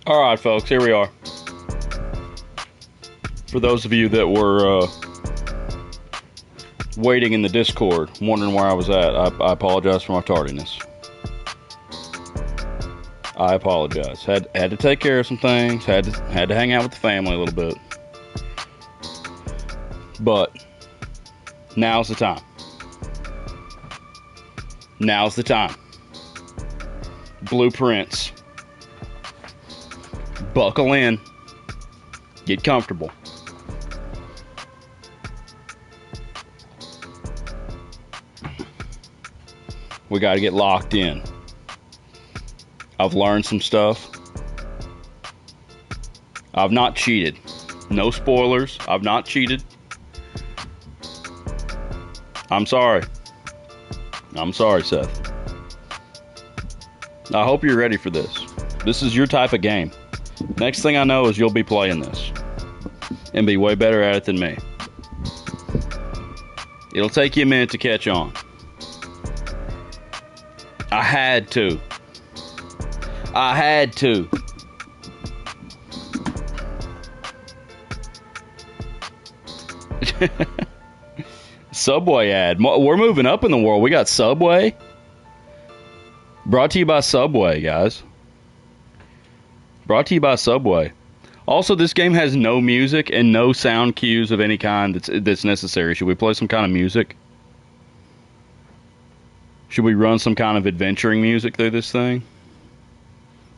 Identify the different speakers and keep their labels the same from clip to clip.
Speaker 1: Alright, folks, here we are. For those of you that were waiting in the Discord, wondering where I was at, I apologize for my tardiness. I apologize. Had to take care of some things, had to hang out with the family a little bit. But now's the time. Now's the time. Blueprints. Buckle in. Get comfortable. We got to get locked in. I've learned some stuff. I've not cheated. No spoilers. I've not cheated. I'm sorry. I'm sorry, Seth. I hope you're ready for this. This is your type of game. Next thing I know is you'll be playing this and be way better at it than me. It'll take you a minute to catch on. I had to. Subway ad. We're moving up in the world. We got Subway. Brought to you by Subway, guys. Brought to you by Subway. Also, this game has no music and no sound cues of any kind that's necessary. Should we play some kind of music? Should we run some kind of adventuring music through this thing?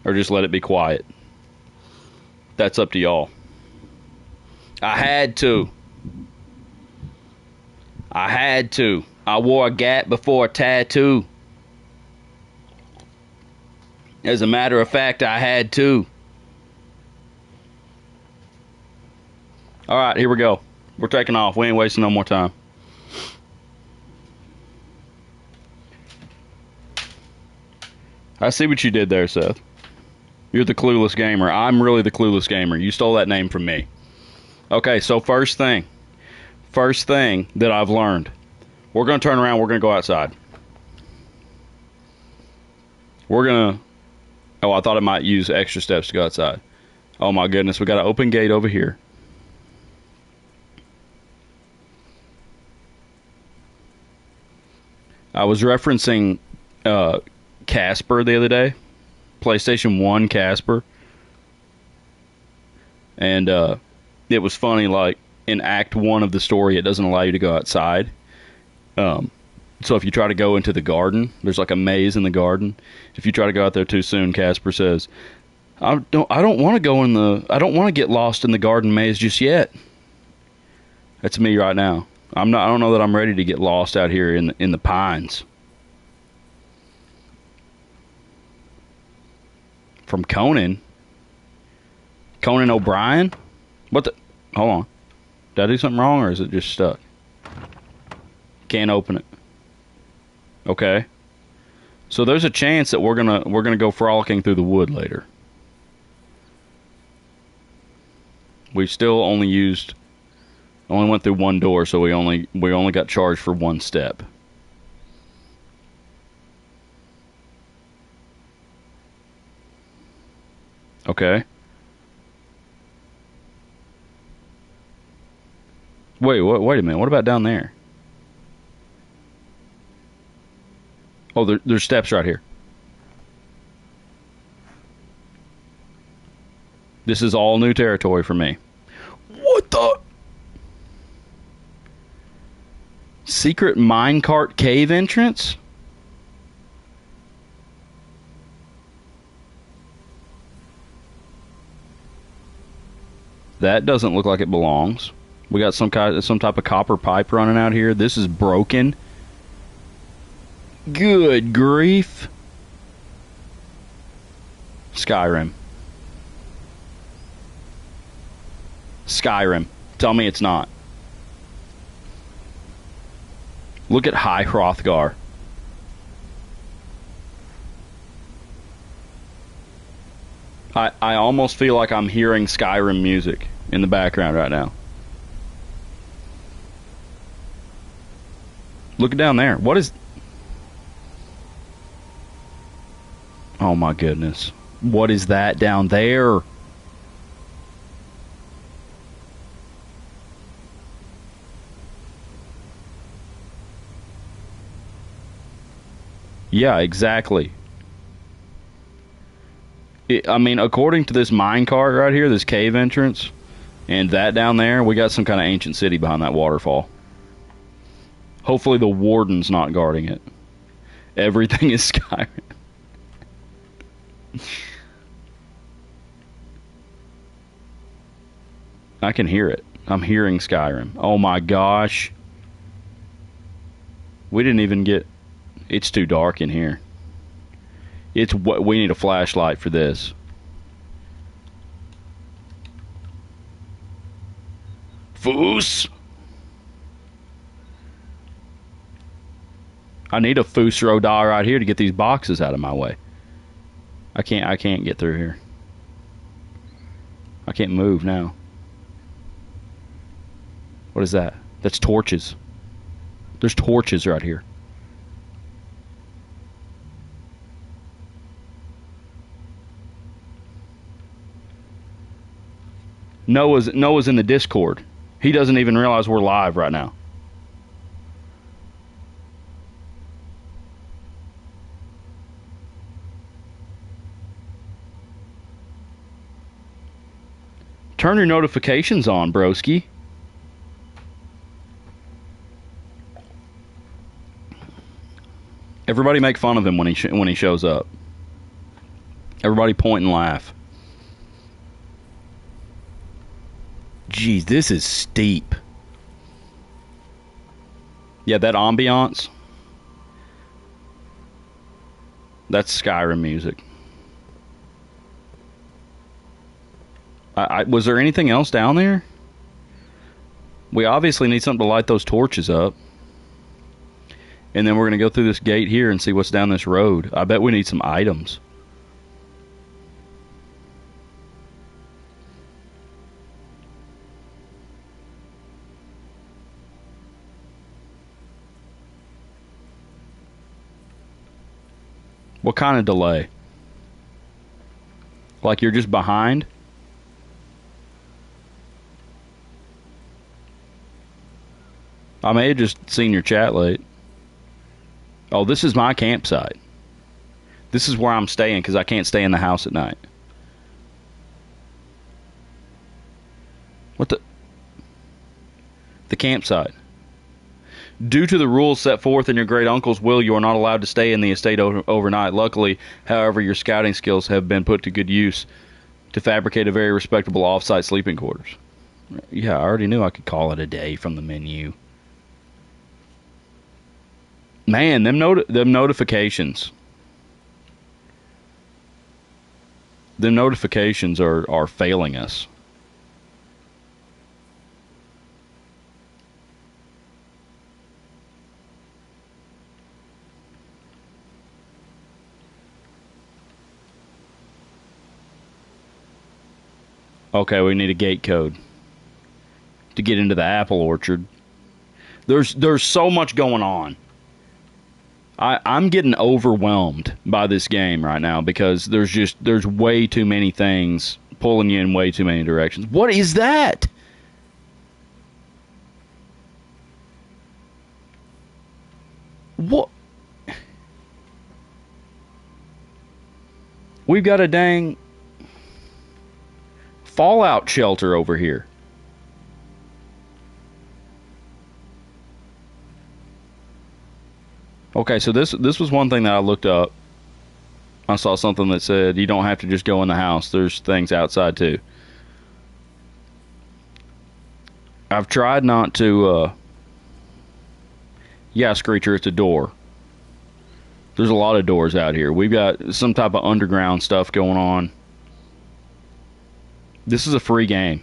Speaker 1: Or just let it be quiet? That's up to y'all. I had to. I wore a gap before a tattoo. As a matter of fact, I had to. Alright, here we go. We're taking off. We ain't wasting no more time. I see what you did there, Seth. You're the clueless gamer. I'm really the clueless gamer. You stole that name from me. Okay, so first thing that I've learned. We're going to turn around. We're going to go outside. We're going to... Oh, I thought I might use extra steps to go outside. Oh my goodness, we got an open gate over here. I was referencing Casper the other day. PlayStation 1 Casper. And it was funny, like, in Act 1 of the story, it doesn't allow you to go outside. So if you try to go into the garden, there's like a maze in the garden. If you try to go out there too soon, Casper says, I don't want to get lost in the garden maze just yet. That's me right now. I don't know that I'm ready to get lost out here in the pines. From Conan O'Brien? What the? Hold on. Did I do something wrong, or is it just stuck? Can't open it. Okay. So there's a chance that we're gonna go frolicking through the wood later. We still only went through one door, so we only got charged for one step. Okay. Wait a minute. What about down there? Oh, there's steps right here. This is all new territory for me. What the? Secret minecart cave entrance? That doesn't look like it belongs. We got some type of copper pipe running out here. This is broken. Good grief. Skyrim. Tell me it's not. Look at High Hrothgar. I almost feel like I'm hearing Skyrim music in the background right now. Look down there. What is... Oh my goodness. What is that down there? Yeah, exactly. I mean, according to this minecart right here, this cave entrance, and that down there, we got some kind of ancient city behind that waterfall. Hopefully the warden's not guarding it. Everything is Skyrim. I can hear it. I'm hearing Skyrim. Oh my gosh. We didn't even get... It's too dark in here. It's what we need a flashlight for this. Foos. I need a Foosro die right here to get these boxes out of my way. I can't get through here. I can't move now. What is that? That's torches. There's torches right here. Noah's in the Discord. He doesn't even realize we're live right now. Turn your notifications on, broski. Everybody make fun of him when he shows up. Everybody point and laugh. Jeez, this is steep. Yeah, that ambiance. That's Skyrim music. Was there anything else down there? We obviously need something to light those torches up. And then we're going to go through this gate here and see what's down this road. I bet we need some items. What kind of delay? Like you're just behind? I may have just seen your chat late. Oh, this is my campsite. This is where I'm staying because I can't stay in the house at night. What the? The campsite. Due to the rules set forth in your great uncle's will, you are not allowed to stay in the estate overnight. Luckily, however, your scouting skills have been put to good use to fabricate a very respectable off-site sleeping quarters. Yeah, I already knew I could call it a day from the menu. Man, them notifications. The notifications are failing us. Okay, we need a gate code to get into the apple orchard. There's so much going on. I'm getting overwhelmed by this game right now because there's way too many things pulling you in way too many directions. What is that? What? We've got a dang fallout shelter over here. Okay, so this was one thing that I looked up. I saw something that said you don't have to just go in the house. There's things outside too. I've tried not to... Yeah, Screecher, it's a door. There's a lot of doors out here. We've got some type of underground stuff going on. This is a free game.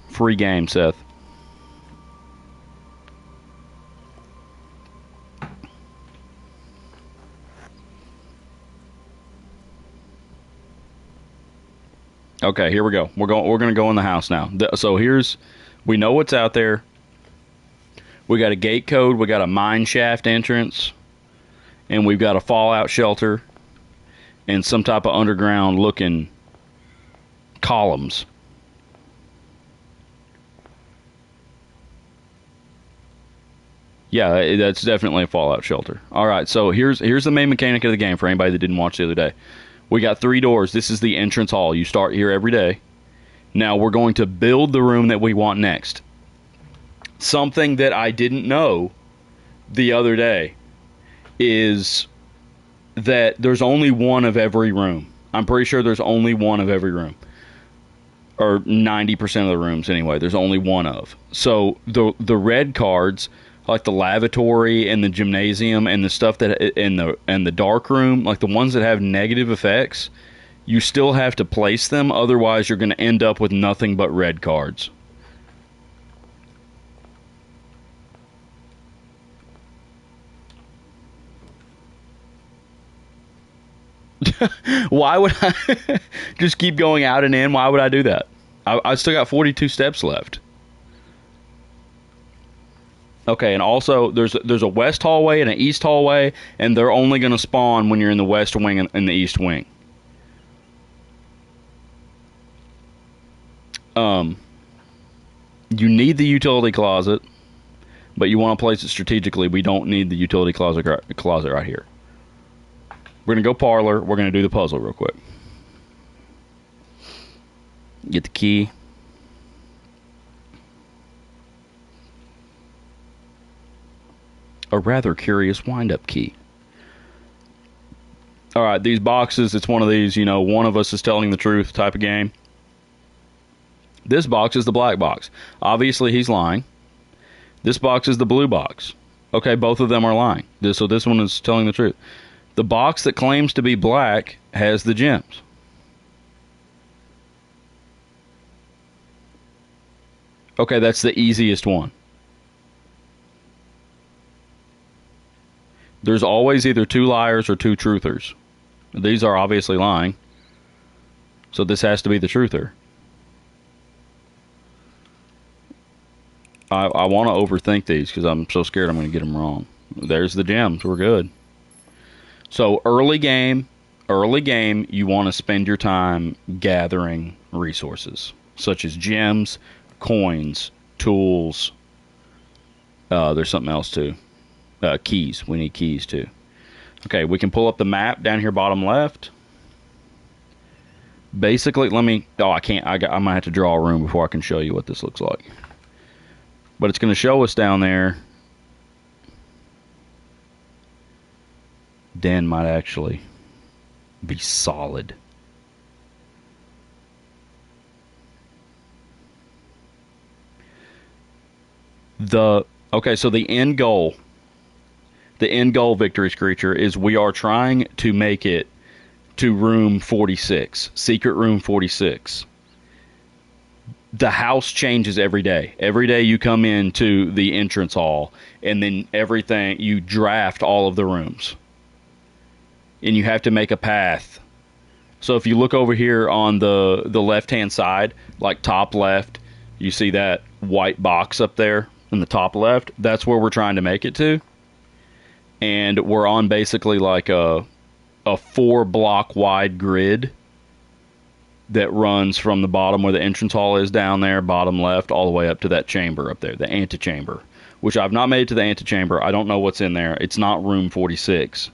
Speaker 1: Free game, Seth. Okay, here we go. We're going to go in the house now. So we know what's out there. We got a gate code. We got a mine shaft entrance, and we've got a fallout shelter and some type of underground looking columns. Yeah, that's definitely a fallout shelter. All right, so here's the main mechanic of the game for anybody that didn't watch the other day. We got 3 doors. This is the entrance hall. You start here every day. Now we're going to build the room that we want next. Something that I didn't know the other day is that there's only one of every room. I'm pretty sure there's only one of every room. Or 90% of the rooms anyway. There's only one of. So the red cards, like the lavatory and the gymnasium and the stuff that in the dark room, like the ones that have negative effects, you still have to place them, otherwise you're going to end up with nothing but red cards. Why would I just keep going out and in? Why would I do that? I still got 42 steps left. Okay, and also there's a west hallway and an east hallway, and they're only going to spawn when you're in the west wing and the east wing. You need the utility closet, but you want to place it strategically. We don't need the utility closet right here. We're going to go parlor. We're going to do the puzzle real quick. Get the key. A rather curious wind-up key. All right, these boxes, it's one of these, one of us is telling the truth type of game. This box is the black box. Obviously, he's lying. This box is the blue box. Okay, both of them are lying. So this one is telling the truth. The box that claims to be black has the gems. Okay, that's the easiest one. There's always either 2 liars or 2 truthers. These are obviously lying. So this has to be the truther. I want to overthink these because I'm so scared I'm going to get them wrong. There's the gems. We're good. So early game, you want to spend your time gathering resources, such as gems, coins, tools. There's something else too. Keys. We need keys too. Okay, we can pull up the map down here bottom left. Basically, I can't. I might have to draw a room before I can show you what this looks like. But it's going to show us down there. Den might actually be solid. Okay, so the end goal, Victory Screecher, is we are trying to make it to room 46, secret room 46. The house changes every day. Every day you come into the entrance hall, and then you draft all of the rooms. And you have to make a path. So if you look over here on the left-hand side, like top left, you see that white box up there in the top left? That's where we're trying to make it to. And we're on basically like a 4-block wide grid that runs from the bottom where the entrance hall is down there, bottom left, all the way up to that chamber up there, the antechamber, which I've not made it to the antechamber. I don't know what's in there. It's not room 46.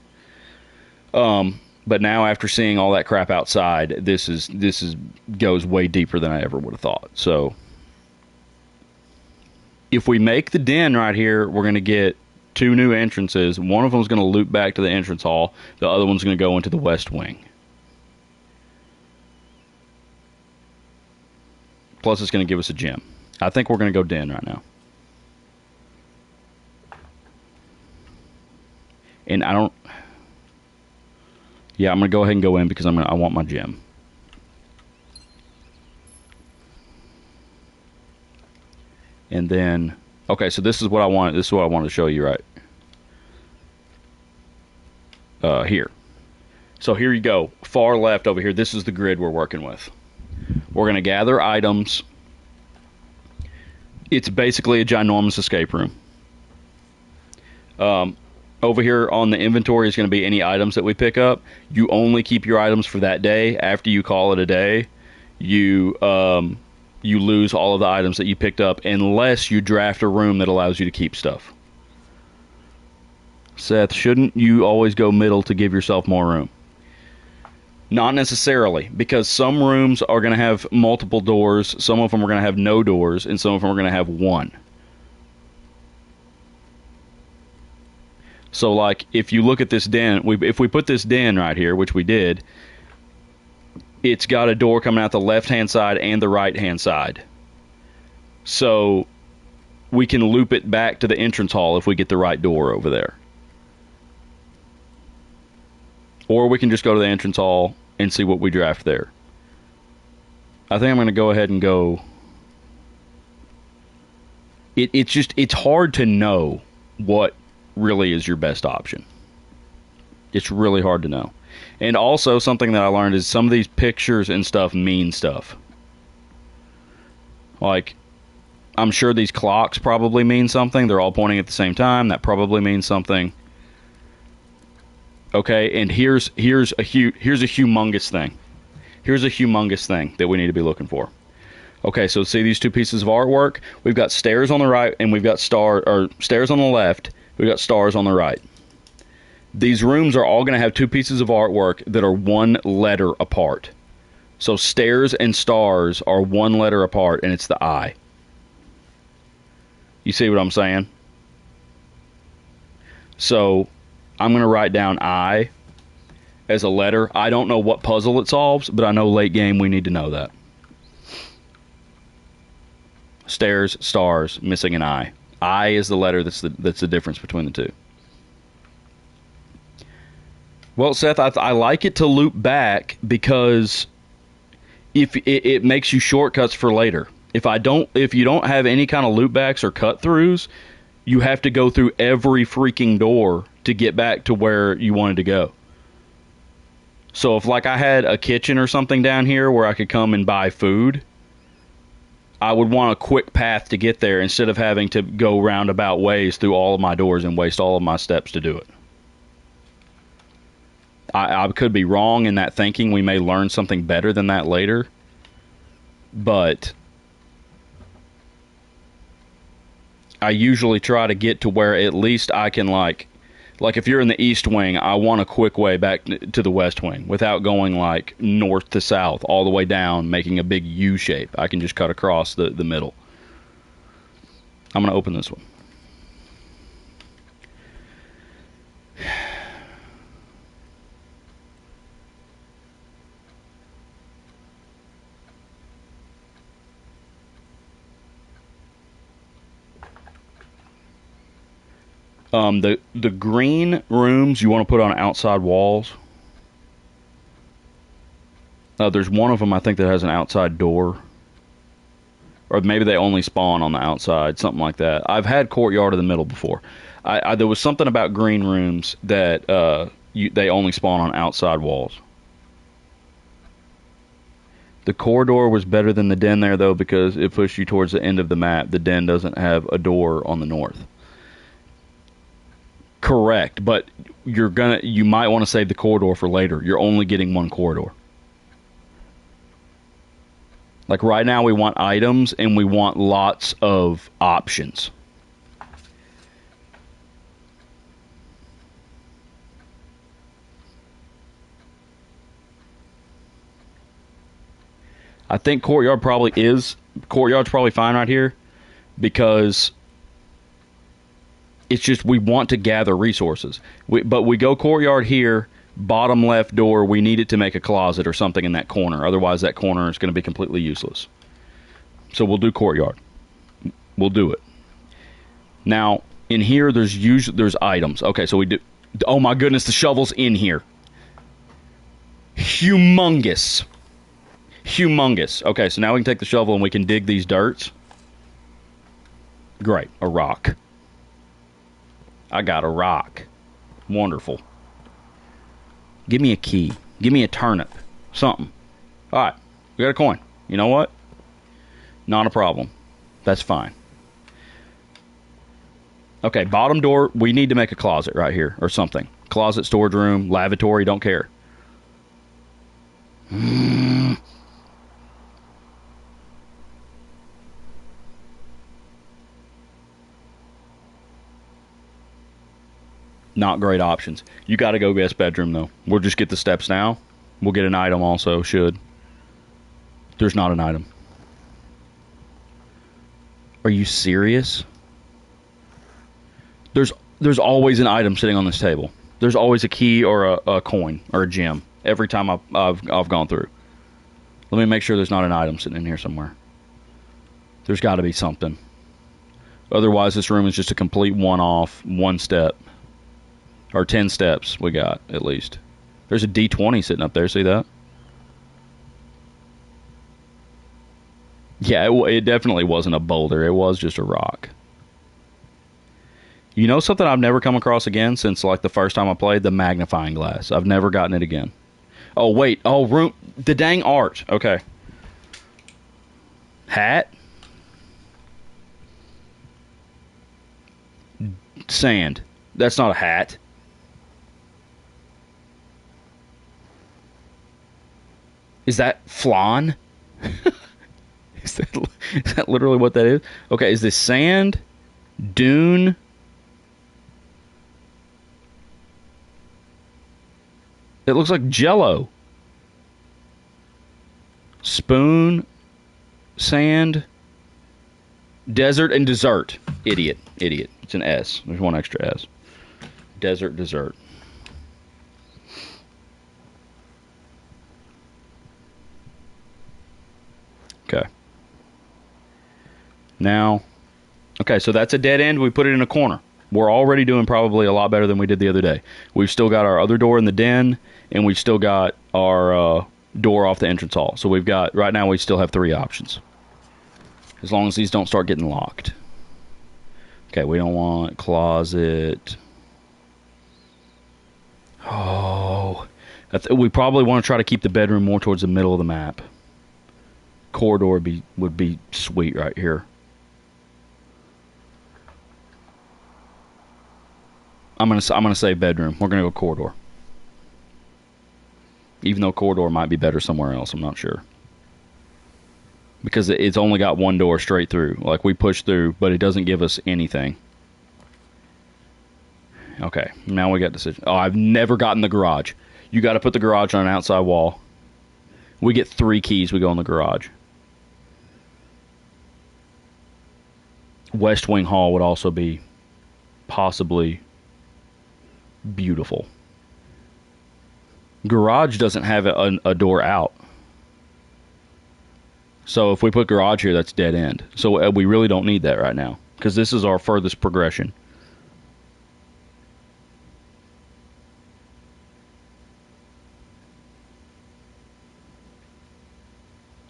Speaker 1: But now after seeing all that crap outside, this goes way deeper than I ever would have thought. So if we make the den right here, we're going to get 2 new entrances. One of them is going to loop back to the entrance hall. The other one's going to go into the west wing. Plus, it's going to give us a gem. I think we're going to go den right now. And I don't... Yeah, I'm going to go ahead and go in because I want my gem. And then... Okay, so this is what I want. This is what I wanted to show you right here. So here you go. Far left over here. This is the grid we're working with. We're going to gather items. It's basically a ginormous escape room. over here on the inventory is going to be any items that we pick up. You only keep your items for that day. After you call it a day, you lose all of the items that you picked up unless you draft a room that allows you to keep stuff. Seth, shouldn't you always go middle to give yourself more room? Not necessarily, because some rooms are going to have multiple doors, some of them are going to have no doors, and some of them are going to have one. So, like, if you look at this den, if we put this den right here, which we did, it's got a door coming out the left-hand side and the right-hand side. So, we can loop it back to the entrance hall if we get the right door over there. Or we can just go to the entrance hall and see what we draft there. I think I'm going to go ahead and go... It's hard to know what really is your best option. It's really hard to know. And also, something that I learned is some of these pictures and stuff mean stuff. Like, I'm sure these clocks probably mean something. They're all pointing at the same time. That probably means something. Okay, and here's a humongous thing. Here's a humongous thing that we need to be looking for. Okay, so see these two pieces of artwork? We've got stairs on the right, and we've got stairs on the left. We've got stars on the right. These rooms are all going to have two pieces of artwork that are one letter apart. So stairs and stars are one letter apart, and it's the I. You see what I'm saying? So I'm going to write down I as a letter. I don't know what puzzle it solves, but I know late game we need to know that. Stairs, stars, missing an I. I is the letter that's the difference between the two. Well, Seth, I like it to loop back because if it makes you shortcuts for later. If you don't have any kind of loop backs or cut throughs, you have to go through every freaking door to get back to where you wanted to go. So if like I had a kitchen or something down here where I could come and buy food, I would want a quick path to get there instead of having to go roundabout ways through all of my doors and waste all of my steps to do it. I could be wrong in that thinking. We may learn something better than that later. But I usually try to get to where at least I can like if you're in the east wing, I want a quick way back to the west wing without going like north to south all the way down, making a big U shape. I can just cut across the middle. I'm going to open this one. The green rooms you want to put on outside walls. There's one of them I think that has an outside door, or maybe they only spawn on the outside, something like that. I've had courtyard in the middle before. There was something about green rooms that they only spawn on outside walls. The corridor was better than the den there though because it pushed you towards the end of the map. The den doesn't have a door on the north. Correct, but you might want to save the corridor for later. You're only getting one corridor. Like right now we want items and we want lots of options. I think courtyard's probably fine right here because it's just we want to gather resources. But we go courtyard here, bottom left door, we need it to make a closet or something in that corner. Otherwise, that corner is going to be completely useless. So we'll do courtyard. We'll do it. Now, in here, there's items. Okay, so we do... Oh my goodness, the shovel's in here. Humongous. Okay, so now we can take the shovel and we can dig these dirts. Great, a rock. I got a rock. Wonderful. Give me a key. Give me a turnip. Something. Alright, we got a coin. You know what? Not a problem. That's fine. Okay, bottom door, we need to make a closet right here or something. Closet, storage room, lavatory, don't care. Not great options. You got to go guest bedroom, though. We'll just get the steps now. We'll get an item also, should. There's not an item. Are you serious? There's always an item sitting on this table. There's always a key or a coin or a gem every time I've gone through. Let me make sure there's not an item sitting in here somewhere. There's got to be something. Otherwise, this room is just a complete one-off, one step. Or 10 steps we got, at least. There's a D20 sitting up there, see that? Yeah, it definitely wasn't a boulder. It was just a rock. You know something I've never come across again since like the first time I played? The magnifying glass. I've never gotten it again. Oh, wait. Oh, room. The dang art. Okay. Hat. Sand. That's not a hat. Is that flan? Is that literally what that is? Okay, is this sand? Dune? It looks like Jell-O. Spoon? Sand? Desert and dessert. Idiot. It's an S. There's one extra S. Desert, dessert. Okay. Now, okay, so that's a dead end. We put it in a corner. We're already doing probably a lot better than we did the other day. We've still got our other door in the den, and we've still got our door off the entrance hall. So we've got, right now, we still have 3 options. As long as these don't start getting locked. Okay, we don't want closet. Oh. We probably want to try to keep the bedroom more towards the middle of the map. Corridor would be sweet right here. I'm gonna say bedroom. We're gonna go corridor. Even though corridor might be better somewhere else, I'm not sure. Because it's only got one door straight through. Like we push through, but it doesn't give us anything. Okay, now we got decision. Oh, I've never gotten the garage. You got to put the garage on an outside wall. We get 3 keys. We go in the garage. West Wing Hall would also be possibly beautiful. Garage doesn't have a door out. So if we put garage here, that's dead end. So we really don't need that right now. Because this is our furthest progression.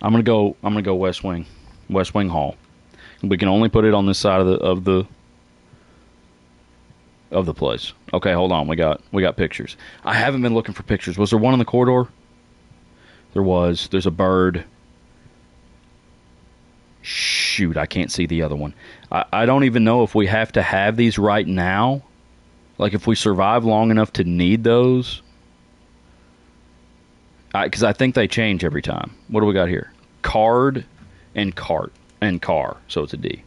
Speaker 1: I'm gonna go West Wing Hall. We can only put it on this side of the place. Okay, hold on. We got pictures. I haven't been looking for pictures. Was there one in the corridor? There was. There's a bird. Shoot, I can't see the other one. I don't even know if we have to have these right now. Like if we survive long enough to need those. Because I think they change every time. What do we got here? Card and cart and car. So it's a D.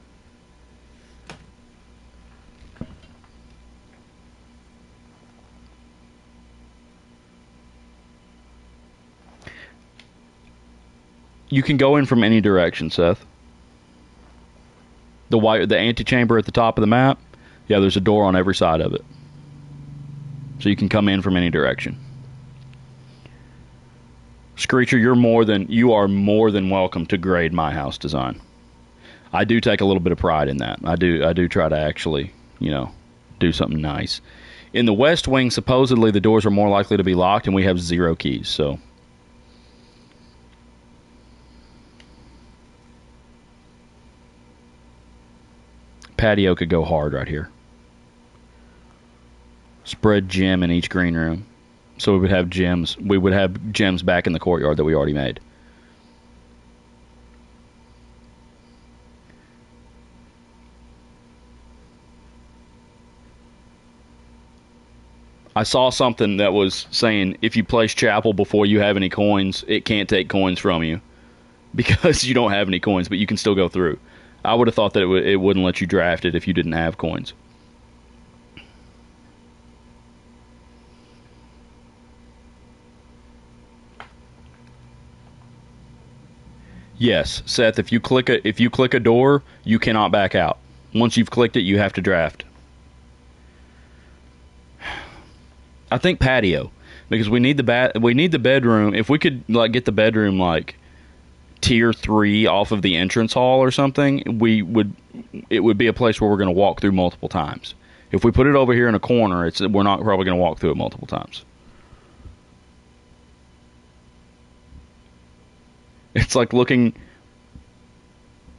Speaker 1: You can go in from any direction, Seth. The antechamber at the top of the map, yeah, there's a door on every side of it. So you can come in from any direction. Screecher, you are more than welcome to grade my house design. I do take a little bit of pride in that. I do try to actually, do something nice. In the West Wing, supposedly the doors are more likely to be locked, and we have 0 keys, so. Patio could go hard right here. Spread gem in each green room. So we would have gems. We would have gems back in the courtyard that we already made. I saw something that was saying if you place chapel before you have any coins, it can't take coins from you because you don't have any coins, but you can still go through. I would have thought that it wouldn't let you draft it if you didn't have coins. Yes, Seth. If you click a door, you cannot back out. Once you've clicked it, you have to draft. I think patio because we need the bedroom. If we could like get the bedroom like tier 3 off of the entrance hall or something, it would be a place where we're going to walk through multiple times. If we put it over here in a corner, we're not probably going to walk through it multiple times. It's like looking.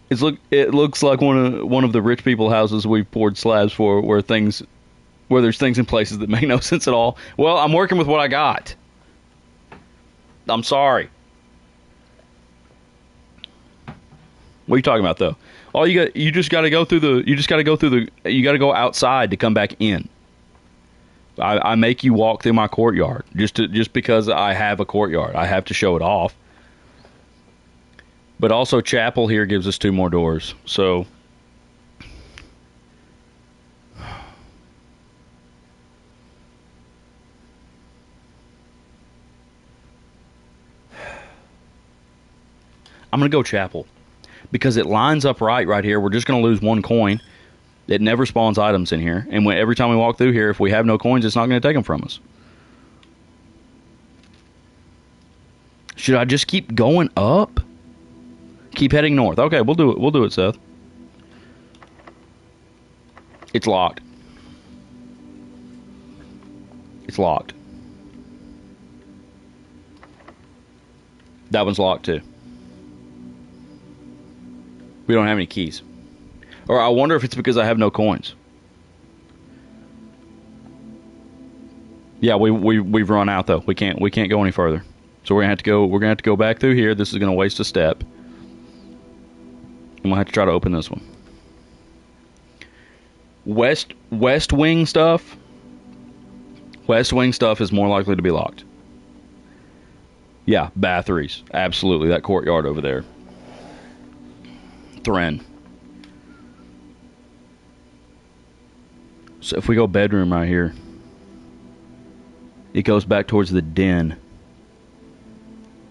Speaker 1: It looks like one of the rich people houses we've poured slabs for, where there's things in places that make no sense at all. Well, I'm working with what I got. I'm sorry. What are you talking about though? You just got to go go outside to come back in. I make you walk through my courtyard just because I have a courtyard. I have to show it off. But also, chapel here gives us 2 more doors. So, I'm going to go chapel. Because it lines up right here. We're just going to lose 1 coin. It never spawns items in here. And every time we walk through here, if we have no coins, it's not going to take them from us. Should I just keep going up? Keep heading north. Okay, we'll do it. We'll do it, Seth. It's locked. It's locked. That one's locked too. We don't have any keys. Or I wonder if it's because I have no coins. Yeah, we've run out though. We can't go any further. So we're gonna have to go back through here. This is gonna waste a step. And we'll have to try to open this one. West wing stuff. West wing stuff is more likely to be locked. Yeah, batteries. Absolutely. That courtyard over there. Thren. So if we go bedroom right here, it goes back towards the den.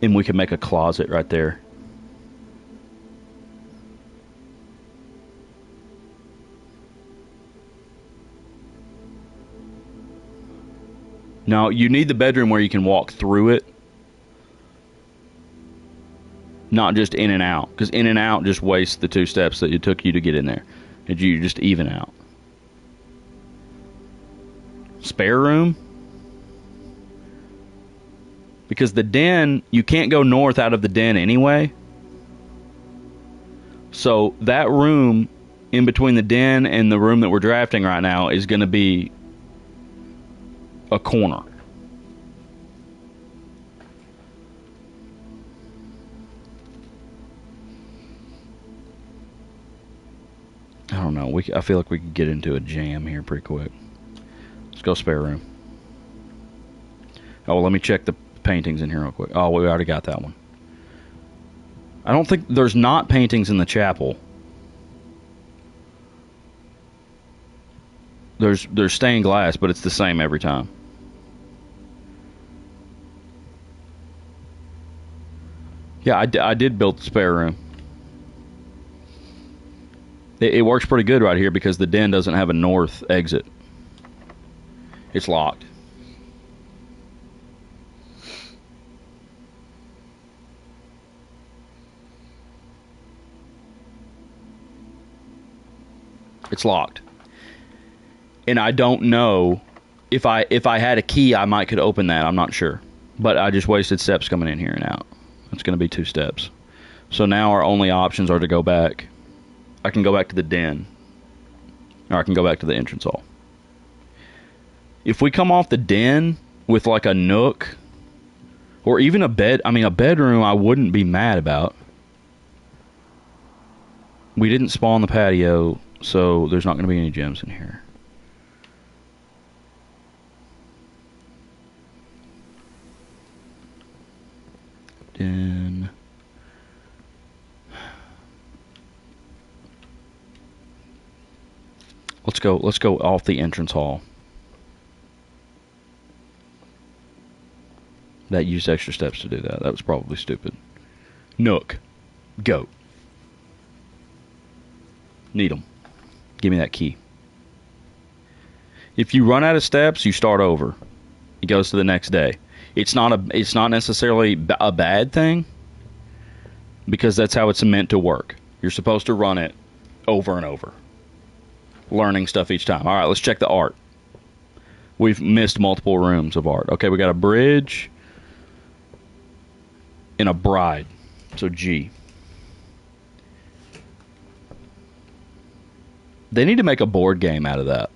Speaker 1: And we can make a closet right there. Now, you need the bedroom where you can walk through it. Not just in and out. Because in and out just wastes the 2 steps that it took you to get in there. And you just even out. Spare room? Because the den, you can't go north out of the den anyway. So that room in between the den and the room that we're drafting right now is going to be a corner. I don't know. I feel like we could get into a jam here pretty quick. Let's go spare room. Oh, well, let me check the paintings in here real quick. Oh, we already got that one. I don't think there's not paintings in the chapel. There's stained glass, but it's the same every time. Yeah, I did build the spare room. It works pretty good right here because the den doesn't have a north exit. It's locked. It's locked. And I don't know if I had a key, I might could open that. I'm not sure. But I just wasted steps coming in here and out. It's going to be 2 steps. So now our only options are to go back. I can go back to the den. Or I can go back to the entrance hall. If we come off the den with like a nook or even a bedroom, I wouldn't be mad about. We didn't spawn the patio, so there's not going to be any gems in here. in. Let's go off the entrance hall. That used extra steps to do that. That was probably stupid. Nook. Go. Need them. Give me that key. If you run out of steps, you start over. It goes to the next day. It's not necessarily a bad thing, because that's how it's meant to work. You're supposed to run it over and over, learning stuff each time. All right, let's check the art. We've missed multiple rooms of art. Okay, we got a bridge and a bride. So G. They need to make a board game out of that.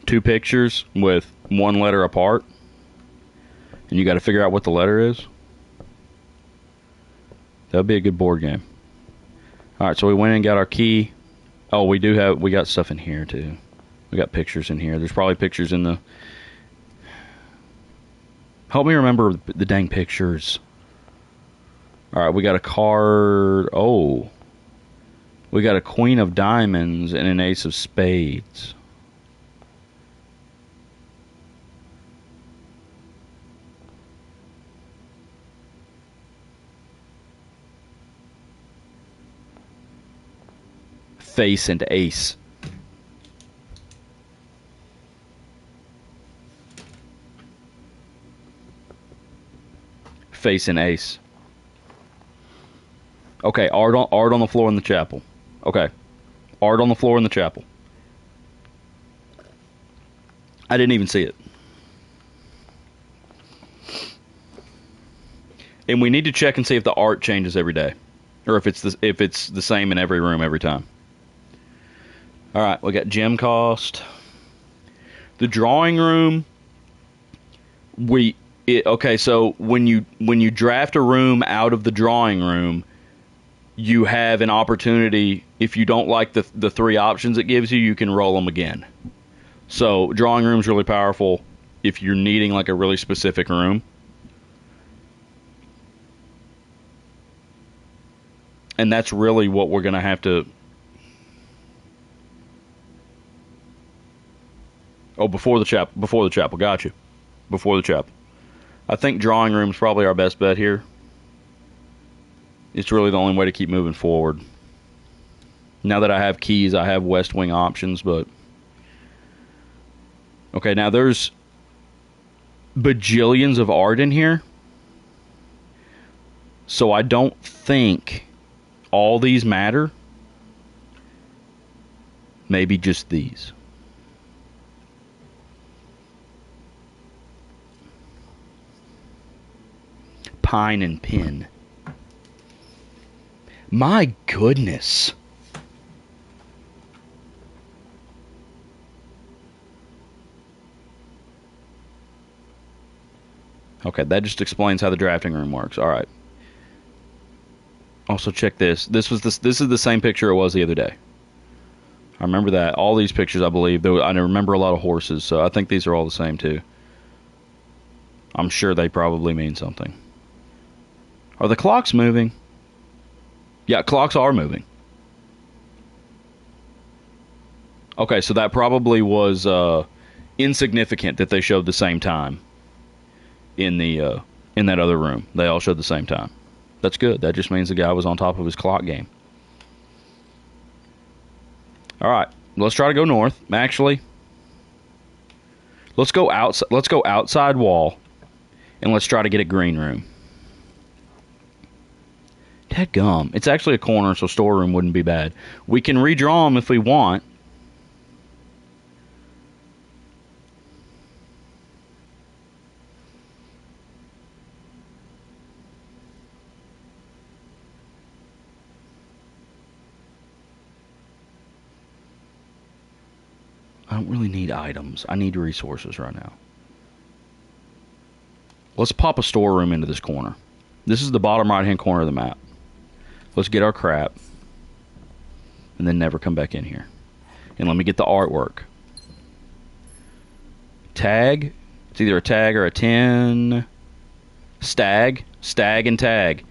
Speaker 1: 2 pictures with 1 letter apart, and you got to figure out what the letter is. That would be a good board game. All right, so we went in and got our key. Oh, we got stuff in here too. We got pictures in here. There's probably pictures in the... Help me remember the dang pictures. All right, we got a card. Oh. We got a queen of diamonds and an ace of spades. Face and ace. Face and ace. Okay, art on the floor in the chapel. Okay. Art on the floor in the chapel. I didn't even see it. And we need to check and see if the art changes every day, or if it's the same in every room every time. All right, we got gem cost. The drawing room. Okay, so when you draft a room out of the drawing room, you have an opportunity. If you don't like the 3 options it gives you, you can roll them again. So drawing room's really powerful if you're needing like a really specific room. And that's really what we're going to have to... Oh, before the chapel. Got you. Before the chapel. I think drawing room's probably our best bet here. It's really the only way to keep moving forward. Now that I have keys, I have West Wing options, but... Okay, now there's bajillions of art in here. So I don't think all these matter. Maybe just these. Pine and pin. My goodness. Okay, that just explains how the drafting room works. All right. Also, check this. This is the same picture it was the other day. I remember that. All these pictures, I believe. I remember a lot of horses, so I think these are all the same too. I'm sure they probably mean something. Are the clocks moving? Yeah, clocks are moving. Okay, so that probably was insignificant that they showed the same time in that other room. They all showed the same time. That's good. That just means the guy was on top of his clock game. All right, let's try to go north. Actually, let's go outside. Let's go outside wall, and let's try to get a green room. Dadgum. It's actually a corner, so storeroom wouldn't be bad. We can redraw them if we want. I don't really need items. I need resources right now. Let's pop a storeroom into this corner. This is the bottom right-hand corner of the map. Let's get our crap. And then never come back in here. And let me get the artwork. Tag. It's either a tag or a 10. Stag, stag, and tag.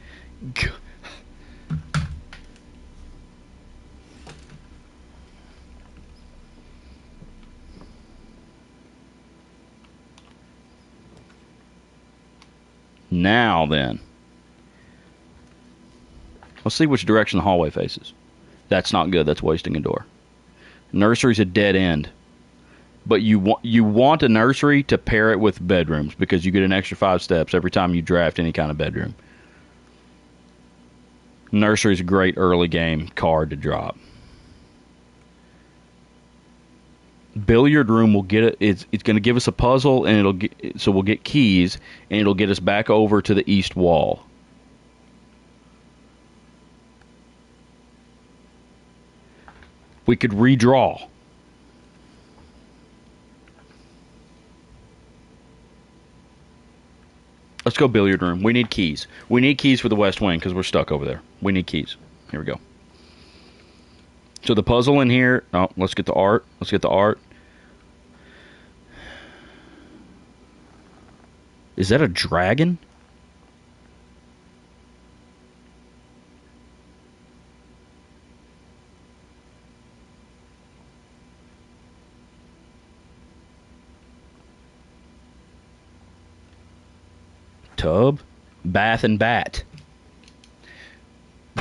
Speaker 1: Now then, let's see which direction the hallway faces. That's not good. That's wasting a door. Nursery's a dead end. But you want a nursery to pair it with bedrooms because you get an extra 5 steps every time you draft any kind of bedroom. Nursery's a great early game card to drop. Billiard room will get it. It's going to give us a puzzle, and so we'll get keys, and it'll get us back over to the east wall. We could redraw. Let's go billiard room. We need keys. We need keys for the west wing because we're stuck over there. We need keys. Here we go. So the puzzle in here. Oh, let's get the art. Let's get the art. Is that a dragon? Tub, bath, and bat.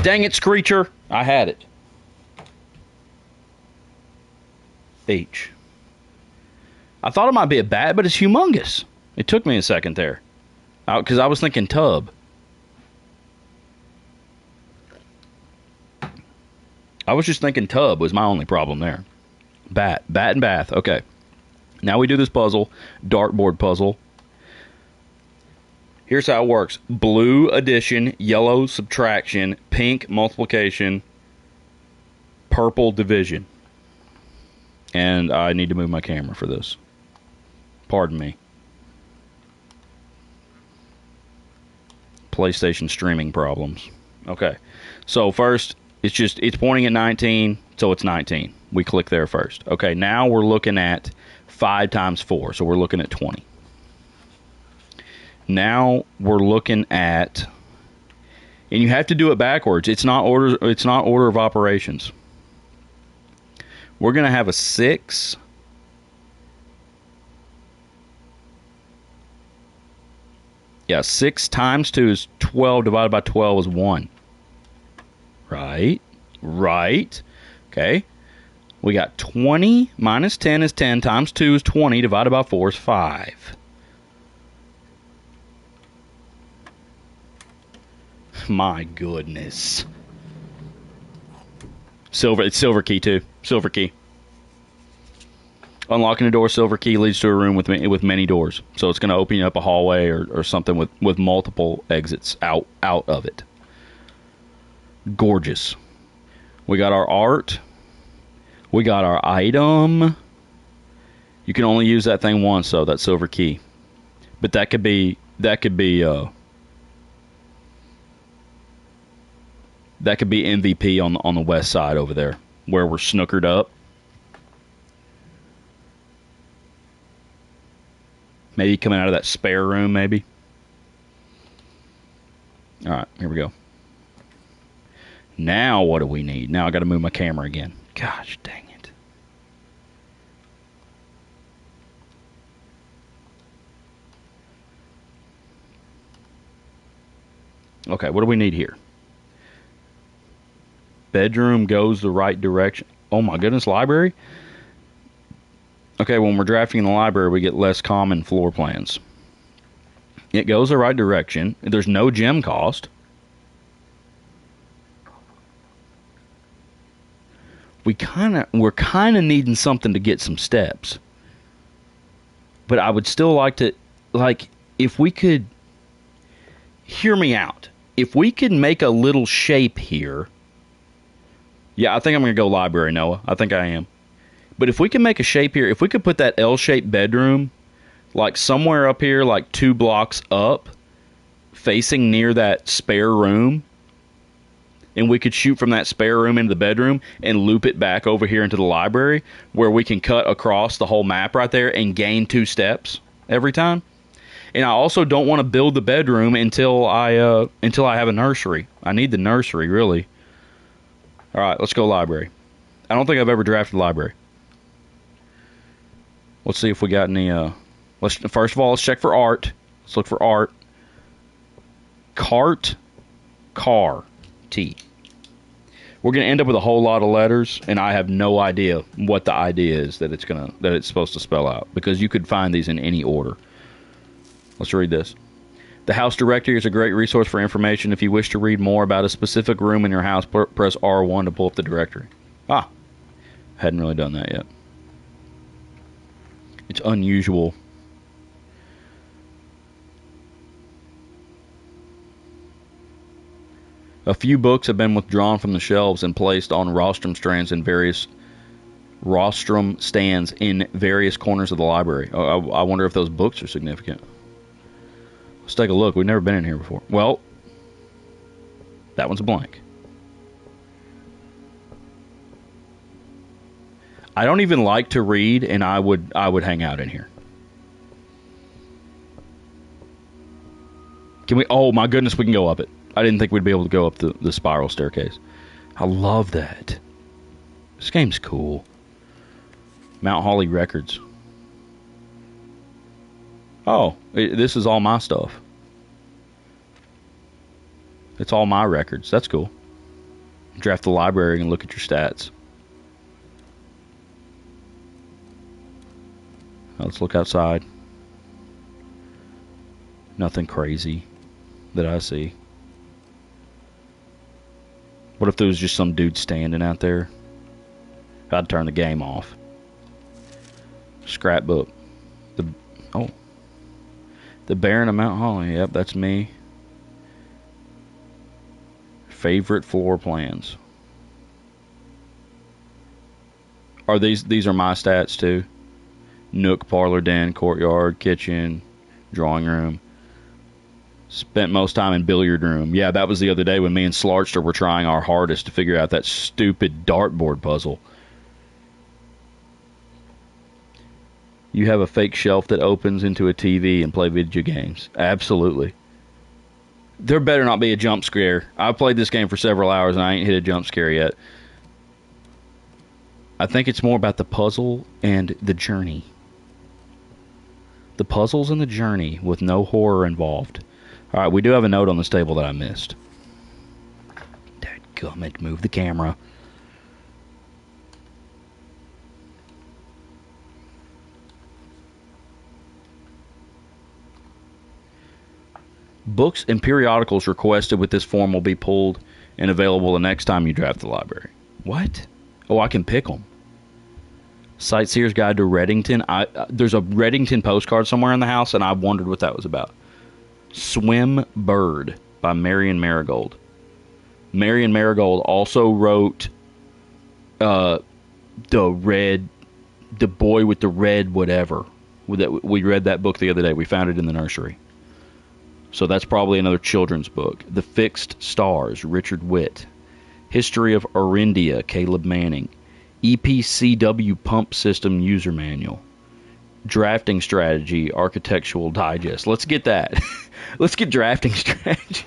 Speaker 1: Dang it, Screecher. I had it. H. I thought it might be a bat, but it's humongous. It took me a second there. Because I was thinking tub. I was just thinking tub was my only problem there. Bat. Bat and bath. Okay. Now we do this puzzle. Dartboard puzzle. Here's how it works. Blue addition, yellow subtraction, pink multiplication, purple division. And I need to move my camera for this. Pardon me. PlayStation streaming problems. Okay. So first, it's pointing at 19, so it's 19. We click there first. Okay, now we're looking at 5 times 4, so we're looking at 20. Now we're looking at, and you have to do it backwards. It's not order of operations. We're going to have a 6. Yeah, 6 times 2 is 12 divided by 12 is 1. Right. Okay. We got 20 minus 10 is 10 times 2 is 20 divided by 4 is 5. My goodness. It's silver key too. Silver key. Unlocking a door, silver key leads to a room with many doors. So it's going to open up a hallway or something with multiple exits out of it. Gorgeous. We got our art. We got our item. You can only use that thing once, though, that silver key. But that could be MVP on the west side over there, where we're snookered up. Maybe coming out of that spare room, maybe. All right, here we go. Now what do we need? Now I got to move my camera again. Gosh, dang it. Okay, what do we need here? Bedroom goes the right direction. Oh my goodness, library? Okay, when we're drafting in the library, we get less common floor plans. It goes the right direction. There's no gem cost. We're kind of needing something to get some steps. But I would still like to, if we could, hear me out. If we could make a little shape here. Yeah, I think I'm going to go library, Noah. I think I am. But if we can make a shape here, if we could put that L-shaped bedroom, somewhere up here, 2 blocks up, facing near that spare room, and we could shoot from that spare room into the bedroom and loop it back over here into the library, where we can cut across the whole map right there and gain 2 steps every time. And I also don't want to build the bedroom until I have a nursery. I need the nursery, really. All right, let's go library. I don't think I've ever drafted library. Let's see if we got any. First of all, let's check for art. Let's look for art. Cart, car, T. We're gonna end up with a whole lot of letters, and I have no idea what the idea is that it's supposed to spell out, because you could find these in any order. Let's read this. The house directory is a great resource for information. If you wish to read more about a specific room in your house, press R1 to pull up the directory. Hadn't really done that yet. It's unusual. A few books have been withdrawn from the shelves and placed on rostrum stands in various corners of the library. I wonder if those books are significant. Let's take a look. We've never been in here before. Well, that one's blank. I don't even like to read, and I would hang out in here. Can we? Oh my goodness, we can go up it. I didn't think we'd be able to go up the spiral staircase. I love that. This game's cool. Mount Holly Records. Oh, this is all my stuff. It's all my records. That's cool. Draft the library and look at your stats. Now let's look outside. Nothing crazy that I see. What if there was just some dude standing out there? I'd turn the game off. Scrapbook. The Baron of Mount Holly. Yep, that's me. Favorite floor plans. Are these are my stats too? Nook, parlor, den, courtyard, kitchen, drawing room. Spent most time in billiard room. Yeah, that was the other day when me and Slarchster were trying our hardest to figure out that stupid dartboard puzzle. You have a fake shelf that opens into a TV and play video games. Absolutely. There better not be a jump scare. I've played this game for several hours and I ain't hit a jump scare yet. I think it's more about the puzzle and the journey. The puzzles and the journey with no horror involved. Alright, we do have a note on this table that I missed. Dadgummit, move the camera. Books and periodicals requested with this form will be pulled and available the next time you draft the library. What? Oh, I can pick them. Sightseer's Guide to Reddington. There's a Reddington postcard somewhere in the house, and I wondered what that was about. Swim Bird by Marion Marigold. Marion Marigold also wrote the boy with the red whatever. We read that book the other day. We found it in the nursery. So that's probably another children's book. The Fixed Stars, Richard Witt. History of Orindia, Caleb Manning. EPCW Pump System User Manual. Drafting Strategy, Architectural Digest. Let's get that. Let's get Drafting Strategy.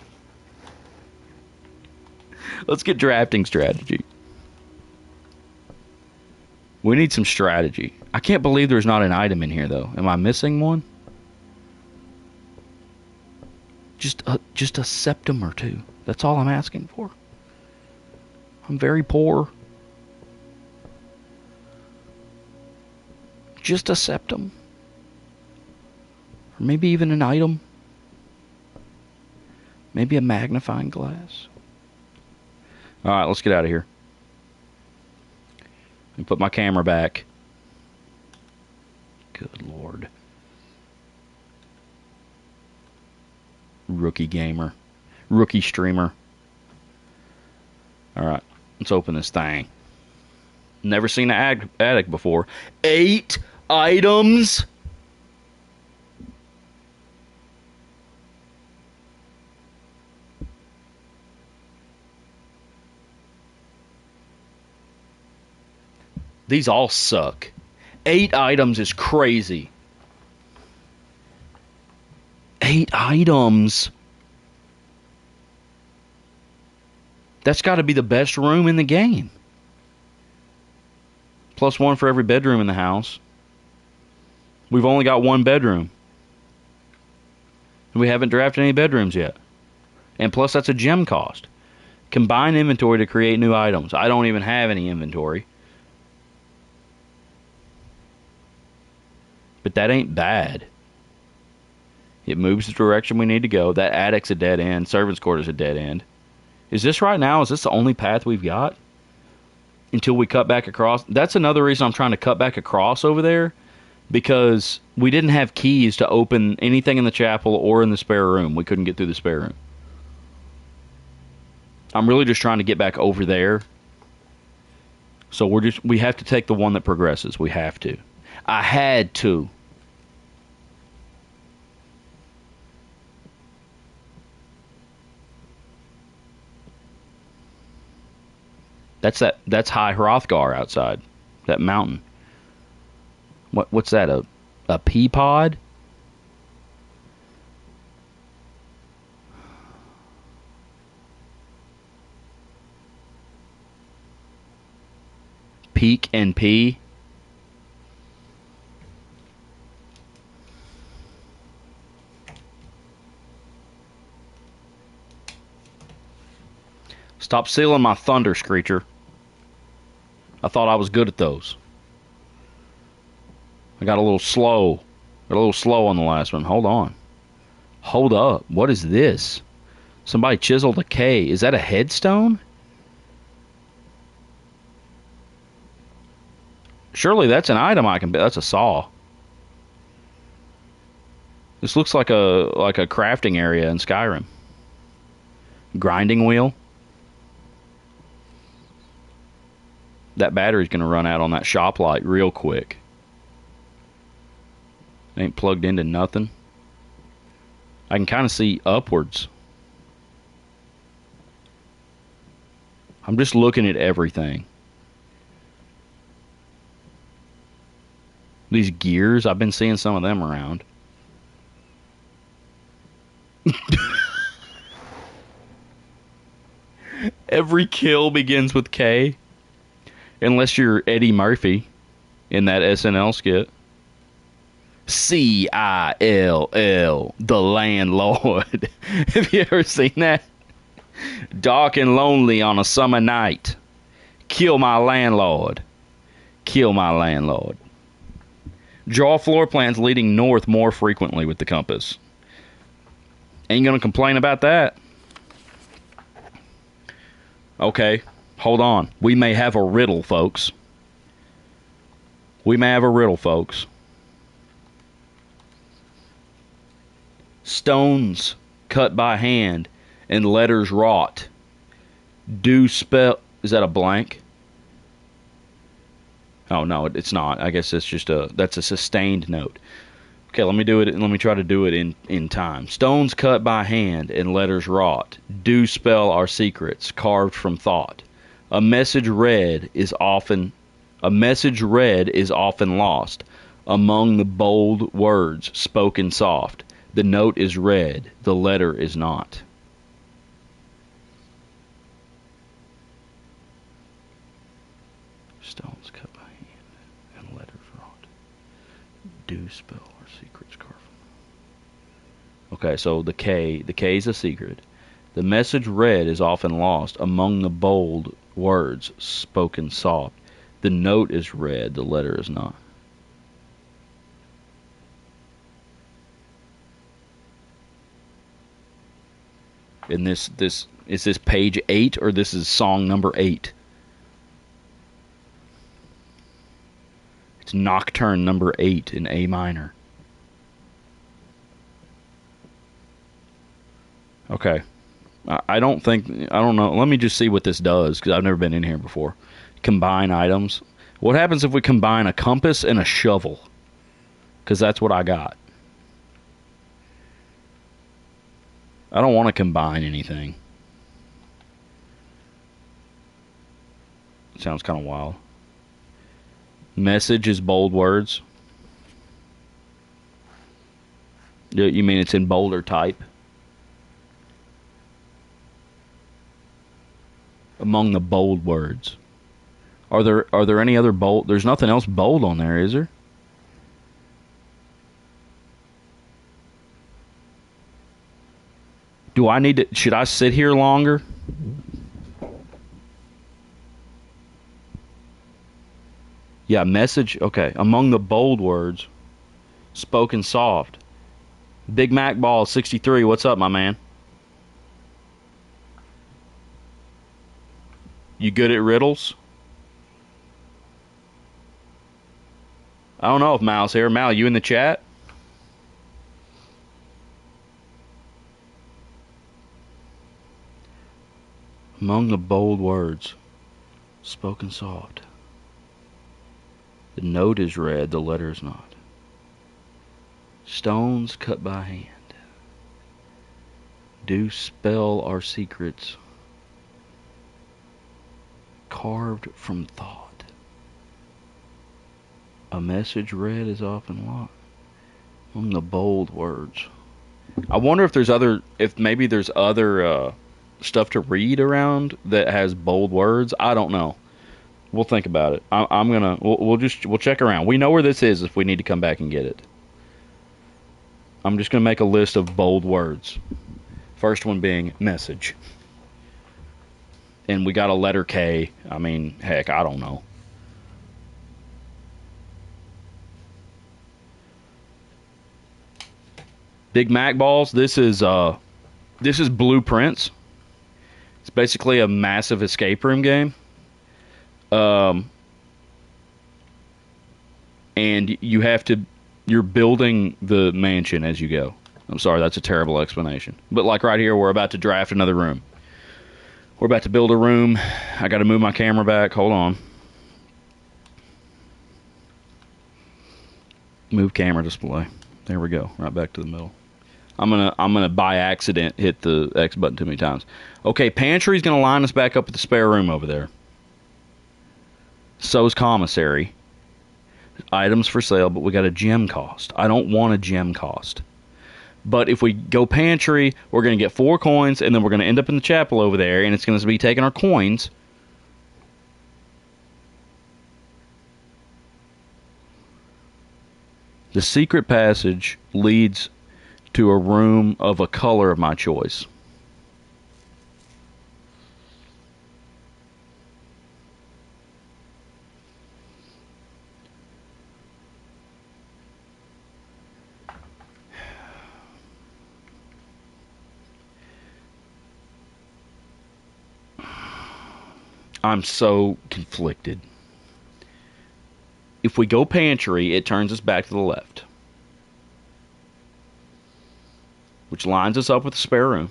Speaker 1: Let's get Drafting Strategy. We need some strategy. I can't believe there's not an item in here, though. Am I missing one? Just a septum or two. That's all I'm asking for. I'm very poor. Just a septum. Or maybe even an item. Maybe a magnifying glass. Alright, let's get out of here. And put my camera back. Good Lord. Rookie gamer. Rookie streamer. Alright, let's open this thing. Never seen an attic before. 8 items? These all suck. 8 items is crazy. 8 items. That's got to be the best room in the game. Plus 1 for every bedroom in the house. We've only got 1 bedroom. We haven't drafted any bedrooms yet. And plus, that's a gem cost. Combine inventory to create new items. I don't even have any inventory. But that ain't bad. It moves the direction we need to go. That attic's a dead end. Servant's quarters a dead end. Is this right now? Is this the only path we've got? Until we cut back across? That's another reason I'm trying to cut back across over there. Because we didn't have keys to open anything in the chapel or in the spare room. We couldn't get through the spare room. I'm really just trying to get back over there. So we have to take the one that progresses. We have to. I had to. That's High Hrothgar outside. That mountain. What's that? A pea pod? Peak and pea? Stop stealing my thunder, Screecher. I thought I was good at those. I got a little slow. Got a little slow on the last one. Hold on. Hold up. What is this? Somebody chiseled a K. Is that a headstone? Surely that's an item I can... That's a saw. This looks like a crafting area in Skyrim. Grinding wheel. That battery's going to run out on that shop light real quick. Ain't plugged into nothing. I can kind of see upwards. I'm just looking at everything. These gears, I've been seeing some of them around. Every kill begins with K. Unless you're Eddie Murphy in that SNL skit. C-I-L-L, the landlord. Have you ever seen that? Dark and lonely on a summer night. Kill my landlord. Kill my landlord. Draw floor plans leading north more frequently with the compass. Ain't gonna complain about that. Okay, hold on. We may have a riddle, folks. We may have a riddle, folks. Stones cut by hand and letters wrought. Do spell... Is that a blank? Oh, no, it's not. I guess it's just that's a sustained note. Okay, let me do it. Let me try to do it in time. Stones cut by hand and letters wrought. Do spell our secrets carved from thought. A message read is often lost among the bold words spoken soft. The note is read, the letter is not. Stones cut by hand and letters wrought. Do spell our secrets carved. Okay, so the K is a secret. The message read is often lost among the bold words spoken soft. The note is read, the letter is not. And this is this page 8 or this is song number 8? It's Nocturne number 8 in A minor. Okay. I don't know. Let me just see what this does, because I've never been in here before. Combine items. What happens if we combine a compass and a shovel? Because that's what I got. I don't want to combine anything. Sounds kind of wild. Message is bold words. You mean it's in bolder type? Among the bold words. Are there any other bold? There's nothing else bold on there, is there? Do I need to? Should I sit here longer? Yeah, message. Okay, among the bold words, spoken soft. Big Mac Ball 63. What's up, my man? You good at riddles? I don't know if Mal's here. Mal, you in the chat? Among the bold words, spoken soft. The note is red, the letter is not. Stones cut by hand do spell our secrets, carved from thought. A message read is often lost among the bold words. I wonder if maybe there's other stuff to read around that has bold words. I don't know. We'll think about it. We'll check around. We know where this is if we need to come back and get it. I'm just gonna make a list of bold words. First one being message. And we got a letter K. I mean, heck, I don't know. Big Mac Balls. This is Blueprints. It's basically a massive escape room game. And you're building the mansion as you go. I'm sorry, that's a terrible explanation. But like right here, we're about to draft another room. We're about to build a room. I got to move my camera back. Hold on. Move camera display. There we go. Right back to the middle. I'm gonna by accident hit the X button too many times. Okay, pantry's gonna line us back up at the spare room over there. So's commissary. Items for sale, but we got a gem cost. I don't want a gem cost. But if we go pantry, we're going to get 4 coins, and then we're going to end up in the chapel over there, and it's going to be taking our coins. The secret passage leads to a room of a color of my choice. I'm so conflicted. If we go pantry, it turns us back to the left, which lines us up with the spare room.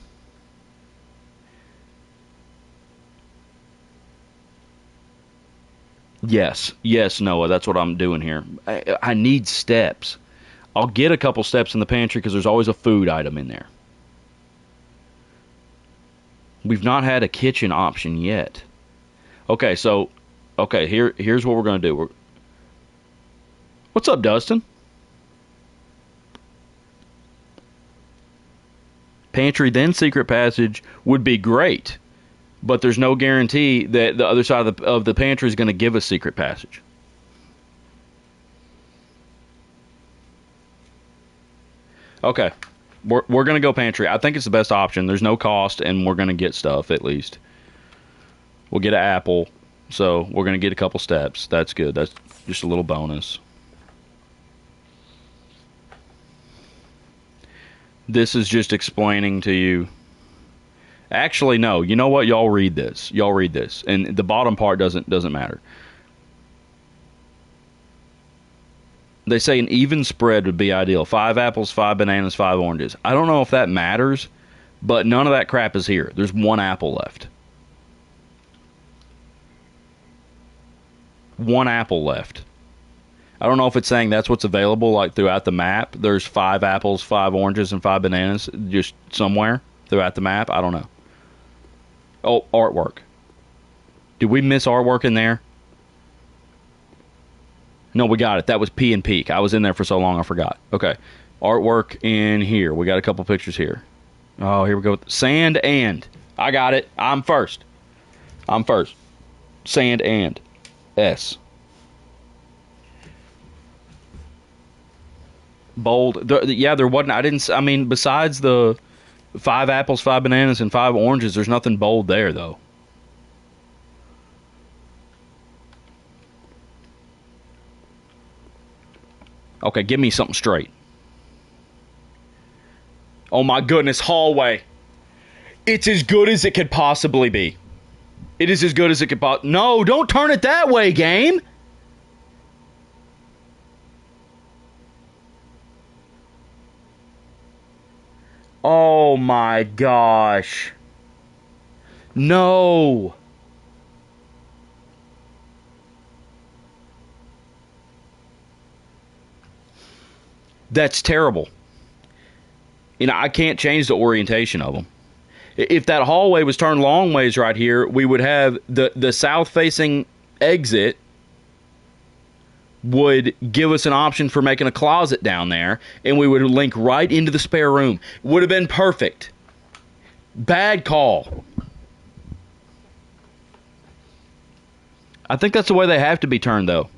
Speaker 1: Yes, Noah, that's what I'm doing here. I need steps. I'll get a couple steps in the pantry because there's always a food item in there. We've not had a kitchen option yet. Okay, here's what we're going to do. What's up, Dustin? Pantry, then secret passage would be great, but there's no guarantee that the other side of the pantry is going to give us secret passage. Okay, we're going to go pantry. I think it's the best option. There's no cost, and we're going to get stuff at least. We'll get an apple, so we're going to get a couple steps. That's good. That's just a little bonus. This is just explaining to you. Actually, no. You know what? Y'all read this. And the bottom part doesn't matter. They say an even spread would be ideal. 5 apples, 5 bananas, 5 oranges. I don't know if that matters, but none of that crap is here. There's 1 apple left. 1 apple left. I don't know if it's saying that's what's available like throughout the map. There's 5 apples, 5 oranges, and 5 bananas just somewhere throughout the map. I don't know. Oh, artwork. Did we miss artwork in there? No, we got it. That was P and Peak. I was in there for so long I forgot. Okay. Artwork in here. We got a couple pictures here. Oh, here we go. Sand and. I got it. I'm first. Sand and. S. Bold. Yeah, there wasn't. I mean, besides the 5 apples, 5 bananas, and 5 oranges, there's nothing bold there, though. Okay, give me something straight. Oh my goodness, hallway. It's as good as it could possibly be. It is as good as it could possibly... No, don't turn it that way, game! Oh my gosh. No. That's terrible. You know, I can't change the orientation of them. If that hallway was turned long ways right here, we would have the south-facing exit would give us an option for making a closet down there, and we would link right into the spare room. Would have been perfect. Bad call. I think that's the way they have to be turned, though.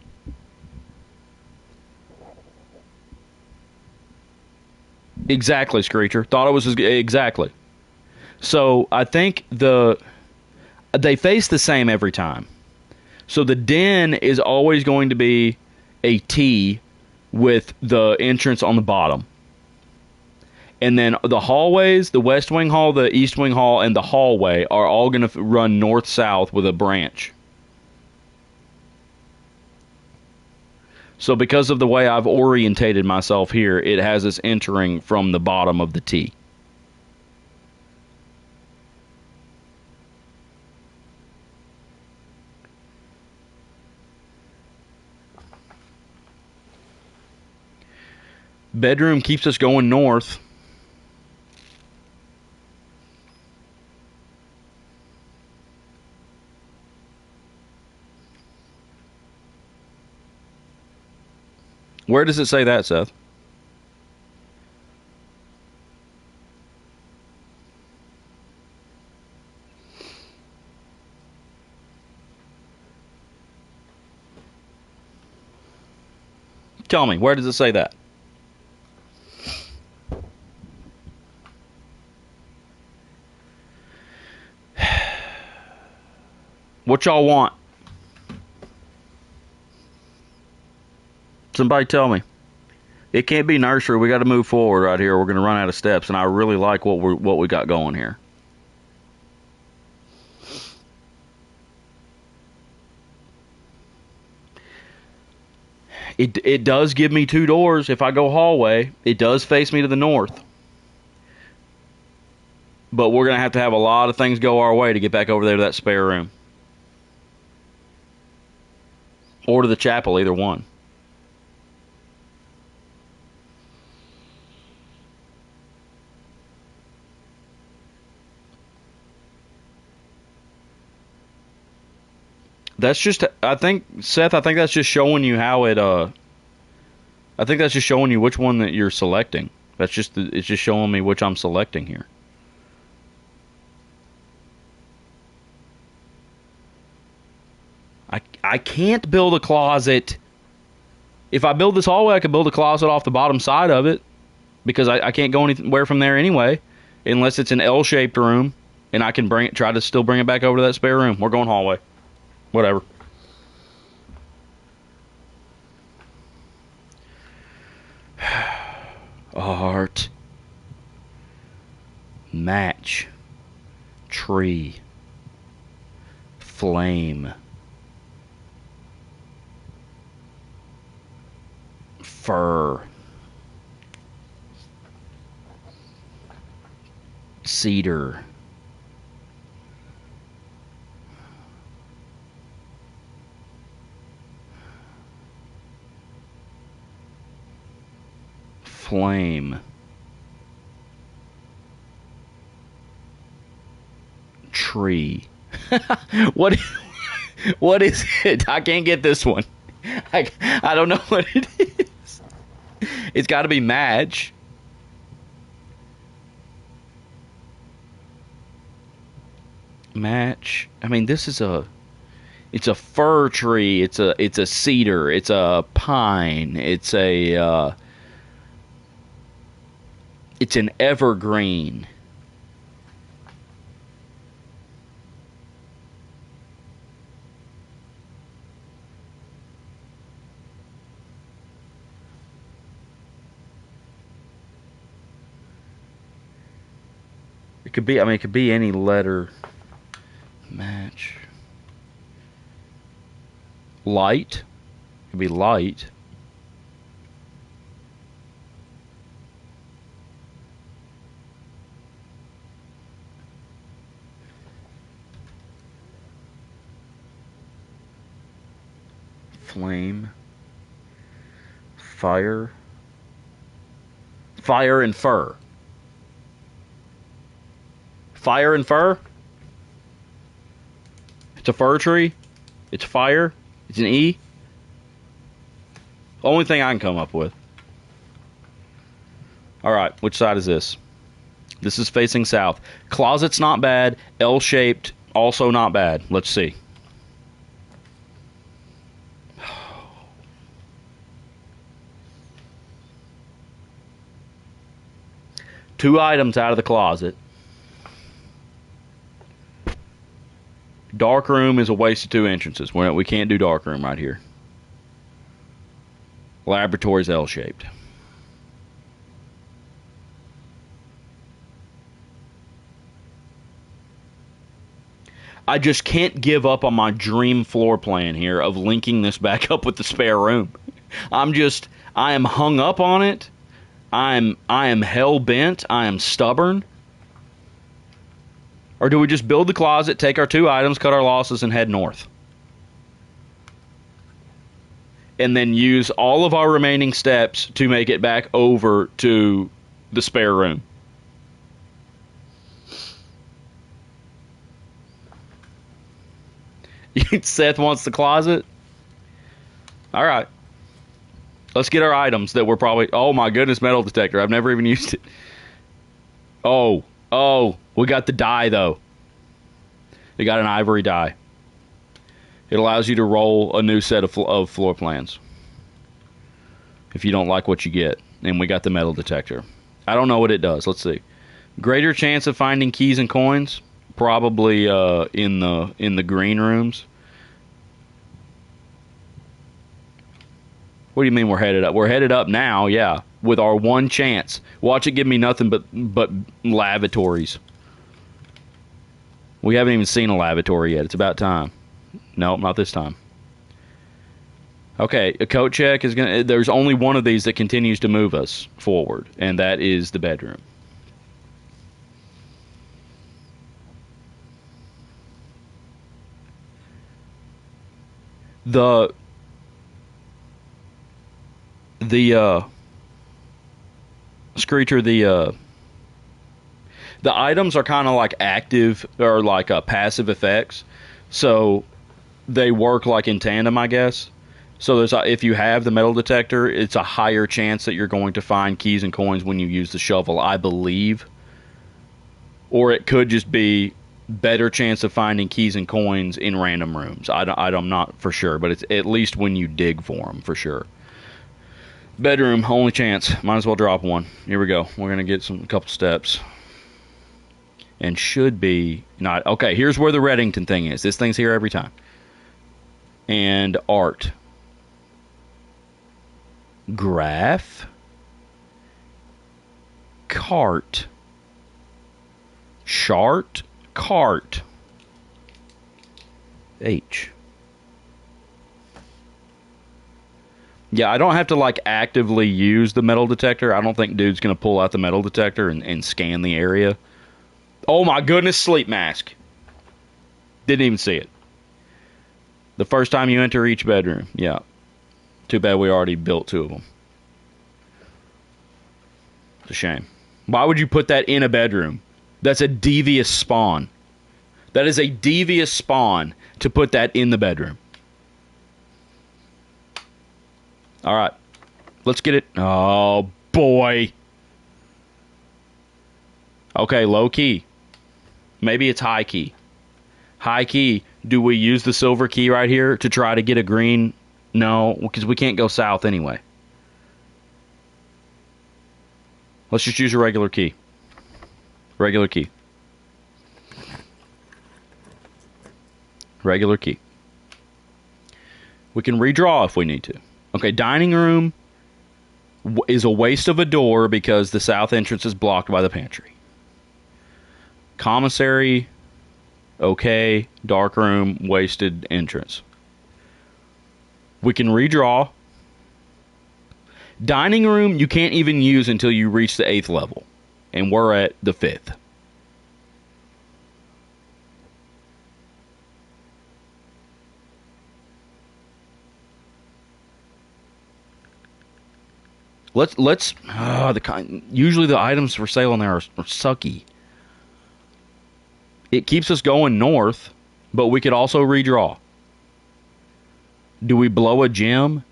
Speaker 1: Exactly, Screecher. Thought it was exactly. So I think they face the same every time. So the den is always going to be a T with the entrance on the bottom. And then the hallways, the West Wing Hall, the East Wing Hall, and the hallway are all going to run north-south with a branch. So because of the way I've orientated myself here, it has us entering from the bottom of the T. Bedroom keeps us going north. Where does it say that, Seth? Tell me, where does it say that? What y'all want? Somebody tell me. It can't be nursery. We got to move forward right here. We're going to run out of steps, and I really like what we got going here. It does give me 2 doors. If I go hallway, it does face me to the north. But we're going to have a lot of things go our way to get back over there to that spare room. Or to the chapel, either one. That's just, I think, Seth, I think that's just showing you how it, I think that's just showing you which one that you're selecting. It's just showing me which I'm selecting here. I can't build a closet. If I build this hallway, I could build a closet off the bottom side of it, because I can't go anywhere from there anyway, unless it's an L-shaped room, and I can try to still bring it back over to that spare room. We're going hallway. Whatever. Art. Match. Tree. Flame. Fur. Cedar. Flame. Tree. What is it? I can't get this one. I don't know what it is. It's got to be match. match. I mean, this is a. It's a fir tree. It's a cedar. It's a pine. It's an evergreen. It could be. I mean, it could be any letter. Match. Light. It could be light. Flame. Fire. Fire and fur. Fire and fur? It's a fir tree? It's fire? It's an E? Only thing I can come up with. Alright, which side is this? This is facing south. Closet's not bad. L-shaped, also not bad. Let's see. Two items out of the closet. Dark room is a waste of two entrances. We can't do dark room right here. Laboratory's L-shaped. I just can't give up on my dream floor plan here of linking this back up with the spare room. I am hung up on it. I am hell bent. I am stubborn. Or do we just build the closet, take our two items, cut our losses, and head north? And then use all of our remaining steps to make it back over to the spare room. Seth wants the closet? Alright. Let's get our items that we're probably... Oh my goodness, metal detector. I've never even used it. Oh, we got the die though. We got an ivory die. It allows you to roll a new set of floor plans if you don't like what you get. And we got the metal detector. I don't know what it does. Let's see. Greater chance of finding keys and coins, probably in the green rooms. What do you mean we're headed up? We're headed up now, yeah, with our one chance. Watch it give me nothing but lavatories. We haven't even seen a lavatory yet. It's about time. Nope, not this time. Okay, a coat check is gonna. There's only one of these that continues to move us forward, and that is the bedroom. The Screecher, the items are kind of like active or like passive effects, so they work like in tandem, I guess. So if you have the metal detector, it's a higher chance that you're going to find keys and coins when you use the shovel, I believe. Or it could just be better chance of finding keys and coins in random rooms. I'm not for sure, but it's at least when you dig for them, for sure. Bedroom, only chance. Might as well drop one. Here we go. We're going to get a couple steps. And should be not... Okay, here's where the Reddington thing is. This thing's here every time. And art. Graph. Cart. Chart. Cart. H. Yeah, I don't have to like actively use the metal detector. I don't think dude's going to pull out the metal detector and scan the area. Oh my goodness, sleep mask. Didn't even see it. The first time you enter each bedroom. Yeah. Too bad we already built two of them. It's a shame. Why would you put that in a bedroom? That's a devious spawn. That is a devious spawn to put that in the bedroom. Alright. Let's get it. Oh, boy. Okay, low key. Maybe it's high key. High key. Do we use the silver key right here to try to get a green? No, because we can't go south anyway. Let's just use a regular key. Regular key. Regular key. We can redraw if we need to. Okay, dining room is a waste of a door because the south entrance is blocked by the pantry. Commissary, okay. Dark room, wasted entrance. We can redraw. Dining room, you can't even use until you reach the 8th level. And we're at the 5th. Usually the items for sale in there are sucky. It keeps us going north, but we could also redraw. Do we blow a gem?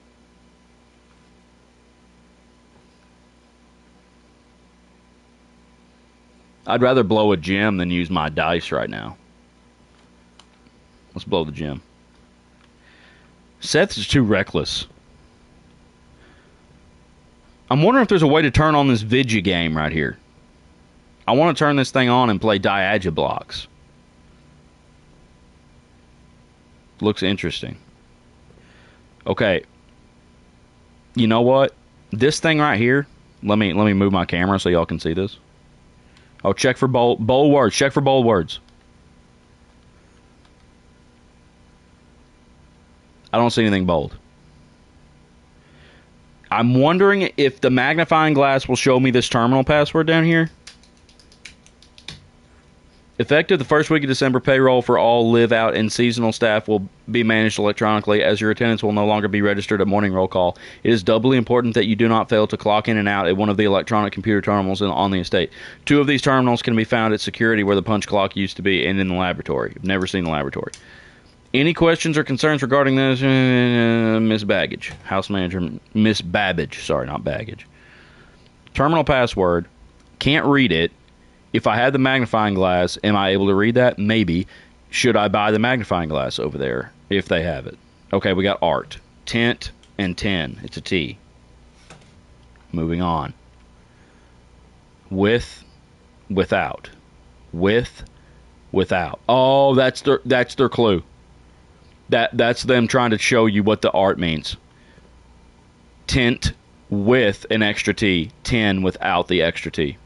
Speaker 1: I'd rather blow a gem than use my dice right now. Let's blow the gem. Seth is too reckless. I'm wondering if there's a way to turn on this Vidya game right here. I want to turn this thing on and play Diagiblocks. Looks interesting. Okay. You know what? This thing right here. Let me move my camera so y'all can see this. Oh, check for bold words. Check for bold words. I don't see anything bold. I'm wondering if the magnifying glass will show me this terminal password down here. Effective the first week of December, payroll for all live-out and seasonal staff will be managed electronically, as your attendance will no longer be registered at morning roll call. It is doubly important that you do not fail to clock in and out at one of the electronic computer terminals on the estate. 2 of these terminals can be found at security where the punch clock used to be and in the laboratory. I've never seen the laboratory. Any questions or concerns regarding this? Miss Baggage. House manager, Miss Babbage. Sorry, not baggage. Terminal password. Can't read it. If I had the magnifying glass, am I able to read that? Maybe. Should I buy the magnifying glass over there if they have it? Okay, we got art. Tint and 10. It's a T. Moving on. With, without. With, without. Oh, that's their clue. That's them trying to show you what the art means. Tint with an extra T. 10 without the extra T.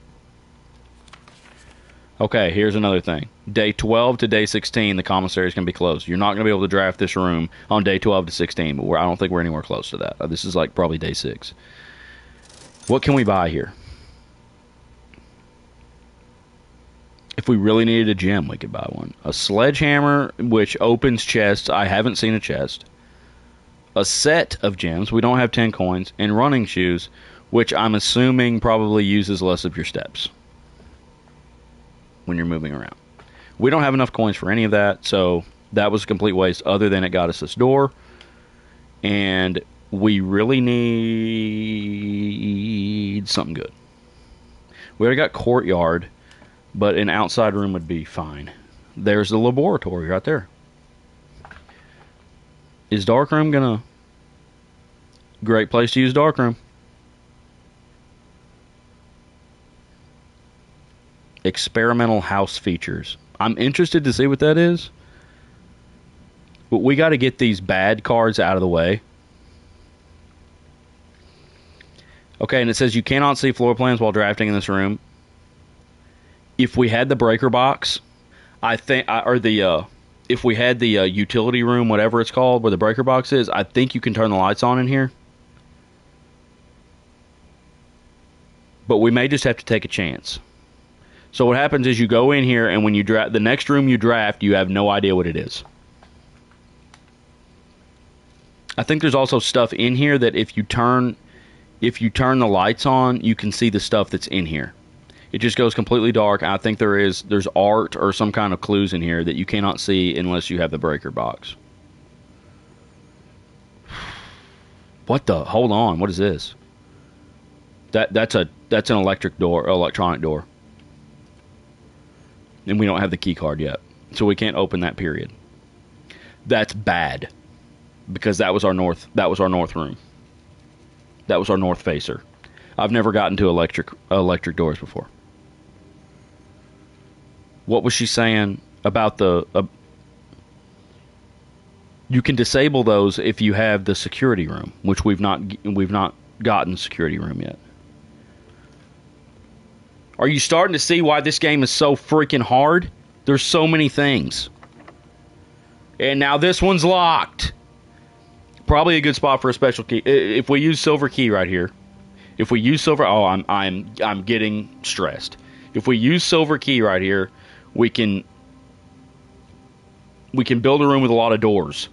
Speaker 1: Okay, here's another thing. Day 12 to day 16, the commissary is going to be closed. You're not going to be able to draft this room on day 12 to 16, but I don't think we're anywhere close to that. This is like probably day 6. What can we buy here? If we really needed a gem, we could buy one. A sledgehammer, which opens chests. I haven't seen a chest. A set of gems. We don't have 10 coins. And running shoes, which I'm assuming probably uses less of your steps when you're moving around. We don't have enough coins for any of that, so that was a complete waste, other than it got us this door. And we really need something good. We already got courtyard, but an outside room would be fine. There's the laboratory right there. Is darkroom gonna... Great place to use darkroom. Experimental house features. I'm interested to see what that is. But we got to get these bad cards out of the way. Okay, and it says you cannot see floor plans while drafting in this room. If we had the breaker box, I think, if we had the utility room, whatever it's called, where the breaker box is, I think you can turn the lights on in here. But we may just have to take a chance. So what happens is you go in here, and when you draft the next room you draft, you have no idea what it is. I think there's also stuff in here that if you turn the lights on, you can see the stuff that's in here. It just goes completely dark. I think there's art or some kind of clues in here that you cannot see unless you have the breaker box. What the? Hold on. What is this? That's an electronic door. And we don't have the key card yet. So we can't open that period. That's bad. Because that was our north room. That was our north facer. I've never gotten to electric doors before. What was she saying about the you can disable those if you have the security room, which we've not gotten the security room yet. Are you starting to see why this game is so freaking hard? There's so many things. And now this one's locked. Probably a good spot for a special key. If we use silver key right here. If we use silver, I'm getting stressed. If we use silver key right here, we can build a room with a lot of doors.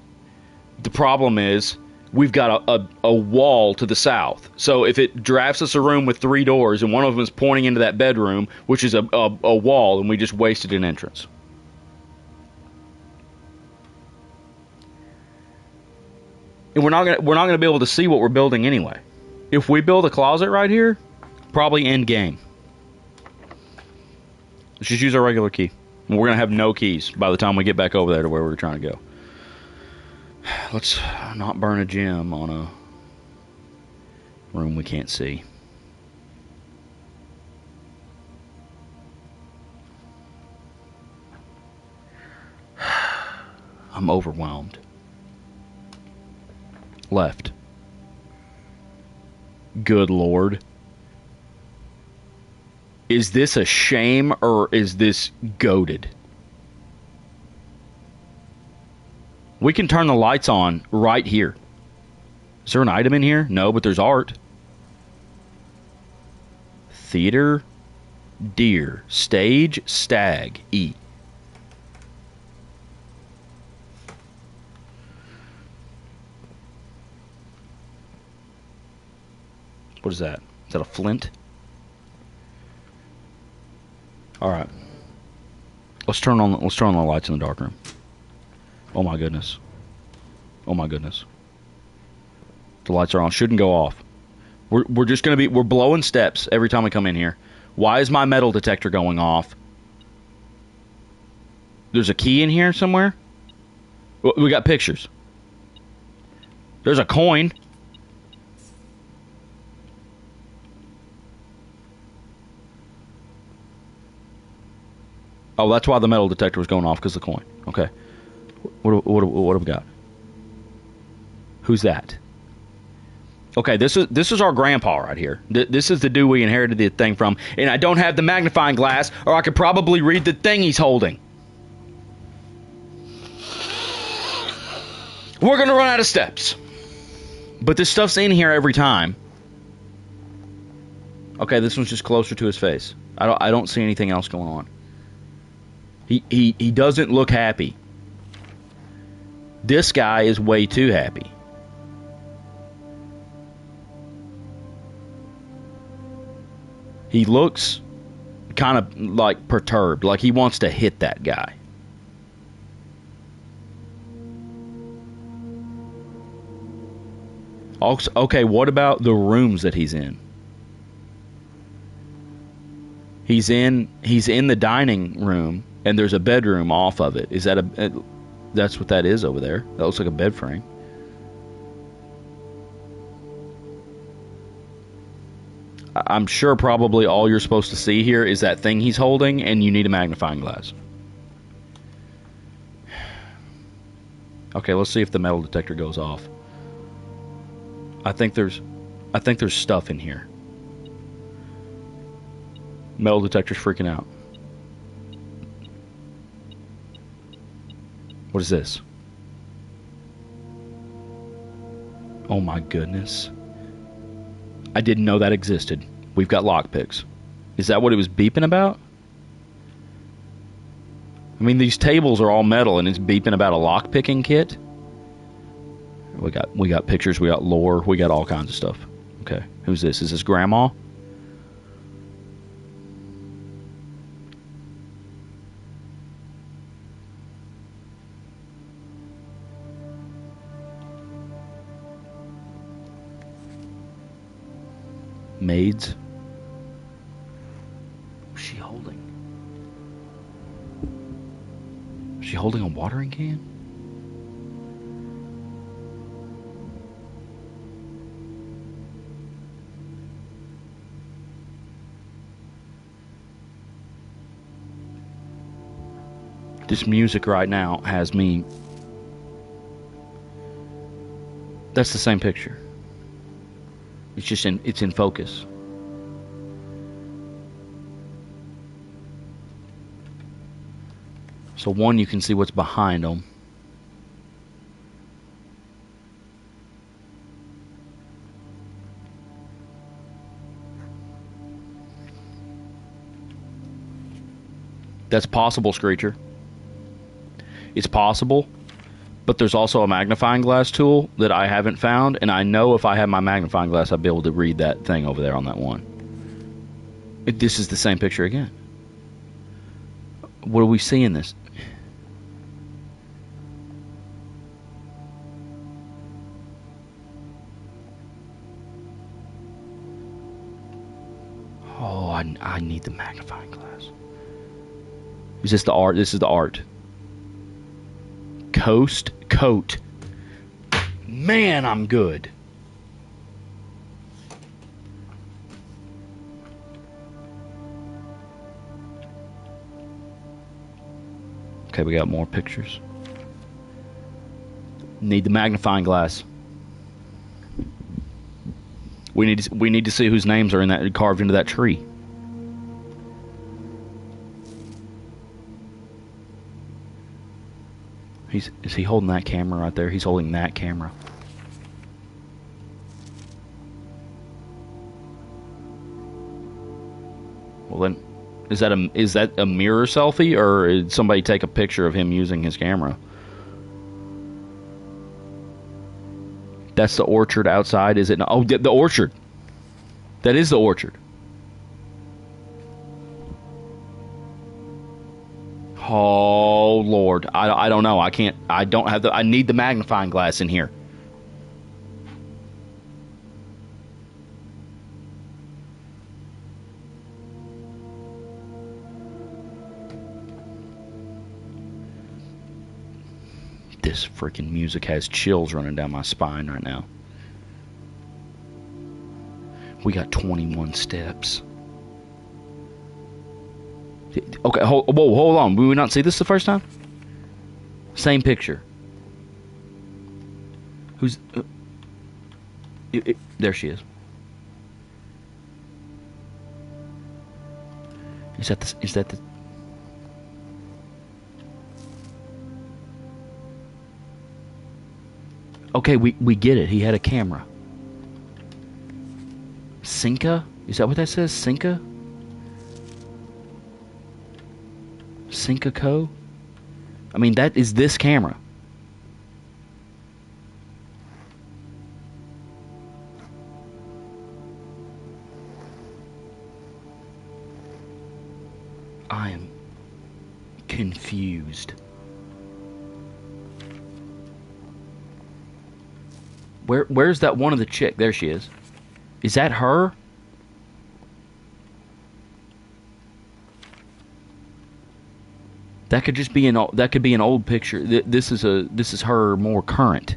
Speaker 1: The problem is we've got a wall to the south. So if it drafts us a room with 3 doors and one of them is pointing into that bedroom, which is a wall, and we just wasted an entrance. And we're not gonna be able to see what we're building anyway. If we build a closet right here, probably end game. Let's just use our regular key. And we're gonna have no keys by the time we get back over there to where we're trying to go. Let's not burn a gem on a room we can't see. I'm overwhelmed. Left. Good Lord. Is this a shame or is this goated? We can turn the lights on right here. Is there an item in here? No, but there's art. Theater, deer, stage, stag, E. What is that? Is that a flint? All right. Let's turn on the lights in the dark room. Oh my goodness. Oh my goodness. The lights are on. Shouldn't go off. We're just gonna be, we're blowing steps every time we come in here. Why is my metal detector going off? There's a key in here somewhere. We got pictures. There's a coin. Oh, that's why the metal detector was going off, because of the coin. Okay. What have we got? Who's that? Okay, this is our grandpa right here. This is the dude we inherited the thing from, and I don't have the magnifying glass, or I could probably read the thing he's holding. We're gonna run out of steps, but this stuff's in here every time. Okay, this one's just closer to his face. I don't see anything else going on. He doesn't look happy. This guy is way too happy. He looks kind of like perturbed, like he wants to hit that guy. Also, okay, what about the rooms that he's in? He's in the dining room, and there's a bedroom off of it. Is that that's what that is over there? That looks like a bed frame. I'm sure probably all you're supposed to see here is that thing he's holding, and you need a magnifying glass. Okay, let's see if the metal detector goes off. I think there's stuff in here. Metal detector's freaking out. What is this? Oh my goodness. I didn't know that existed. We've got lockpicks. Is that what it was beeping about? I mean, these tables are all metal and it's beeping about a lockpicking kit? We got pictures, we got lore, we got all kinds of stuff. Okay, who's this? Is this Grandma? Maids. What's she holding? Is she holding a watering can? This music right now has me... That's the same picture. It's just it's in focus. So one, you can see what's behind them. That's possible, Screecher. It's possible, but there's also a magnifying glass tool that I haven't found, and I know if I had my magnifying glass, I'd be able to read that thing over there on that one. This is the same picture again. What do we see in this? Oh, I need the magnifying glass. Is this the art? This is the art. Coast Coat. Man, I'm good. Okay, we got more pictures. Need the magnifying glass. We need to see whose names are in that carved into that tree. Is he holding that camera right there? He's holding that camera. Well then, is that a mirror selfie, or did somebody take a picture of him using his camera? That's the orchard outside, is it? Oh, the orchard. That is the orchard. Oh Lord, I don't know. I don't have I need the magnifying glass in here. This freaking music has chills running down my spine right now. We got 21 steps. Okay, hold on. Did we not see this the first time? Same picture. Who's... there she is. Is that the... Okay, we get it. He had a camera. Cinca? Is that what that says? Cinca? Cinca Co? I mean, that is this camera. I am confused. Where's that one of the chick? There she is. Is that her? That could just be an old picture. This is her more current.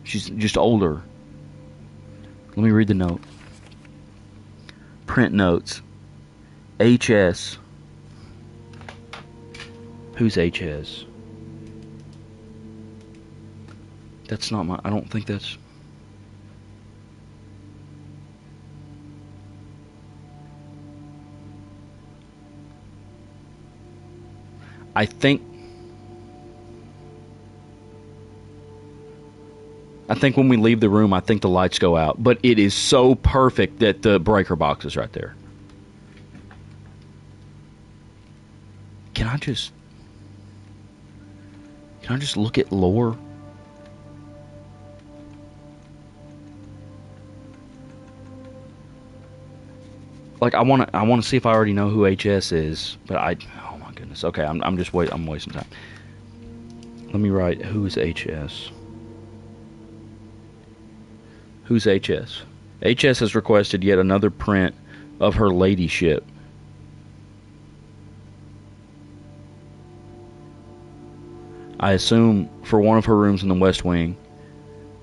Speaker 1: She's just older. Let me read the note. Print notes. HS. Who's HS? That's not my... I don't think that's... I think when we leave the room, I think the lights go out. But it is so perfect that the breaker box is right there. Can I just look at lore? Like, I want to see if I already know who HS is, but oh my goodness. Okay, I'm wasting time. Let me write, who is HS? Who's HS? HS has requested yet another print of her ladyship. I assume for one of her rooms in the West Wing,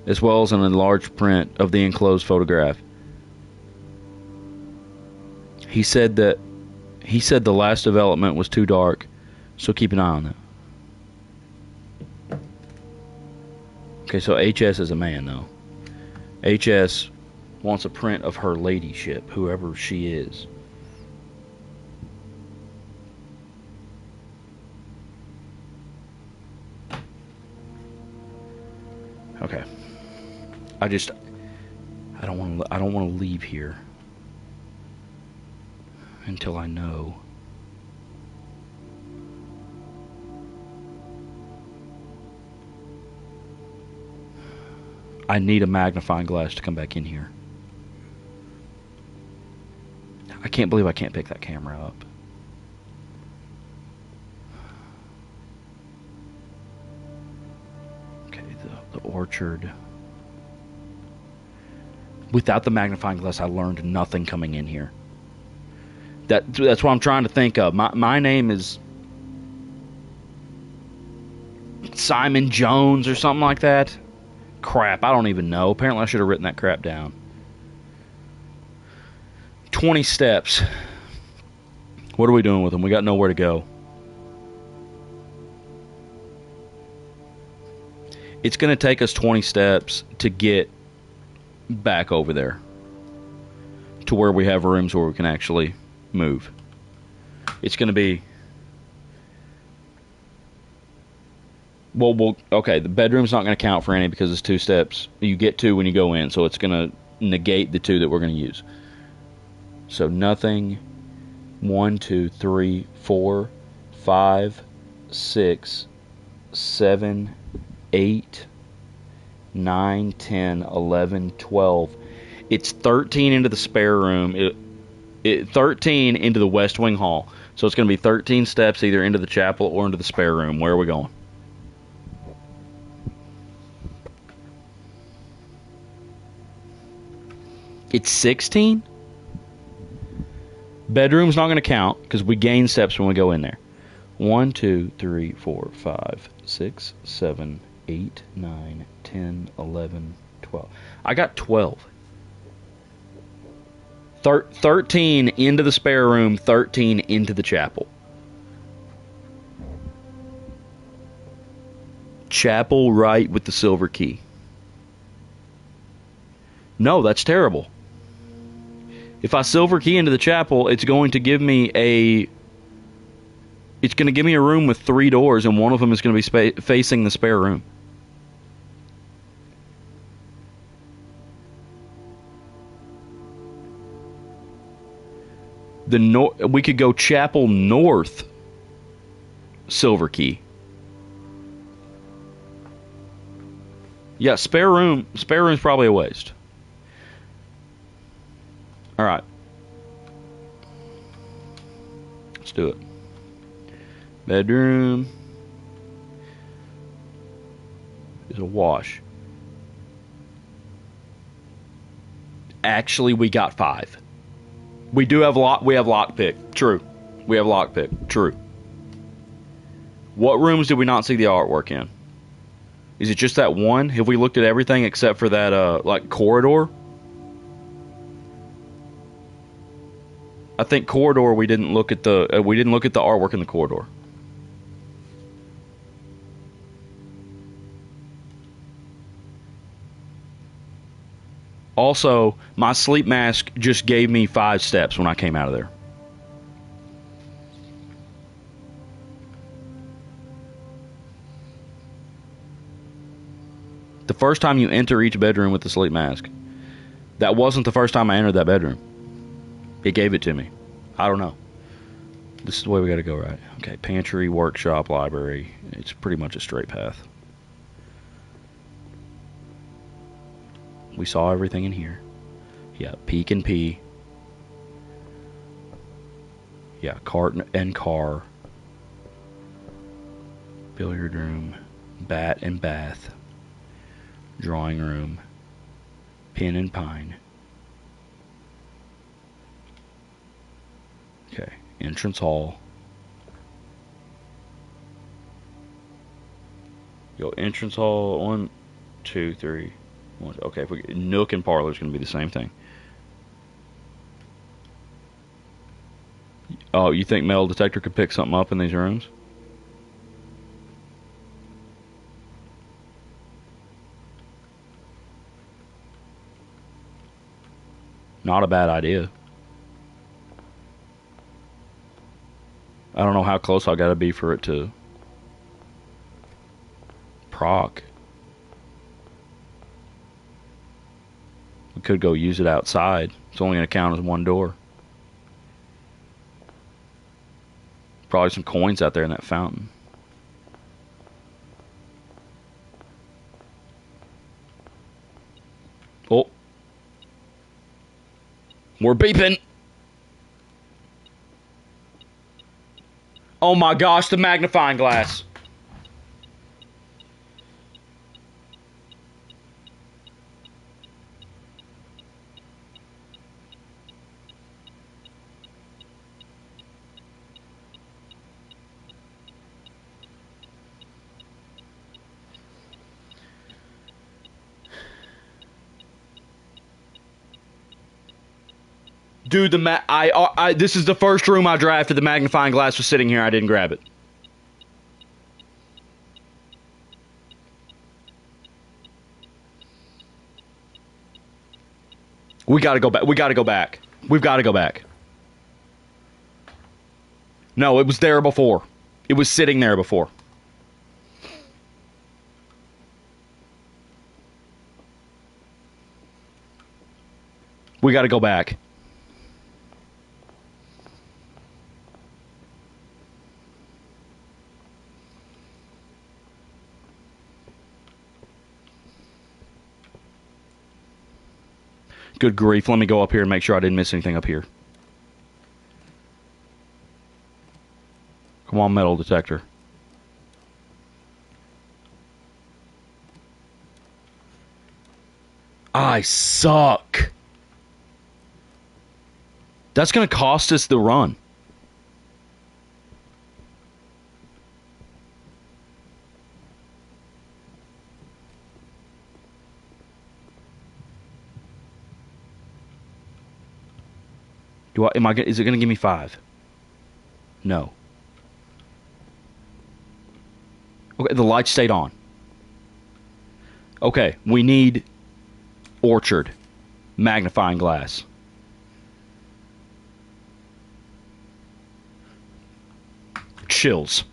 Speaker 1: as well as an enlarged print of the enclosed photograph. He said the last development was too dark, so keep an eye on that. Okay, so HS is a man, though. HS wants a print of her ladyship, whoever she is. Okay. I don't want to leave here until I know. I need a magnifying glass to come back in here. I can't believe I can't pick that camera up. Okay, the orchard. Without the magnifying glass, I learned nothing coming in here. That's what I'm trying to think of. My name is Simon Jones or something like that. Crap, I don't even know. Apparently I should have written that crap down. 20 steps. What are we doing with them? We got nowhere to go. It's going to take us 20 steps to get back over there to where we have rooms where we can actually move. It's going to be... Well, okay, the bedroom's not going to count for any because it's 2 steps. You get 2 when you go in, so it's going to negate the 2 that we're going to use. So nothing. 1, 2, 3, 4, 5, 6, 7, 8, 9, 10, 11, 12. It's 13 into the spare room. 13 into the West Wing Hall. So it's going to be 13 steps either into the chapel or into the spare room. Where are we going? It's 16? Bedroom's not going to count because we gain steps when we go in there. 1, 2, 3, 4, 5, 6, 7, 8, 9, 10, 11, 12. I got 12. 13 into the spare room, 13 into the chapel. Chapel right with the silver key. No, that's terrible. If I silver key into the chapel, it's going to give me a room with 3 doors, and one of them is going to be facing the spare room. We could go chapel north, silver key. Yeah, spare room's probably a waste. All right. Let's do it. Bedroom is a wash. Actually, we got 5. We have lockpick. True. We have lockpick. True. What rooms did we not see the artwork in? Is it just that one? Have we looked at everything except for that corridor? I think corridor we didn't look at the artwork in the corridor. Also, my sleep mask just gave me 5 steps when I came out of there. The first time you enter each bedroom with the sleep mask, that wasn't the first time I entered that bedroom. It gave it to me. I don't know. This is the way we got to go, right? Okay, pantry, workshop, library. It's pretty much a straight path. We saw everything in here. Yeah, peek and pee. Yeah, cart and car. Billiard room. Bat and bath. Drawing room. Pin and pine. Okay, entrance hall. Go entrance hall. 1, 2, 3. Okay, if we Nook and parlor is going to be the same thing. Oh, you think metal detector could pick something up in these rooms? Not a bad idea. I don't know how close I gotta be for it to proc. We could go use it outside. It's only gonna count as one door. Probably some coins out there in that fountain. Oh. We're beeping. Oh my gosh, the magnifying glass. Dude, this is the first room I drafted. The magnifying glass was sitting here. I didn't grab it. We gotta go back. We gotta go back. We've got to go back. No, it was there before. It was sitting there before. We got to go back. Good grief. Let me go up here and make sure I didn't miss anything up here. Come on, metal detector. I suck. That's going to cost us the run. Is it going to give me 5? No. Okay, the light stayed on. Okay, we need orchard. Magnifying glass. Chills.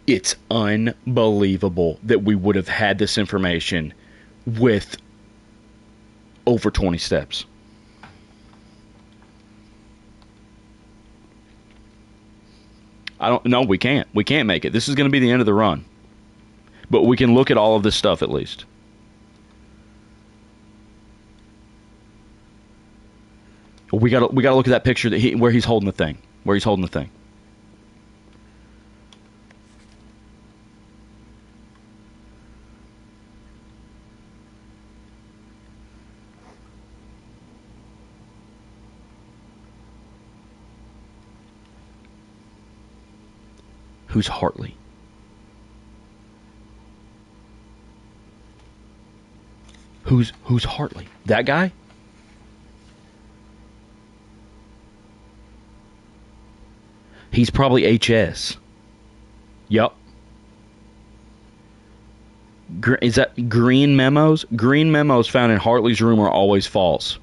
Speaker 1: It's unbelievable that we would have had this information with over 20 steps. No, we can't. We can't make it. This is going to be the end of the run. But we can look at all of this stuff at least. We got to look at that picture where he's holding the thing. Where he's holding the thing. Who's Hartley? Who's Hartley? That guy? He's probably HS. Yup. Is that green memos? Green memos found in Hartley's room are always false.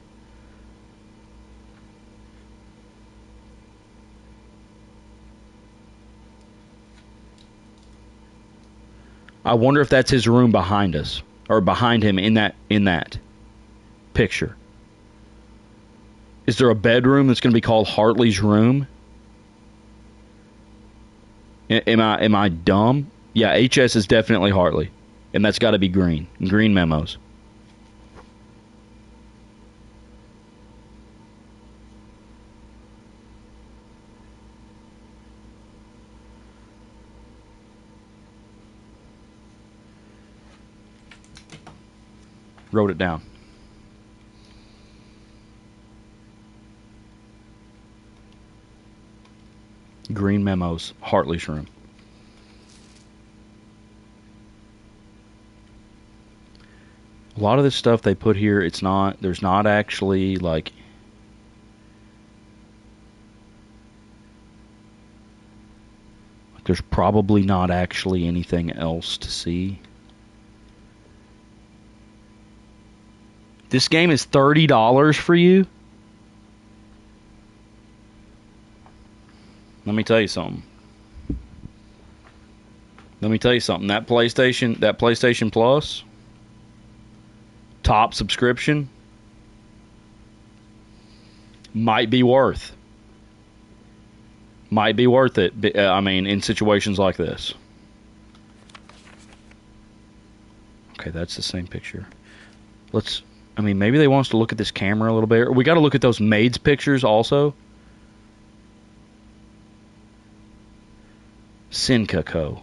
Speaker 1: I wonder if that's his room behind us, or behind him in that picture. Is there a bedroom that's going to be called Hartley's room? Am I dumb? Yeah, HS is definitely Hartley, and that's got to be green. Green memos. Wrote it down. Green Memos, Hartley's room. A lot of this stuff they put here, there's not actually, like, there's probably not actually anything else to see. This game is $30 for you? Let me tell you something. That PlayStation Plus top subscription might be worth it. I mean, in situations like this. Okay, that's the same picture. Maybe they want us to look at this camera a little bit. We got to look at those maids pictures also. Sinca Co.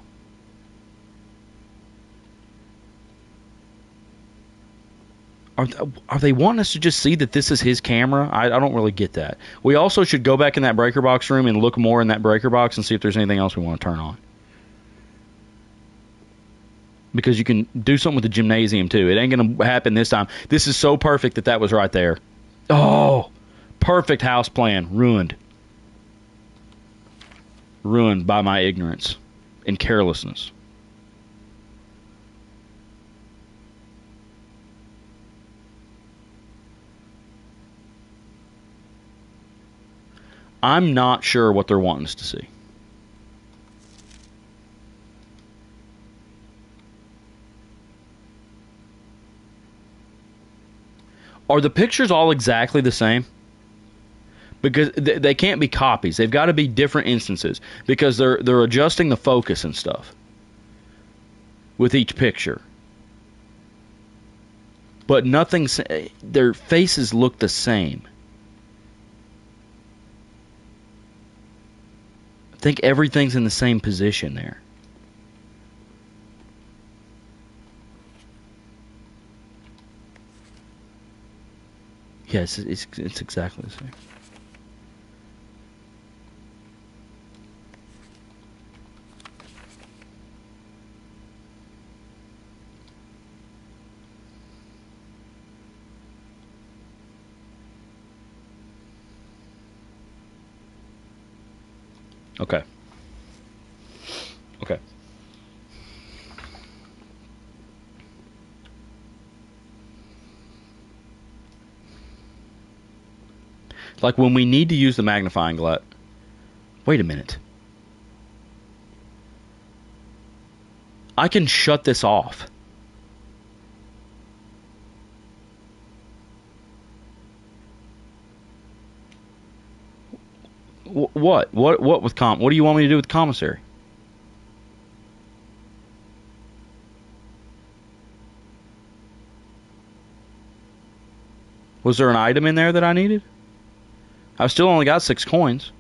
Speaker 1: Are they wanting us to just see that this is his camera? I don't really get that. We also should go back in that breaker box room and look more in that breaker box and see if there's anything else we want to turn on. Because you can do something with the gymnasium too. It ain't going to happen this time. This is so perfect that was right there. Oh, perfect house plan. Ruined by my ignorance and carelessness. I'm not sure what they're wanting us to see. Are the pictures all exactly the same? Because they can't be copies. They've got to be different instances because they're adjusting the focus and stuff with each picture. But their faces look the same. I think everything's in the same position there. Yes, it's exactly the same. Okay. Like when we need to use the magnifying glass. Wait a minute. I can shut this off. What? What with what do you want me to do with commissary? Was there an item in there that I needed? I've still only got 6 coins.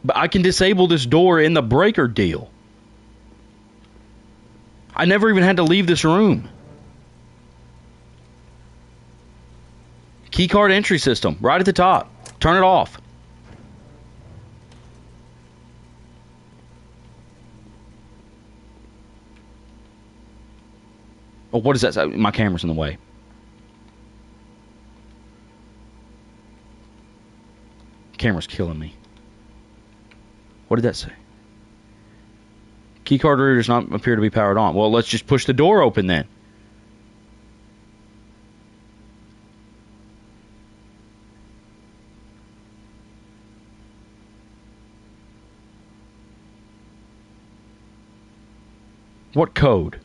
Speaker 1: But I can disable this door in the breaker deal. I never even had to leave this room. Keycard entry system, right at the top. Turn it off. Oh, what is that? My camera's in the way. Camera's killing me. What did that say? Keycard reader does not appear to be powered on. Well, let's just push the door open then. What code?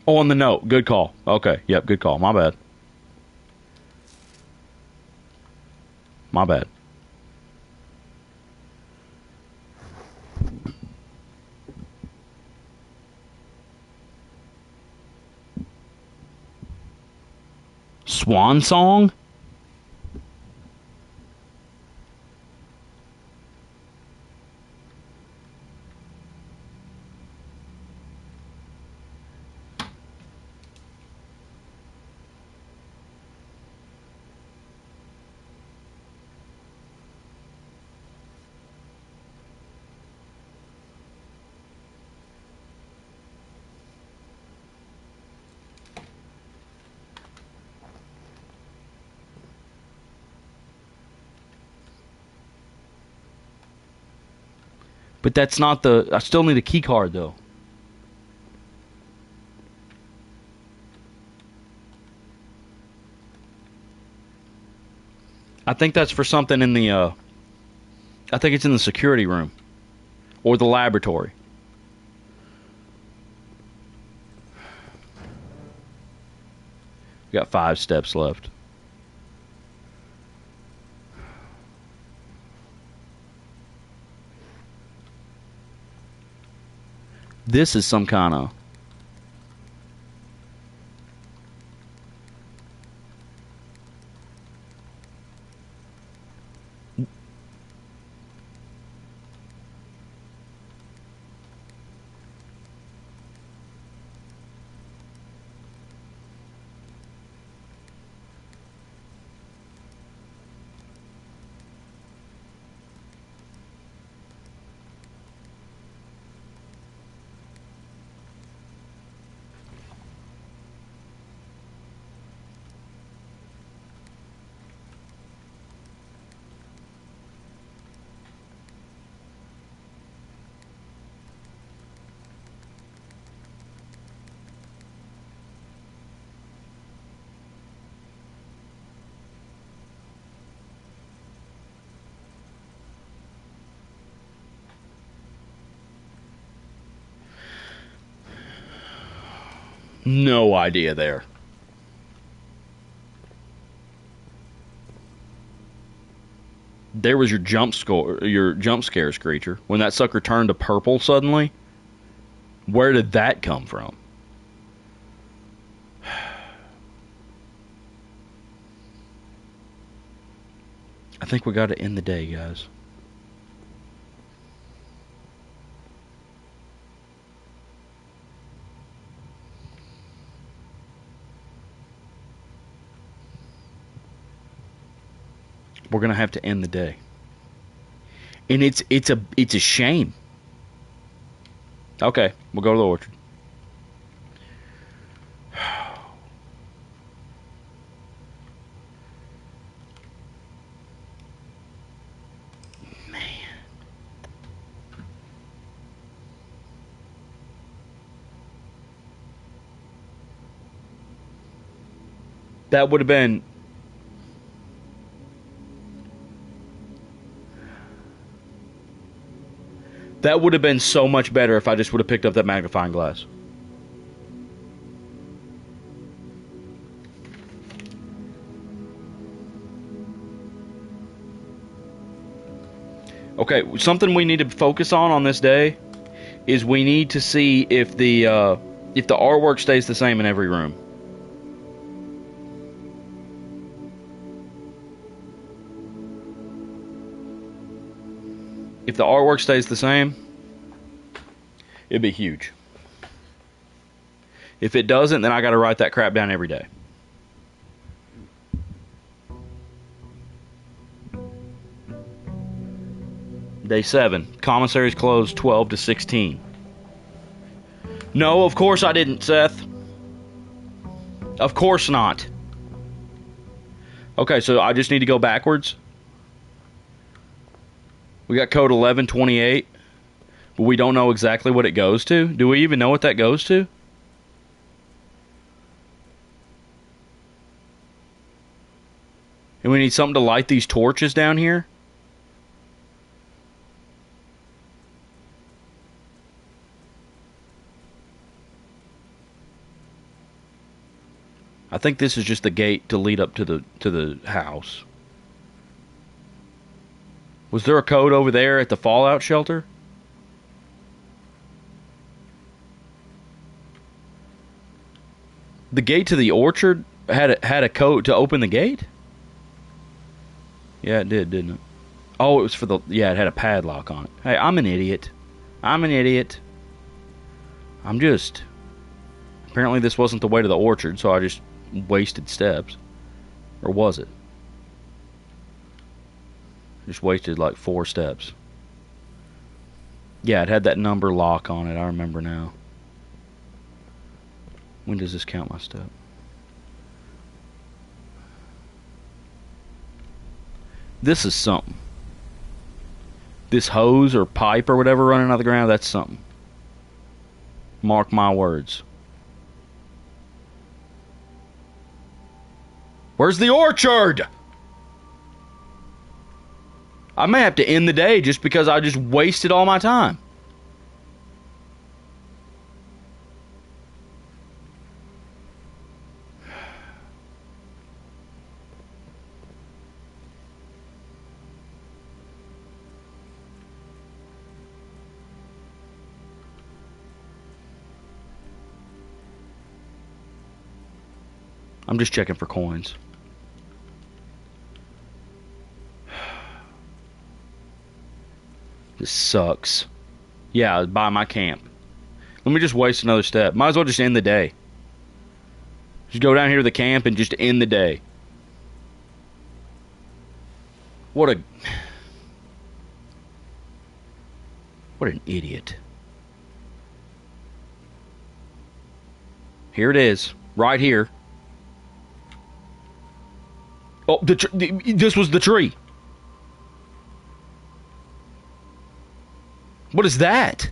Speaker 1: Oh, on the note. Good call. Okay. Yep, good call. My bad. My bad. Swan song? But that's not the... I still need a key card, though. I think that's for something in the... I think it's in the security room. Or the laboratory. We got 5 steps left. This is some kind of... No idea there. There was your jump scare creature. When that sucker turned to purple suddenly, where did that come from? I think we got to end the day, guys. We're gonna have to end the day, and it's a shame. Okay, we'll go to the orchard. Man, that would have been. That would have been so much better if I just would have picked up that magnifying glass. Okay, something we need to focus on this day is we need to see if the artwork stays the same in every room. If the artwork stays the same, it'd be huge. If it doesn't, then I got to write that crap down every day. Day 7. Commissary's closed 12 to 16. No, of course I didn't, Seth. Of course not. Okay, so I just need to go backwards. We got code 1128, but we don't know exactly what it goes to. Do we even know what that goes to? And we need something to light these torches down here. I think this is just the gate to lead up to the house. Was there a code over there at the fallout shelter? The gate to the orchard had a code to open the gate? Yeah, it did, didn't it? Oh, it was for the... Yeah, it had a padlock on it. Hey, I'm an idiot. I'm just... Apparently this wasn't the way to the orchard, so I just wasted steps. Or was it? Just wasted like 4 steps. Yeah, it had that number lock on it. I remember now. When does this count my step? This is something. This hose or pipe or whatever running out of the ground, that's something. Mark my words. Where's the orchard? I may have to end the day just because I just wasted all my time. I'm just checking for coins. This sucks. Yeah, buy my camp. Let me just waste another step. Might as well just end the day. Just go down here to the camp and just end the day. What an idiot. Here it is. Right here. Oh, this was the tree. What is that?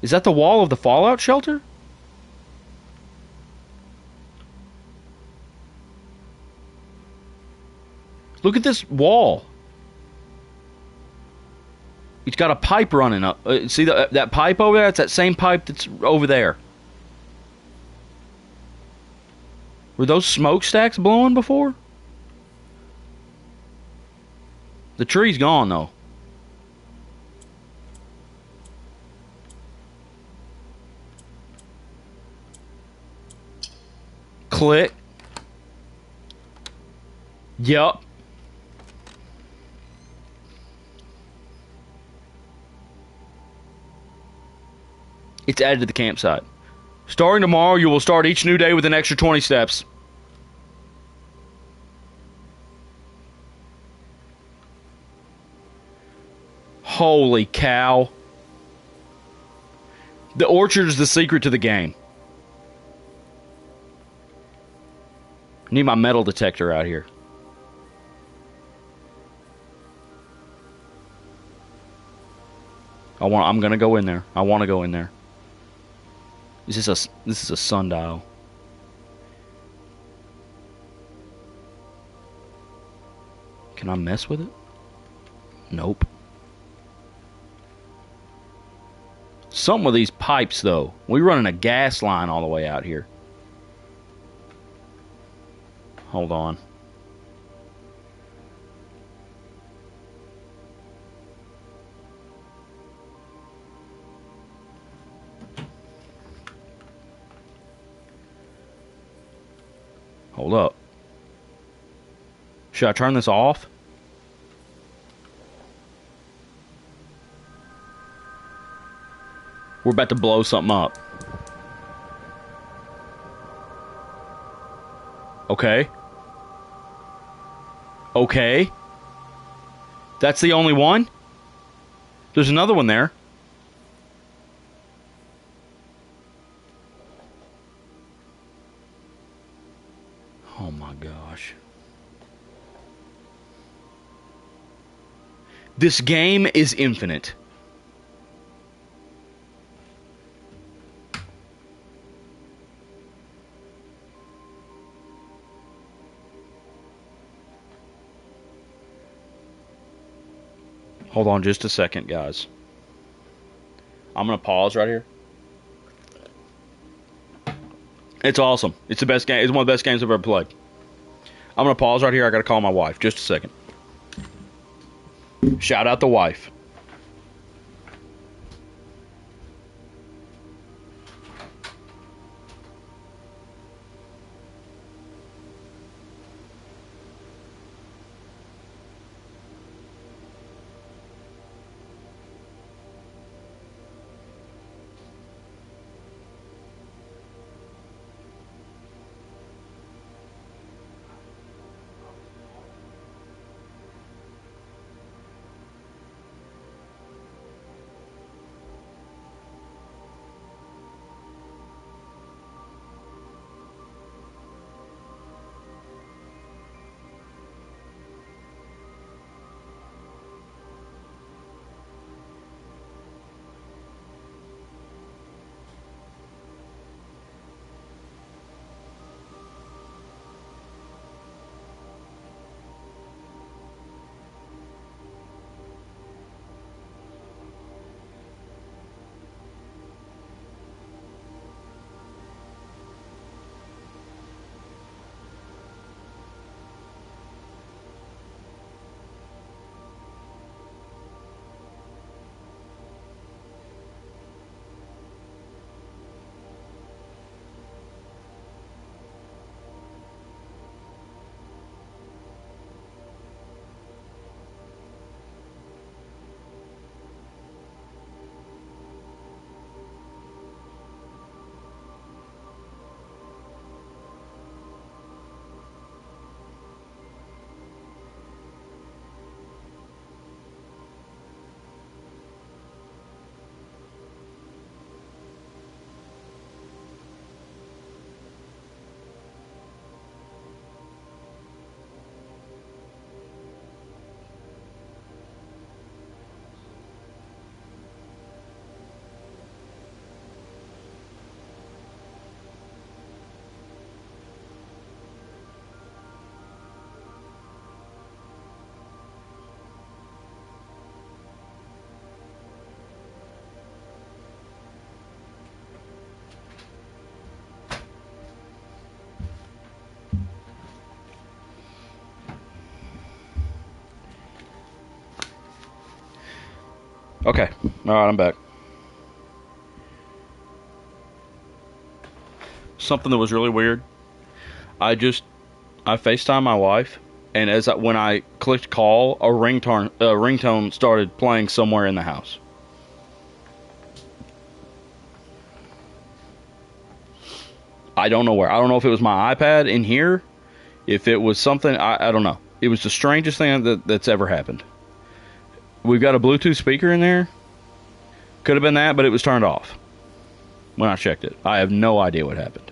Speaker 1: Is that the wall of the fallout shelter? Look at this wall. It's got a pipe running up. See that pipe over there? It's that same pipe that's over there. Were those smokestacks blowing before? The tree's gone, though. Click. Yup. It's added to the campsite. Starting tomorrow, you will start each new day with an extra 20 steps. Holy cow. The orchard is the secret to the game. I need my metal detector out here. I'm gonna go in there. I want to go in there. This is a sundial. Can I mess with it? Nope. Some of these pipes, though. We're running a gas line all the way out here. Hold on. Hold up. Should I turn this off? We're about to blow something up. Okay. Okay. That's the only one? There's another one there. Oh my gosh. This game is infinite. Hold on just a second, guys. I'm going to pause right here. It's awesome. It's the best game. It's one of the best games I've ever played. I'm going to pause right here. I got to call my wife. Just a second. Shout out the wife. Okay. Alright, I'm back. Something that was really weird. I FaceTimed my wife, and when I clicked call, a ringtone started playing somewhere in the house. I don't know where. I don't know if it was my iPad in here, if it was something. I don't know. It was the strangest thing that's ever happened. We've got a Bluetooth speaker in there. Could have been that, but it was turned off when I checked it. I have no idea what happened.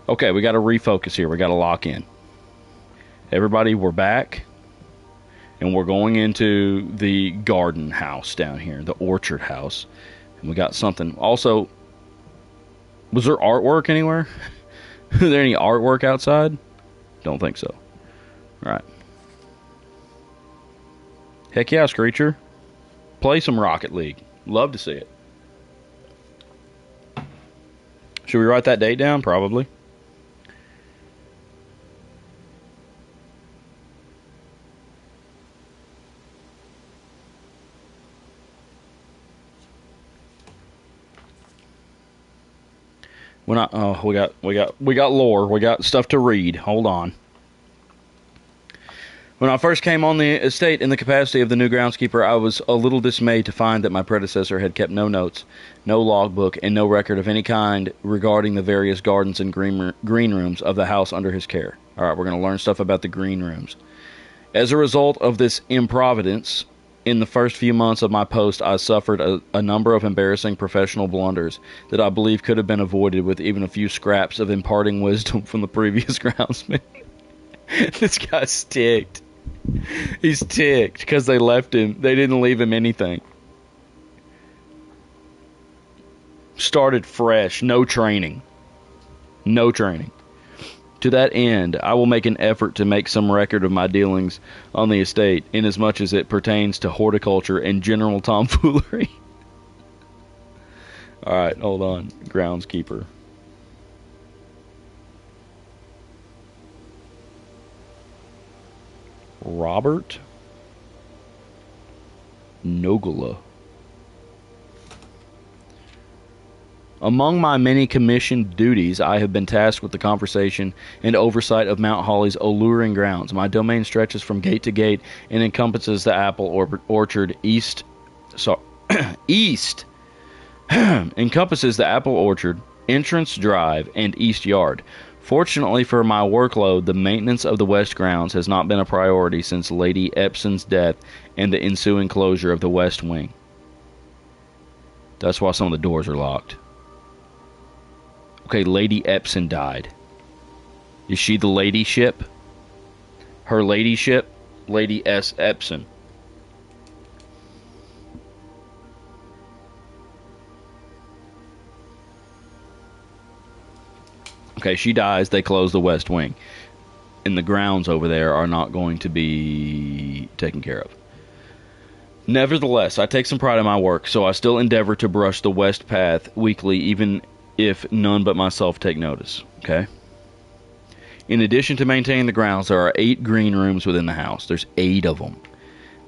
Speaker 1: Okay, we got to refocus here. We got to lock in. Everybody, we're back. And we're going into the garden house down here, the orchard house. And we got something. Also, was there artwork anywhere? Is there any artwork outside? Don't think so. All right. Heck yeah, Screecher. Play some Rocket League. Love to see it. Should we write that date down? Probably. We're not. Oh, we got lore. We got stuff to read. Hold on. When I first came on the estate in the capacity of the new groundskeeper, I was a little dismayed to find that my predecessor had kept no notes, no logbook, and no record of any kind regarding the various gardens and green rooms of the house under his care. All right, we're going to learn stuff about the green rooms. As a result of this improvidence, in the first few months of my post, I suffered a number of embarrassing professional blunders that I believe could have been avoided with even a few scraps of imparting wisdom from the previous groundsman. This guy's ticked. He's ticked because they left him. They didn't leave him anything. Started fresh. No training. No training. To that end, I will make an effort to make some record of my dealings on the estate, inasmuch as it pertains to horticulture and general tomfoolery. Alright, hold on. Groundskeeper. Robert Nogula. Among my many commissioned duties, I have been tasked with the conservation and oversight of Mount Holly's alluring grounds. My domain stretches from gate to gate and encompasses the apple orchard east. Encompasses the apple orchard, entrance drive, and east yard. Fortunately for my workload, the maintenance of the west grounds has not been a priority since Lady Epson's death and the ensuing closure of the west wing. That's why some of the doors are locked. Okay, Lady Epson died. Is she the ladyship? Her ladyship? Lady S. Epson. Okay, she dies, they close the west wing. And the grounds over there are not going to be taken care of. Nevertheless, I take some pride in my work, so I still endeavor to brush the west path weekly, even if none but myself take notice. Okay? In addition to maintaining the grounds, there are 8 green rooms within the house. There's 8 of them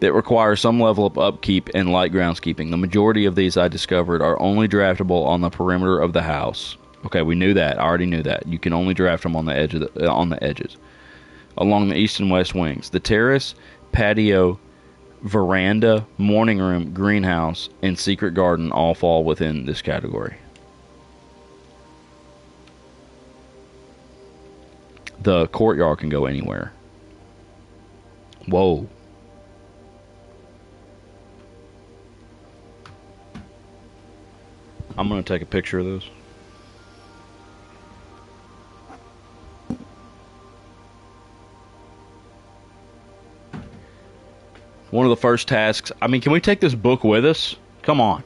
Speaker 1: that require some level of upkeep and light groundskeeping. The majority of these, I discovered, are only draftable on the perimeter of the house. Okay, we knew that. I already knew that. You can only draft them on the edges, along the east and west wings. The terrace, patio, veranda, morning room, greenhouse, and secret garden all fall within this category. The courtyard can go anywhere. Whoa. I'm going to take a picture of this. One of the first tasks... I mean, can we take this book with us? Come on.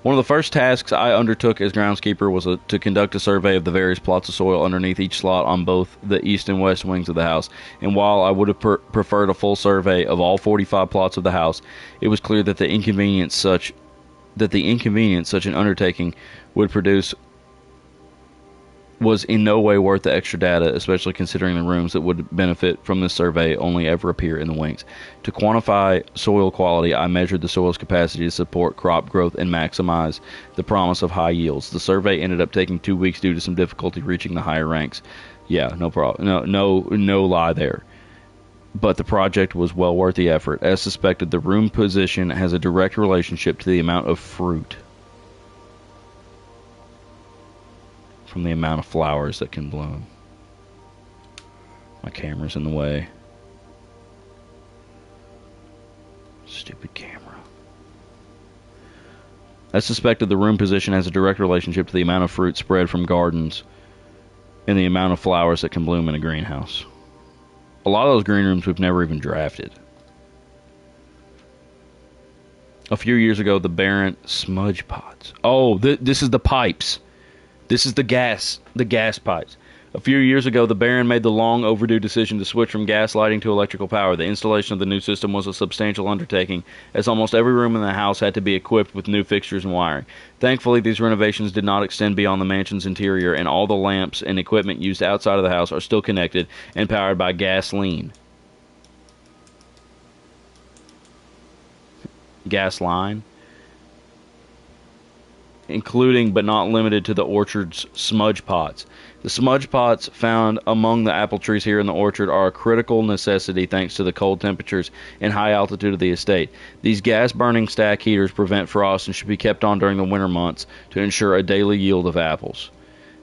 Speaker 1: One of the first tasks I undertook as groundskeeper was to conduct a survey of the various plots of soil underneath each slot on both the east and west wings of the house. And while I would have preferred a full survey of all 45 plots of the house, it was clear that the inconvenience such an undertaking would produce was in no way worth the extra data, especially considering the rooms that would benefit from this survey only ever appear in the wings. To quantify soil quality, I measured the soil's capacity to support crop growth and maximize the promise of high yields. The survey ended up taking 2 weeks due to some difficulty reaching the higher ranks. Yeah, no problem. No lie there. But the project was well worth the effort. As suspected, the room position has a direct relationship to the amount of fruit from the amount of flowers that can bloom. My camera's in the way. Stupid camera. As suspected, the room position has a direct relationship to the amount of fruit spread from gardens and the amount of flowers that can bloom in a greenhouse. A lot of those green rooms we've never even drafted. A few years ago, the barren smudge pots. Oh, this is the pipes. This is the gas pipes. A few years ago, the Baron made the long overdue decision to switch from gas lighting to electrical power. The installation of the new system was a substantial undertaking, as almost every room in the house had to be equipped with new fixtures and wiring. Thankfully, these renovations did not extend beyond the mansion's interior, and all the lamps and equipment used outside of the house are still connected and powered by gasoline. Gas line? Including but not limited to the orchard's smudge pots. The smudge pots found among the apple trees here in the orchard are a critical necessity thanks to the cold temperatures and high altitude of the estate. These gas-burning stack heaters prevent frost and should be kept on during the winter months to ensure a daily yield of apples.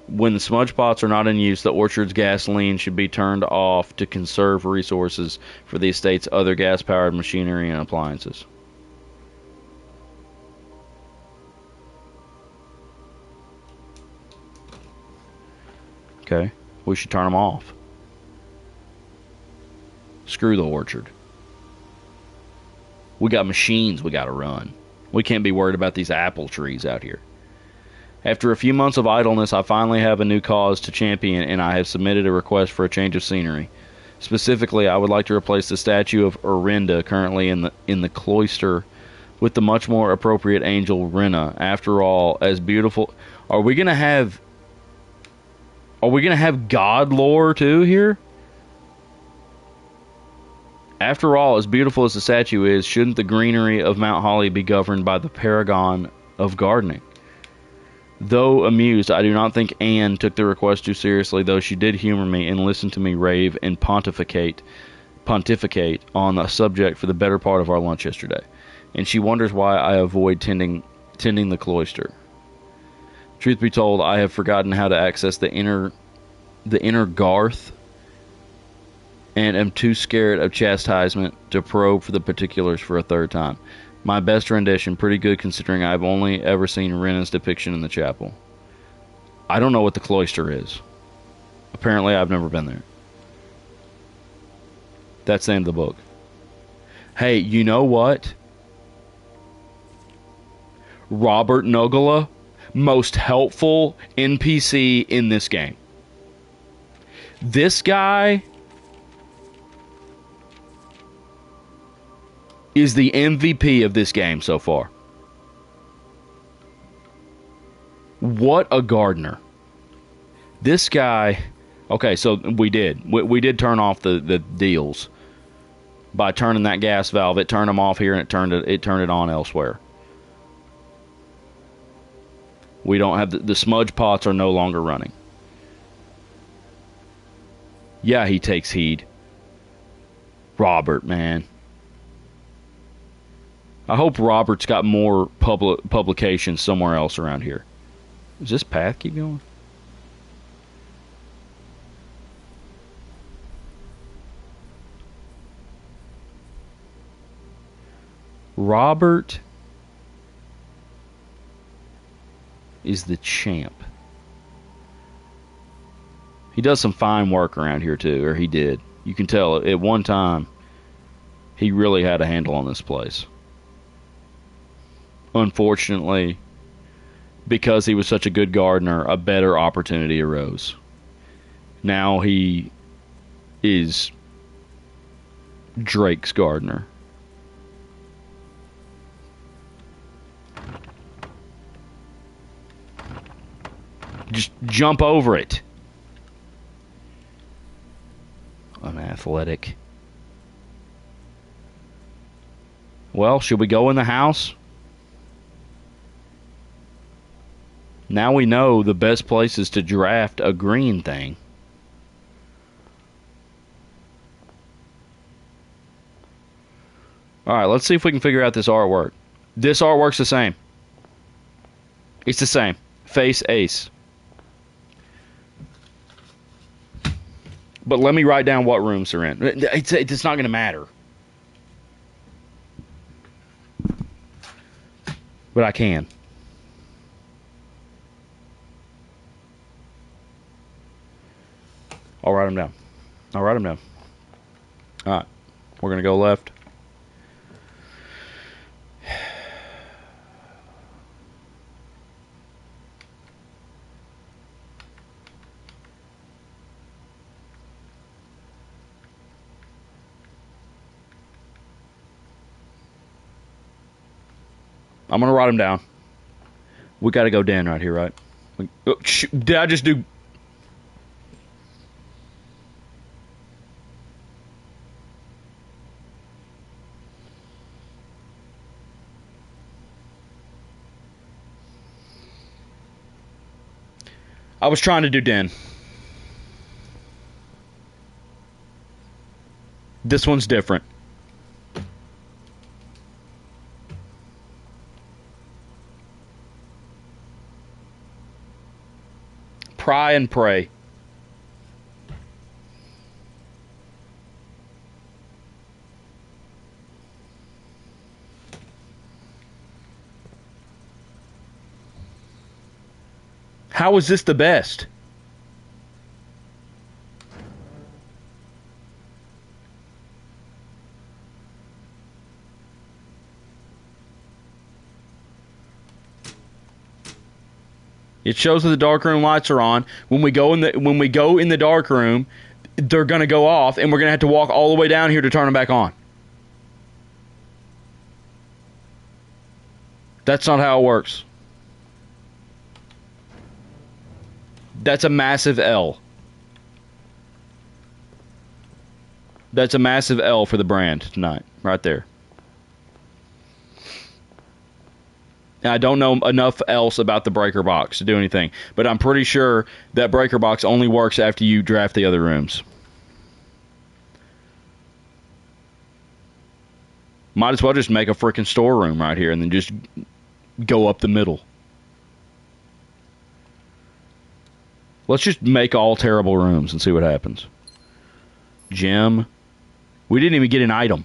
Speaker 1: When the smudge pots are not in use, the orchard's gasoline should be turned off to conserve resources for the estate's other gas-powered machinery and appliances. Okay, we should turn them off. Screw the orchard. We got machines we got to run. We can't be worried about these apple trees out here. After a few months of idleness, I finally have a new cause to champion, and I have submitted a request for a change of scenery. Specifically, I would like to replace the statue of Orinda currently in the cloister with the much more appropriate angel Rena. After all, as beautiful, are we gonna have God lore too here? After all, as beautiful as the statue is, shouldn't the greenery of Mount Holly be governed by the paragon of gardening? Though amused, I do not think Anne took the request too seriously, though she did humor me and listen to me rave and pontificate on the subject for the better part of our lunch yesterday. And she wonders why I avoid tending the cloister. Truth be told, I have forgotten how to access the inner garth, and am too scared of chastisement to probe for the particulars for a third time. My best rendition, pretty good considering I've only ever seen Rena's depiction in the chapel. I don't know what the cloister is. Apparently, I've never been there. That's the end of the book. Hey, you know what? Robert Nogala, most helpful NPC in this game. This guy is the MVP of this game so far. What a gardener. This guy... Okay, so we did turn off the deals. By turning that gas valve, it turned them off here and it turned it on elsewhere. We don't have the smudge pots are no longer running. Yeah, he takes heed. Robert, man. I hope Robert's got more publications somewhere else around here. Does this path keep going? Robert is the champ. He does some fine work around here too, or he did. You can tell at one time he really had a handle on this place. Unfortunately, because he was such a good gardener, a better opportunity arose. Now he is Drake's gardener. Just jump over it. Unathletic. Well, should we go in the house? Now we know the best places to draft a green thing. Alright, let's see if we can figure out this artwork. This artwork's the same. It's the same. Face ace. But let me write down what rooms they're in. It's not going to matter. But I can. I'll write them down. I'll write them down. Alright. We're going to go left. I'm going to write them down. We got to go den right here, right? Did I just do... I was trying to do den. This one's different. Pry and pray. How is this the best? It shows that the darkroom lights are on. When we go in the dark room, they're going to go off, and we're going to have to walk all the way down here to turn them back on. That's not how it works. That's a massive L. That's a massive L for the brand tonight, right there. I don't know enough else about the breaker box to do anything, but I'm pretty sure that breaker box only works after you draft the other rooms. Might as well just make a freaking storeroom right here and then just go up the middle. Let's just make all terrible rooms and see what happens. Gem. We didn't even get an item.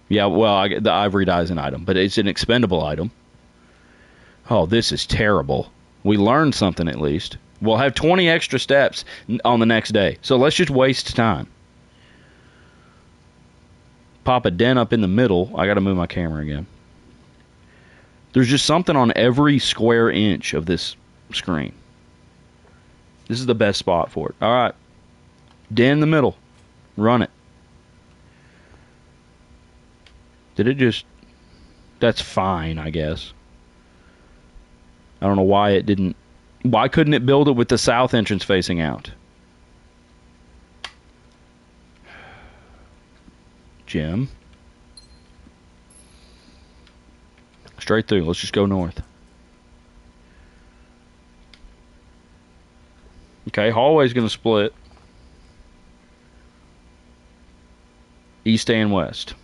Speaker 1: Yeah, well, the ivory dye is an item, but it's an expendable item. Oh, this is terrible. We learned something at least. We'll have 20 extra steps on the next day. So let's just waste time. Pop a den up in the middle. I got to move my camera again. There's just something on every square inch of this screen. This is the best spot for it. All right. Den in the middle. Run it. Did it just... That's fine, I guess. I don't know why it didn't... Why couldn't it build it with the south entrance facing out? Jim. Straight through. Let's just go north. Okay, hallway's going to split. East and west.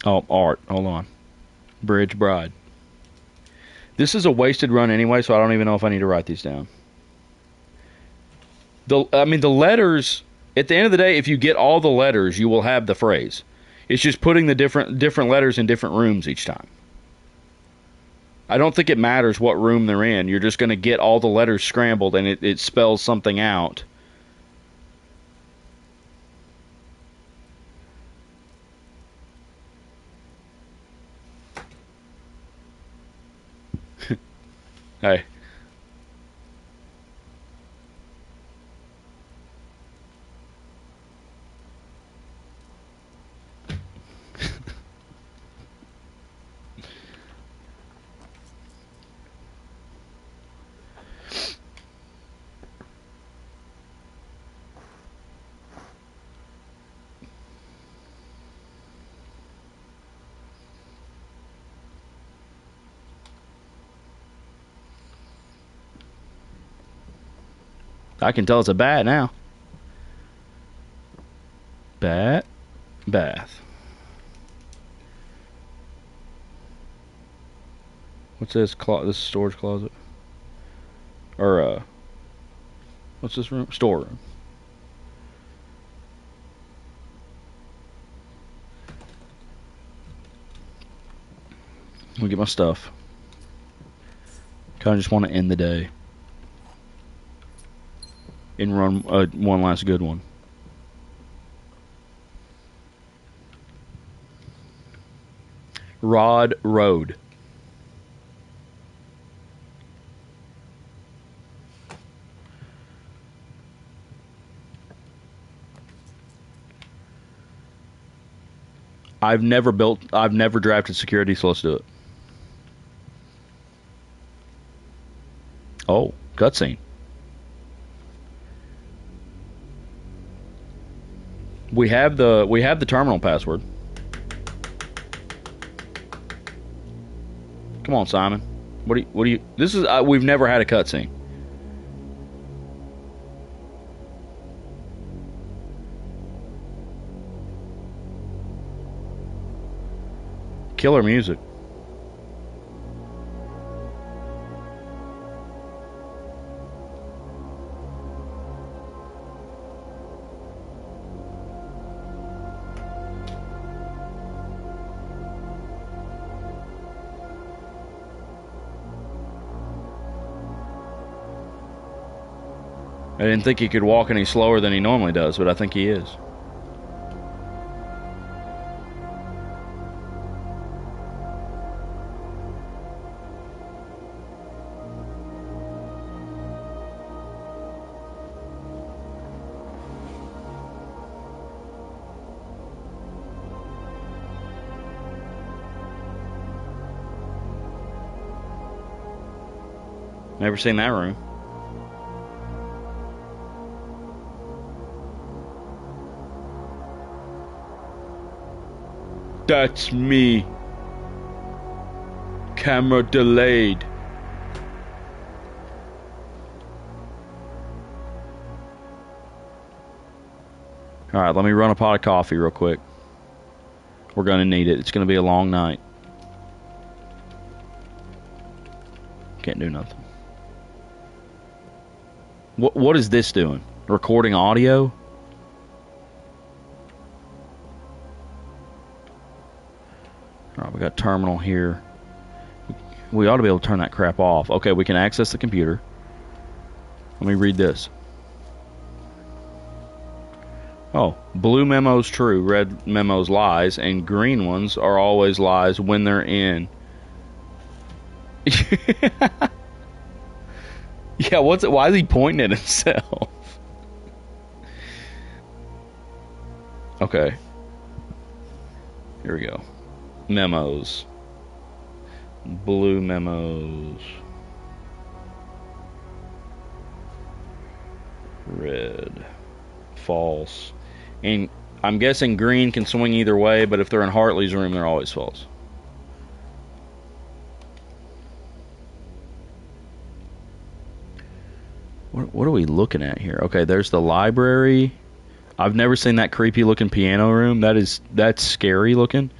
Speaker 1: Oh, art. Hold on. Bridge Bride. This is a wasted run anyway, so I don't even know if I need to write these down. The letters, at the end of the day, if you get all the letters, you will have the phrase. It's just putting the different letters in different rooms each time. I don't think it matters what room they're in. You're just going to get all the letters scrambled, and it spells something out. Hey. I can tell it's a bat now. Bat, bath. What's this? This storage closet? Or, what's this room? Storeroom. Let me get my stuff. Kind of just want to end the day. And run one last good one. Rod Road. I've never drafted security, so let's do it. Oh, cutscene. We have the terminal password. Come on, Simon. What do you? This is we've never had a cutscene. Killer music. I didn't think he could walk any slower than he normally does, but I think he is. Never seen that room. That's me. Camera delayed. Alright, let me run a pot of coffee real quick. We're going to need it. It's going to be a long night. Can't do nothing. What is this doing? Recording audio? Alright, we got terminal here. We ought to be able to turn that crap off. Okay, we can access the computer. Let me read this. Oh, blue memo's true, red memo's lies, and green ones are always lies when they're in. Yeah, why is he pointing at himself? Okay. Here we go. Memos. Blue memos. Red. False. And I'm guessing green can swing either way, but if they're in Hartley's room, they're always false. What are we looking at here? Okay, there's the library. I've never seen that creepy looking piano room. That's scary looking.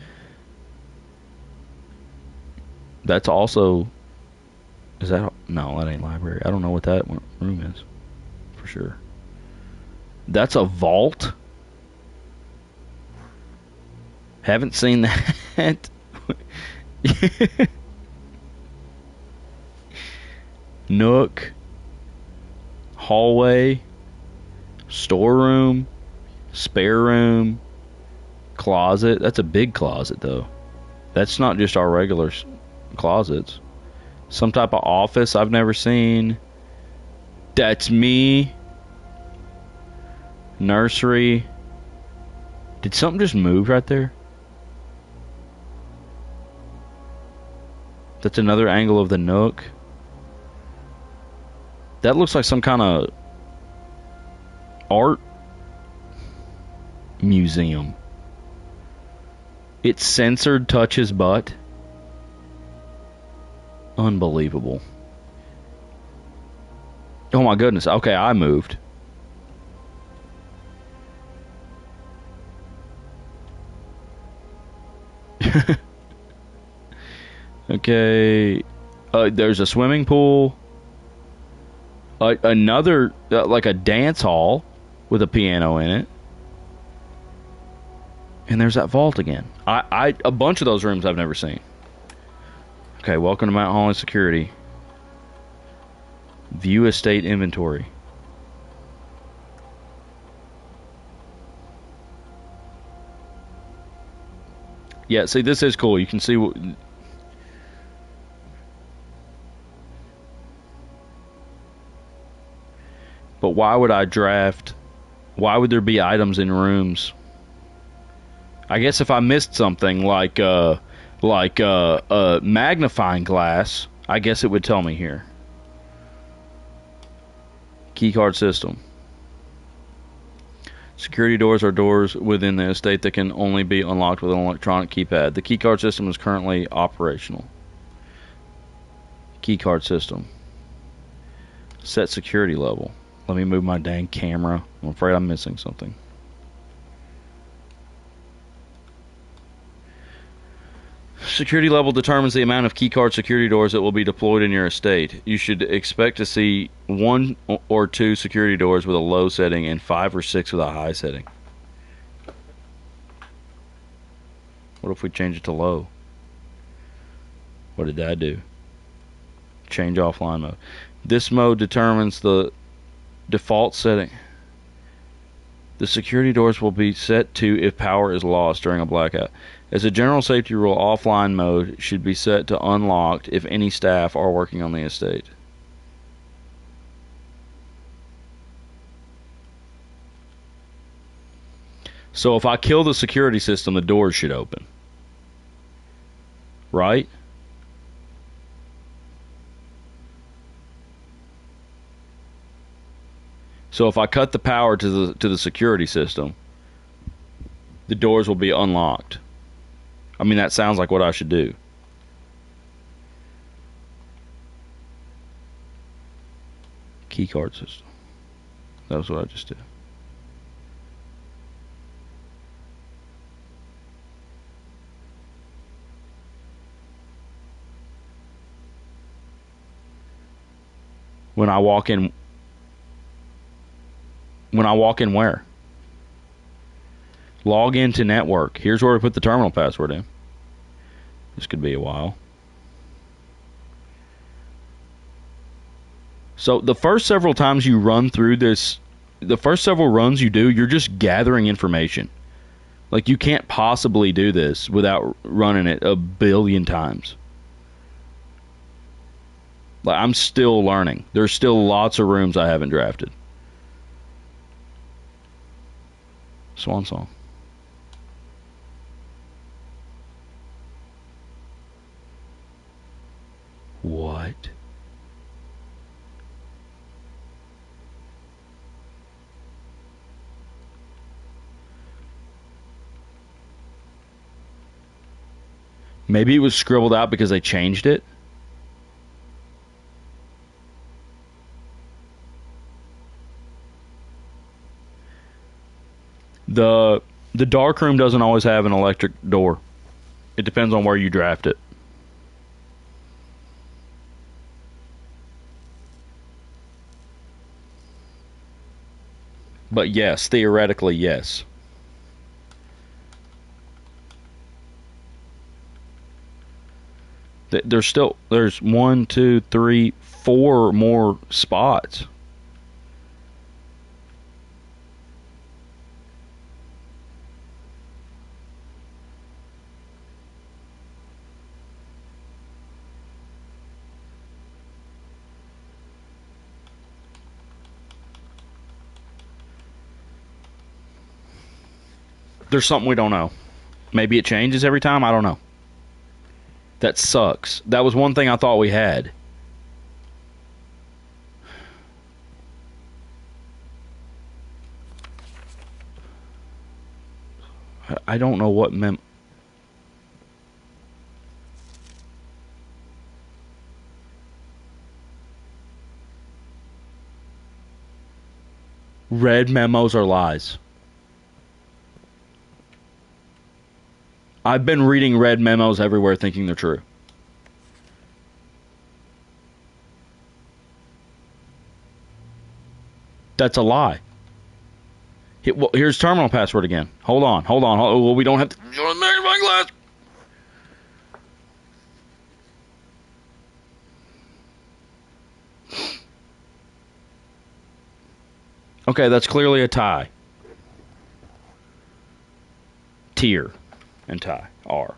Speaker 1: That's also... Is that... No, that ain't library. I don't know what that room is. For sure. That's a vault? Haven't seen that. Nook. Hallway. Storeroom. Spare room. Closet. That's a big closet, though. That's not just our regular closets. Some type of office I've never seen. That's me. Nursery. Did something just move right there? That's another angle of the Nook. That looks like some kind of art museum. It's censored touch his butt. Unbelievable. Oh my goodness. Okay, I moved. Okay. There's a swimming pool. Another, like a dance hall with a piano in it. And there's that vault again. A bunch of those rooms I've never seen. Okay, welcome to Mount Holly Security. View estate inventory. Yeah, see, this is cool. You can see what. But why would I draft? Why would there be items in rooms? I guess if I missed something like a magnifying glass, I guess it would tell me here. Keycard system. Security doors are doors within the estate that can only be unlocked with an electronic keypad. The keycard system is currently operational. Keycard system. Set security level. Let me move my dang camera. I'm afraid I'm missing something. Security level determines the amount of keycard security doors that will be deployed in your estate. You should expect to see 1 or 2 security doors with a low setting and 5 or 6 with a high setting. What if we change it to low? What did that do? Change offline mode. This mode determines the default setting. The security doors will be set to if power is lost during a blackout. As a general safety rule, offline mode should be set to unlocked if any staff are working on the estate. So if I kill the security system, the doors should open. Right? So if I cut the power to the security system, the doors will be unlocked. I mean, that sounds like what I should do. Keycard system. That was what I just did. When I walk in where? Log into network. Here's where we put the terminal password in. This could be a while. So the first several times you run through this, the first several runs you do, you're just gathering information. Like, you can't possibly do this without running it a billion times. Like, I'm still learning. There's still lots of rooms I haven't drafted. Swan song. What? Maybe it was scribbled out because they changed it. The dark room doesn't always have an electric door. It depends on where you draft it. But yes, theoretically, yes. There's 1, 2, 3, 4 more spots. There's something we don't know. Maybe it changes every time. I don't know. That sucks. That was one thing I thought we had. I don't know what Red memos are lies. I've been reading red memos everywhere thinking they're true. That's a lie. Here's terminal password again. Hold on. Well, we don't have to show the magnifying glass. Okay, that's clearly a tie. Tier and tie. R.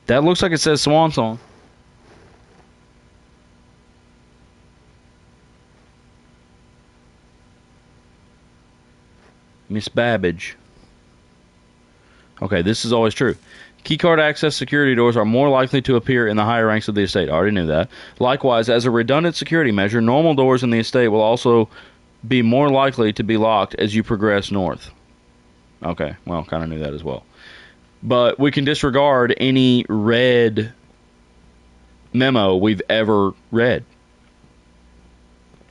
Speaker 1: That looks like it says Swan Song. Miss Babbage. Okay, this is always true. Keycard access security doors are more likely to appear in the higher ranks of the estate. I already knew that. Likewise, as a redundant security measure, normal doors in the estate will also be more likely to be locked as you progress north. Okay, well, kind of knew that as well. But we can disregard any red memo we've ever read.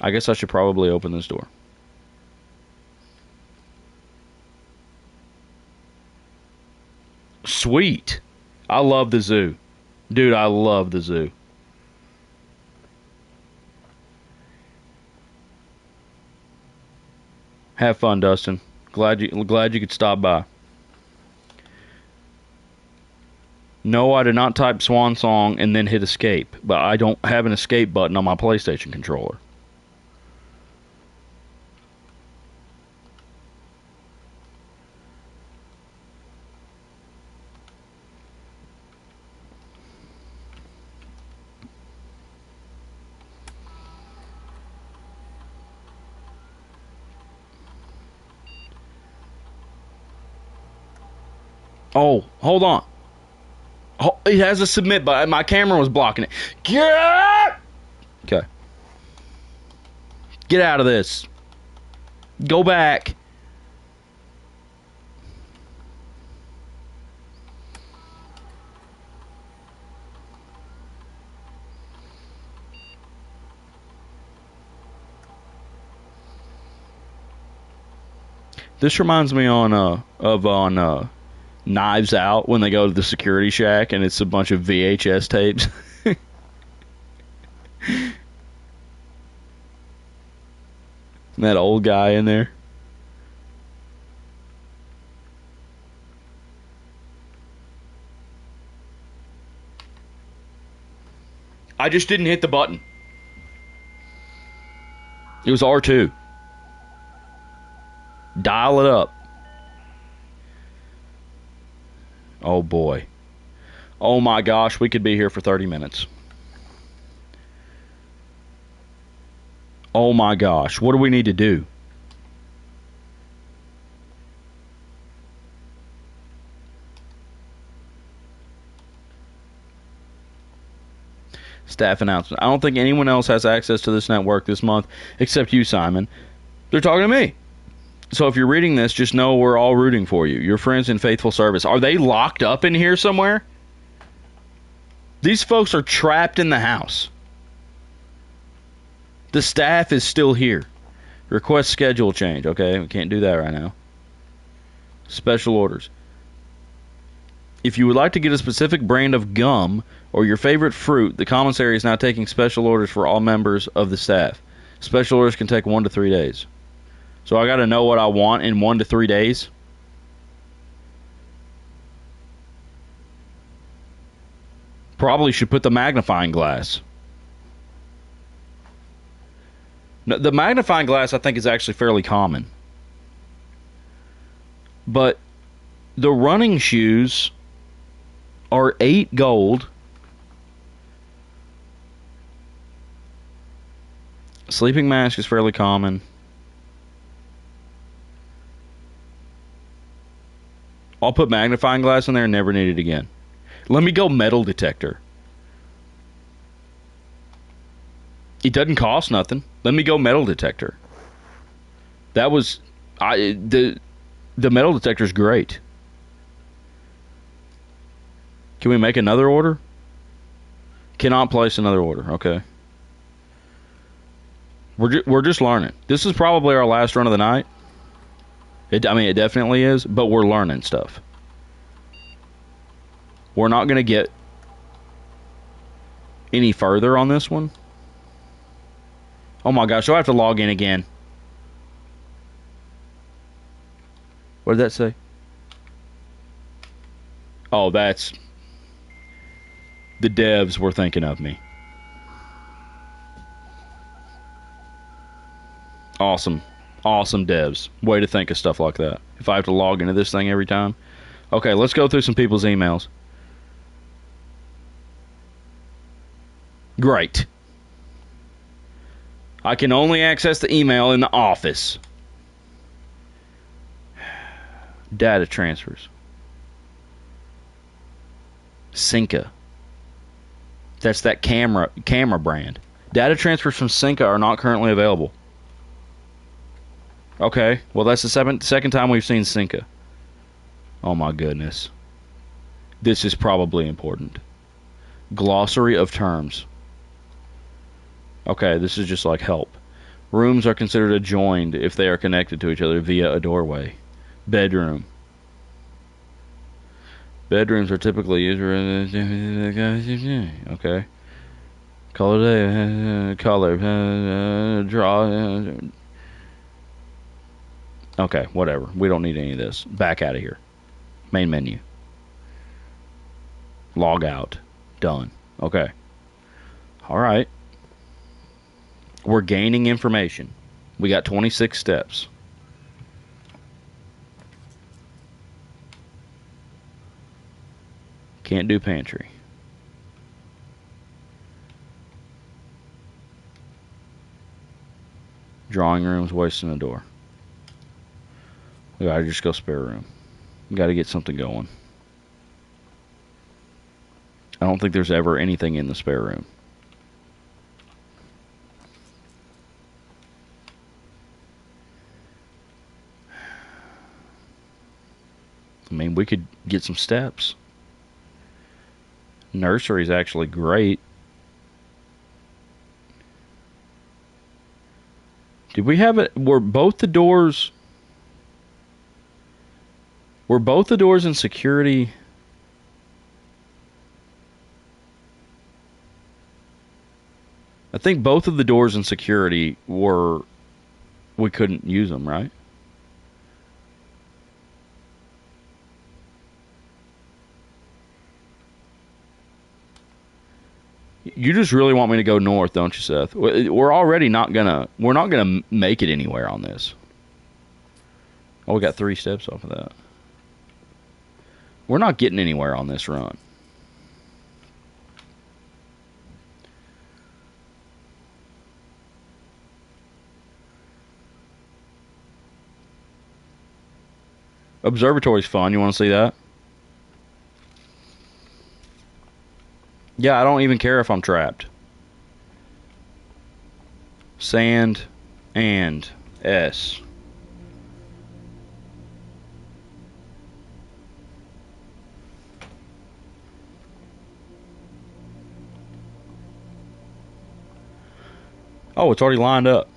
Speaker 1: I guess I should probably open this door. Sweet. I love the zoo. Dude, I love the zoo. Have fun, Dustin. Glad you could stop by. No, I did not type Swan Song and then hit escape, but I don't have an escape button on my PlayStation controller. Oh, hold on. It has a submit button. My camera was blocking it. Okay. Get out of this. Go back. This reminds me of Knives Out when they go to the security shack and it's a bunch of VHS tapes. That old guy in there. I just didn't hit the button. It was R2. Dial it up. Oh boy. Oh my gosh, we could be here for 30 minutes. Oh my gosh, what do we need to do? Staff announcement. I don't think anyone else has access to this network this month except you, Simon. They're talking to me. So if you're reading this, just know we're all rooting for you. Your friends in faithful service. Are they locked up in here somewhere? These folks are trapped in the house. The staff is still here. Request schedule change. Okay, we can't do that right now. Special orders. If you would like to get a specific brand of gum or your favorite fruit, the commissary is now taking special orders for all members of the staff. Special orders can take 1 to 3 days. So I got to know what I want in 1 to 3 days. Probably should put the magnifying glass. No, the magnifying glass I think is actually fairly common. But the running shoes are 8 gold. Sleeping mask is fairly common. I'll put magnifying glass in there and never need it again. Let me go metal detector. It doesn't cost nothing. Let me go metal detector. That was The metal detector is great. Can we make another order? Cannot place another order. Okay. We're just learning. This is probably our last run of the night. It definitely is, but we're learning stuff. We're not going to get any further on this one. Oh my gosh, do I have to log in again? What did that say? Oh, that's... The devs were thinking of me. Awesome. Awesome devs. Way to think of stuff like that. If I have to log into this thing every time. Okay, let's go through some people's emails. Great. I can only access the email in the office. Data transfers. Cinca. That's that camera brand. Data transfers from Cinca are not currently available. Okay, well that's the second time we've seen Cinca. Oh my goodness. This is probably important. Glossary of terms. Okay, this is just like help. Rooms are considered adjoined if they are connected to each other via a doorway. Bedroom. Bedrooms are typically used for... Okay. Color, draw... Okay, whatever. We don't need any of this. Back out of here. Main menu. Log out. Done. Okay. Alright. We're gaining information. We got 26 steps. Can't do pantry. Drawing room's wasting a door. We gotta just go spare room. We gotta get something going. I don't think there's ever anything in the spare room. I mean, we could get some steps. Nursery's actually great. Did we have it? Were both the doors in security? I think both of the doors in security were... We couldn't use them, right? You just really want me to go north, don't you, Seth? We're already not gonna... We're not gonna make it anywhere on this. Oh, we got 3 steps off of that. We're not getting anywhere on this run. Observatory's fun. You want to see that? Yeah, I don't even care if I'm trapped. Sand and S. Oh, it's already lined up.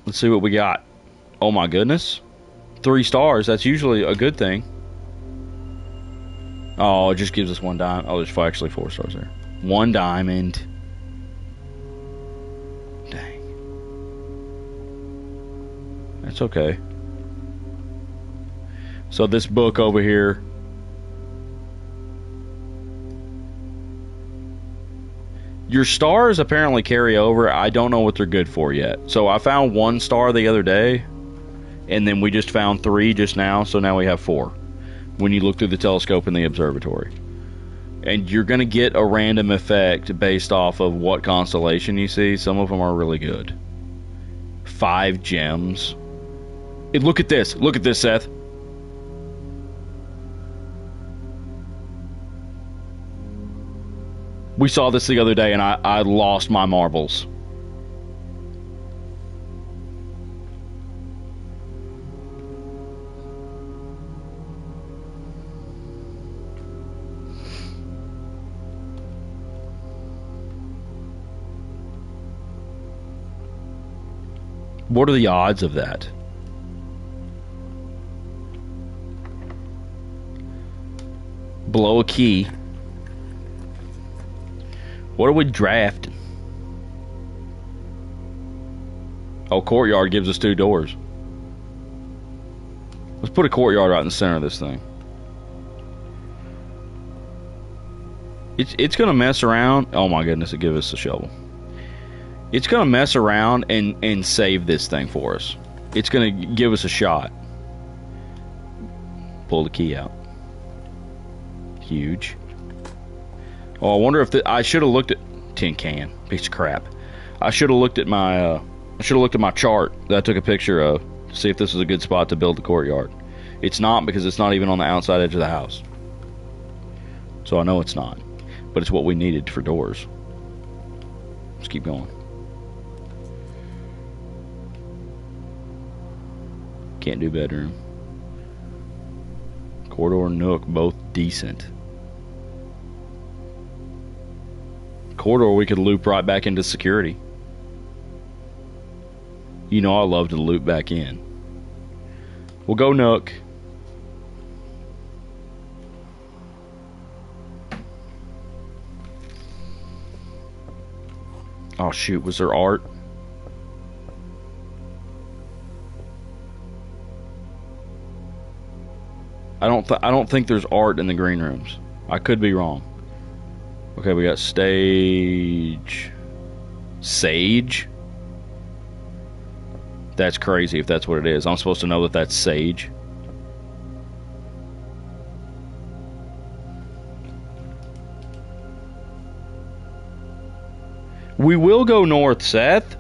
Speaker 1: Let's see what we got. Oh my goodness. 3 stars. That's usually a good thing. Oh, it just gives us 1 diamond. Oh, there's actually 4 stars there. 1 diamond. Dang. That's okay. So this book over here. Your stars apparently carry over. I don't know what they're good for yet. So I found 1 star the other day. And then we just found 3 just now. So now we have 4. When you look through the telescope in the observatory. And you're going to get a random effect based off of what constellation you see. Some of them are really good. 5 gems. Hey, look at this. Look at this, Seth. We saw this the other day and I lost my marbles. What are the odds of that? Blow a key. What are we drafting? Oh, courtyard gives us 2 doors. Let's put a courtyard right in the center of this thing. It's gonna mess around. Oh my goodness, it gives us a shovel. It's gonna mess around and save this thing for us. It's gonna give us a shot. Pull the key out. Huge. Oh, I wonder if I should have looked at tin can. Piece of crap. I should have looked at my chart that I took a picture of to see if this was a good spot to build the courtyard. It's not, because it's not even on the outside edge of the house. So I know it's not. But it's what we needed for doors. Let's keep going. Can't do bedroom. Corridor, nook, both decent. Corridor, we could loop right back into security. You know I love to loop back in. We'll go nook. Oh shoot, was there art? I don't think there's art in the green rooms. I could be wrong. Okay, we got stage. Sage? That's crazy if that's what it is. I'm supposed to know that that's sage. We will go north, Seth.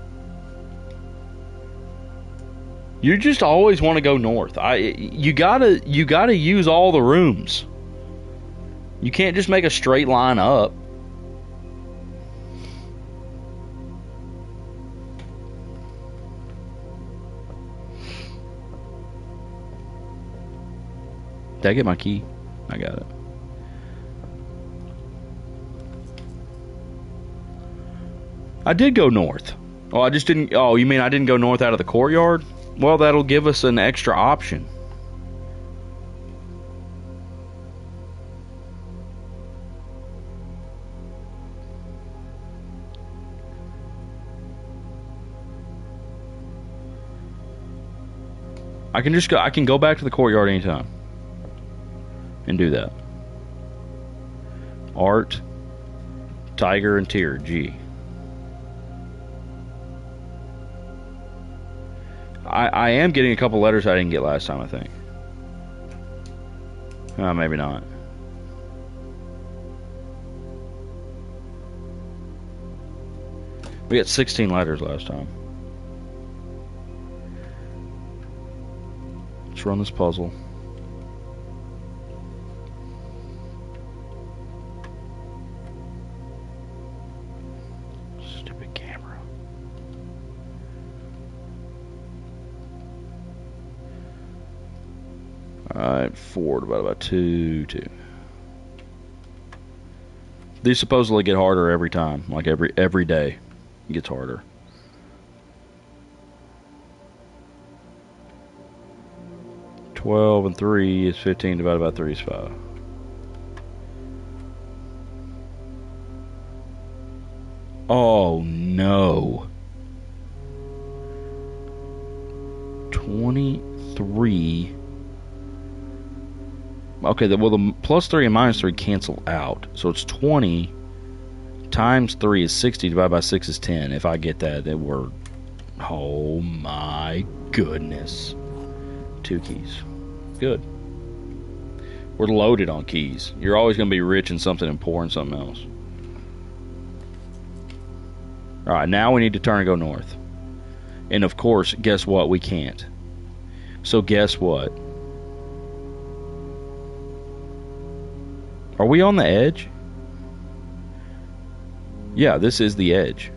Speaker 1: You just always want to go north. You gotta use all the rooms. You can't just make a straight line up. Did I get my key? I got it. I did go north. Oh, I just didn't. Oh, you mean I didn't go north out of the courtyard? Well, that'll give us an extra option. I can go back to the courtyard anytime and do that. Art, tiger, and tear. G. I am getting a couple letters I didn't get last time, I think. Maybe not. We got 16 letters last time. Let's run this puzzle. Stupid camera. Alright, 4 divided by 2, 2. These supposedly get harder every time. Like every day it gets harder. Twelve and 3 is 15 divided by 3 is 5. Oh no. 23. Okay, well the plus 3 and minus 3 cancel out. So it's 20 times 3 is 60 divided by 6 is 10. If I get that, then we're... Oh my goodness. 2 keys. Good. We're loaded on keys. You're always going to be rich in something and poor in something else. Alright, now we need to turn and go north. And of course, guess what? We can't. So guess what? Are we on the edge? Yeah, this is the edge.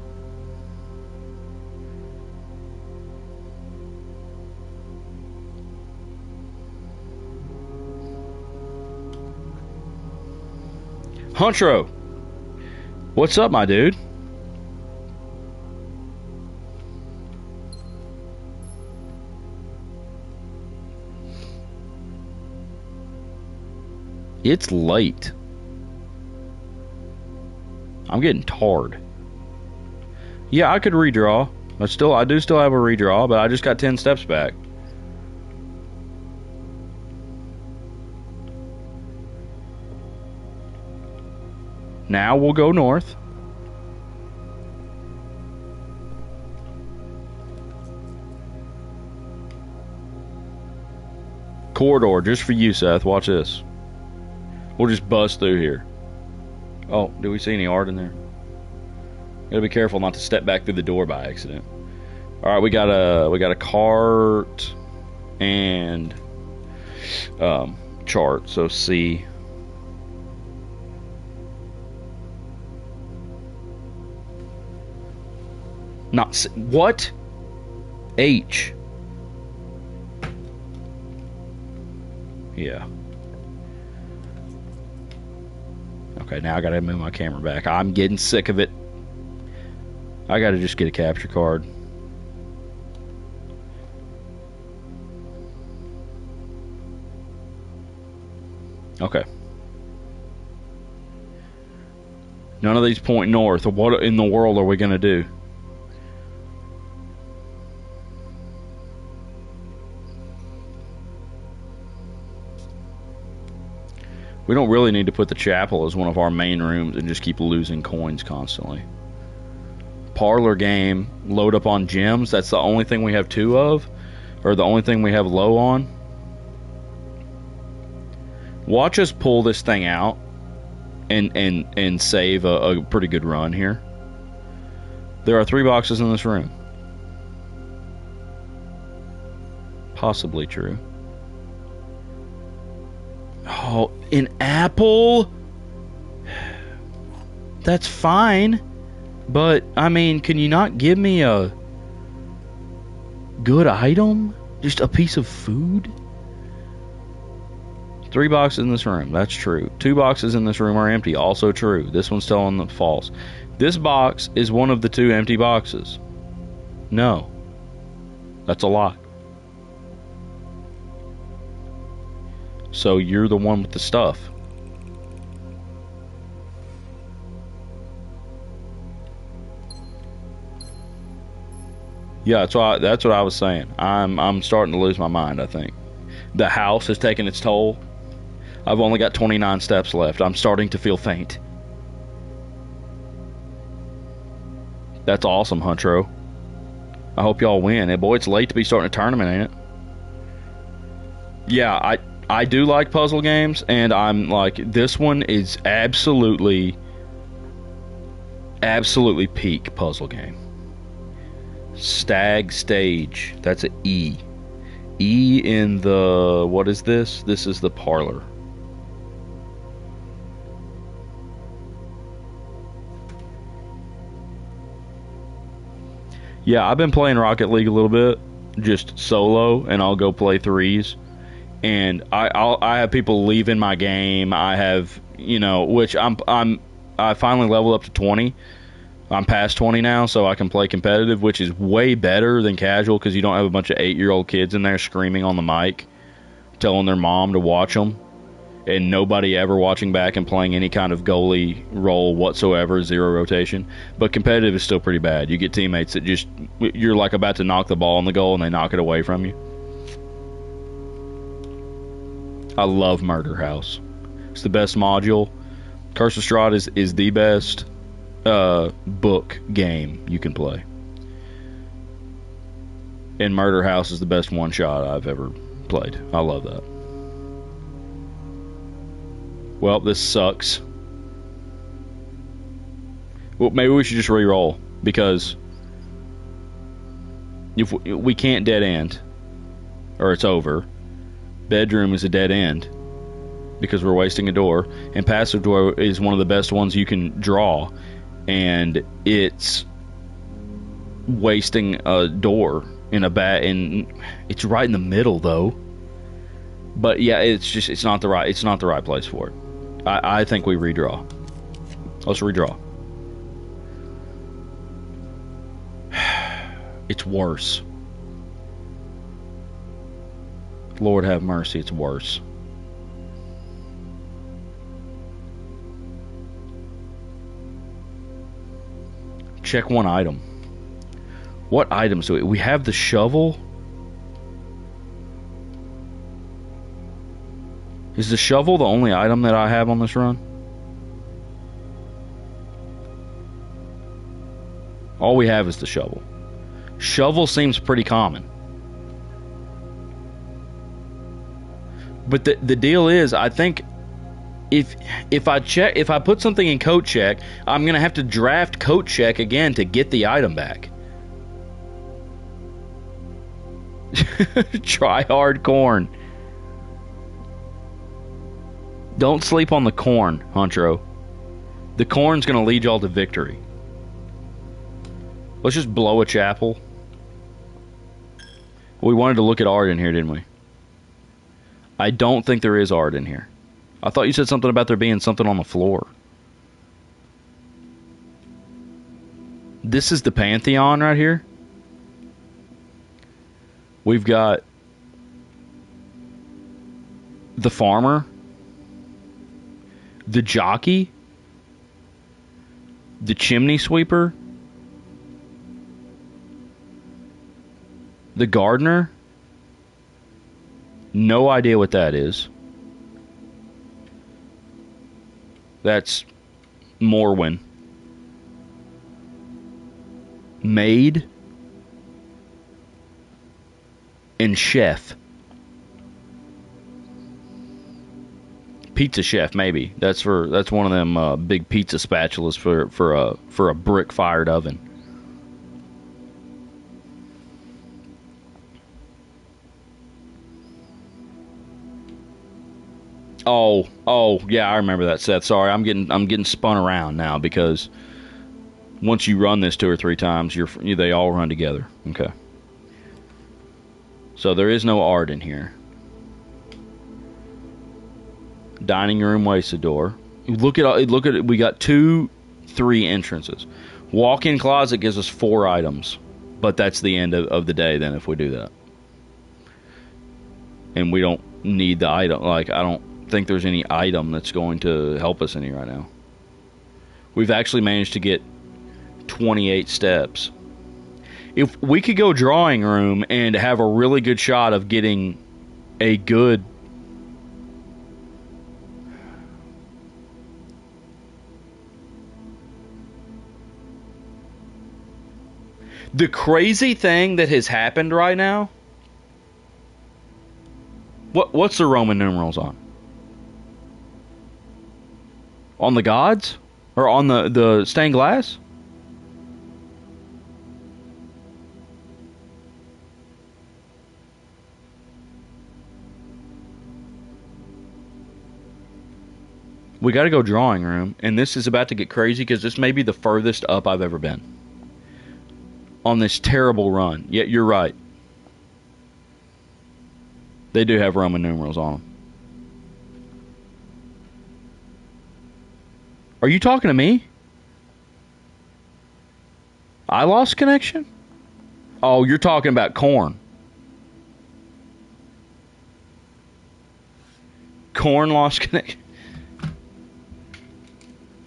Speaker 1: Huntro, what's up, my dude? It's late. I'm getting tarred. Yeah, I could redraw. I do still have a redraw, but I just got 10 steps back. Now we'll go north. Corridor, just for you, Seth. Watch this. We'll just bust through here. Oh, do we see any art in there? Gotta be careful not to step back through the door by accident. All right, we got a cart and chart. So C. Not C. What? H. Yeah. Okay, now I gotta move my camera back. I'm getting sick of it. I gotta just get a capture card. Okay. None of these point north. What in the world are we gonna do? We don't really need to put the chapel as one of our main rooms and just keep losing coins constantly. Parlor game, load up on gems. That's the only thing we have 2 of, or the only thing we have low on. Watch us pull this thing out and save a pretty good run here. There are 3 boxes in this room. Possibly true. Oh, an apple? That's fine. But, I mean, can you not give me a good item? Just a piece of food? 3 boxes in this room. That's true. 2 boxes in this room are empty. Also true. This one's telling the false. This box is one of the 2 empty boxes. No. That's a lie. So you're the one with the stuff. Yeah, that's what I was saying. I'm starting to lose my mind, I think. The house has taken its toll. I've only got 29 steps left. I'm starting to feel faint. That's awesome, Huntro. I hope y'all win. Hey, boy, it's late to be starting a tournament, ain't it? Yeah, I do like puzzle games, and I'm like, this one is absolutely peak puzzle game. Stag Stage. That's an E. E in the... What is this? This is the parlor. Yeah, I've been playing Rocket League a little bit, just solo, and I'll go play 3s. And I have people leaving my game. I have, which I finally leveled up to 20. I'm past 20 now, so I can play competitive, which is way better than casual because you don't have a bunch of 8-year-old kids in there screaming on the mic, telling their mom to watch them, and nobody ever watching back and playing any kind of goalie role whatsoever, 0 rotation. But competitive is still pretty bad. You get teammates that just, you're like about to knock the ball in the goal and they knock it away from you. I love Murder House. It's the best module. Curse of Strahd is the best book game you can play. And Murder House is the best one-shot I've ever played. I love that. Well, this sucks. Well, maybe we should just re-roll, because if we can't dead end, or it's over. Bedroom is a dead end because we're wasting a door, and passive door is one of the best ones you can draw, and it's wasting a door in a and it's right in the middle though. But yeah, it's not the right place for it. I think we redraw. Let's redraw. It's worse. Lord have mercy, it's worse. Check one item. What items do we have? The shovel. Is the shovel the only item that I have on this run? All we have is the shovel. Shovel seems pretty common. But the deal is, I think if I put something in coat check, I'm gonna have to draft coat check again to get the item back. Try hard corn. Don't sleep on the corn, Huntro. The corn's gonna lead y'all to victory. Let's just blow a chapel. We wanted to look at art in here, didn't we? I don't think there is art in here. I thought you said something about there being something on the floor. This is the Pantheon right here. We've got the farmer, the jockey, the chimney sweeper, the gardener. No idea what that is. That's Morwen. Maid and chef. Pizza chef, maybe. That's one of them big pizza spatulas for a brick fired oven. Oh, yeah, I remember that, Seth. Sorry, I'm getting spun around now because once you run this 2 or 3 times, they all run together. Okay. So there is no art in here. Dining room wasted door. Look at it. We got 2, 3 entrances. Walk-in closet gives us 4 items, but that's the end of the day then if we do that. And we don't need the item. Like, I don't think there's any item that's going to help us any right now. We've actually managed to get 28 steps. If we could go drawing room and have a really good shot of getting a good the crazy thing that has happened right now. What's the Roman numerals on? On the gods? Or on the stained glass? We got to go drawing room, and this is about to get crazy because this may be the furthest up I've ever been on this terrible run. Yet you're right. They do have Roman numerals on them. Are you talking to me? I lost connection? Oh, you're talking about corn. Corn lost connection.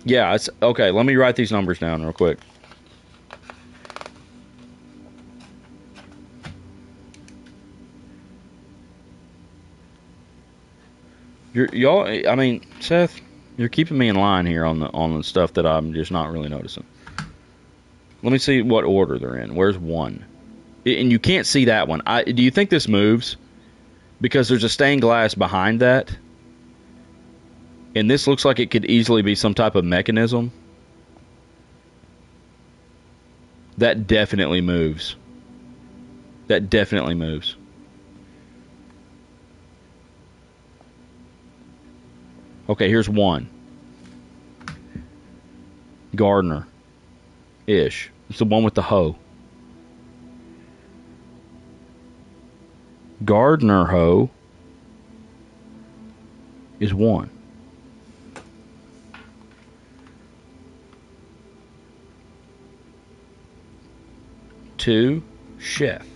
Speaker 1: Yeah, it's okay. Let me write these numbers down real quick. Y'all, I mean, Seth, you're keeping me in line here on the stuff that I'm just not really noticing. Let me see what order they're in. Where's 1? And you can't see that one. Do you think this moves? Because there's a stained glass behind that. And this looks like it could easily be some type of mechanism. That definitely moves. That definitely moves. Okay, here's 1. Gardener-ish. It's the one with the hoe. Gardener hoe is 1. Two, chef.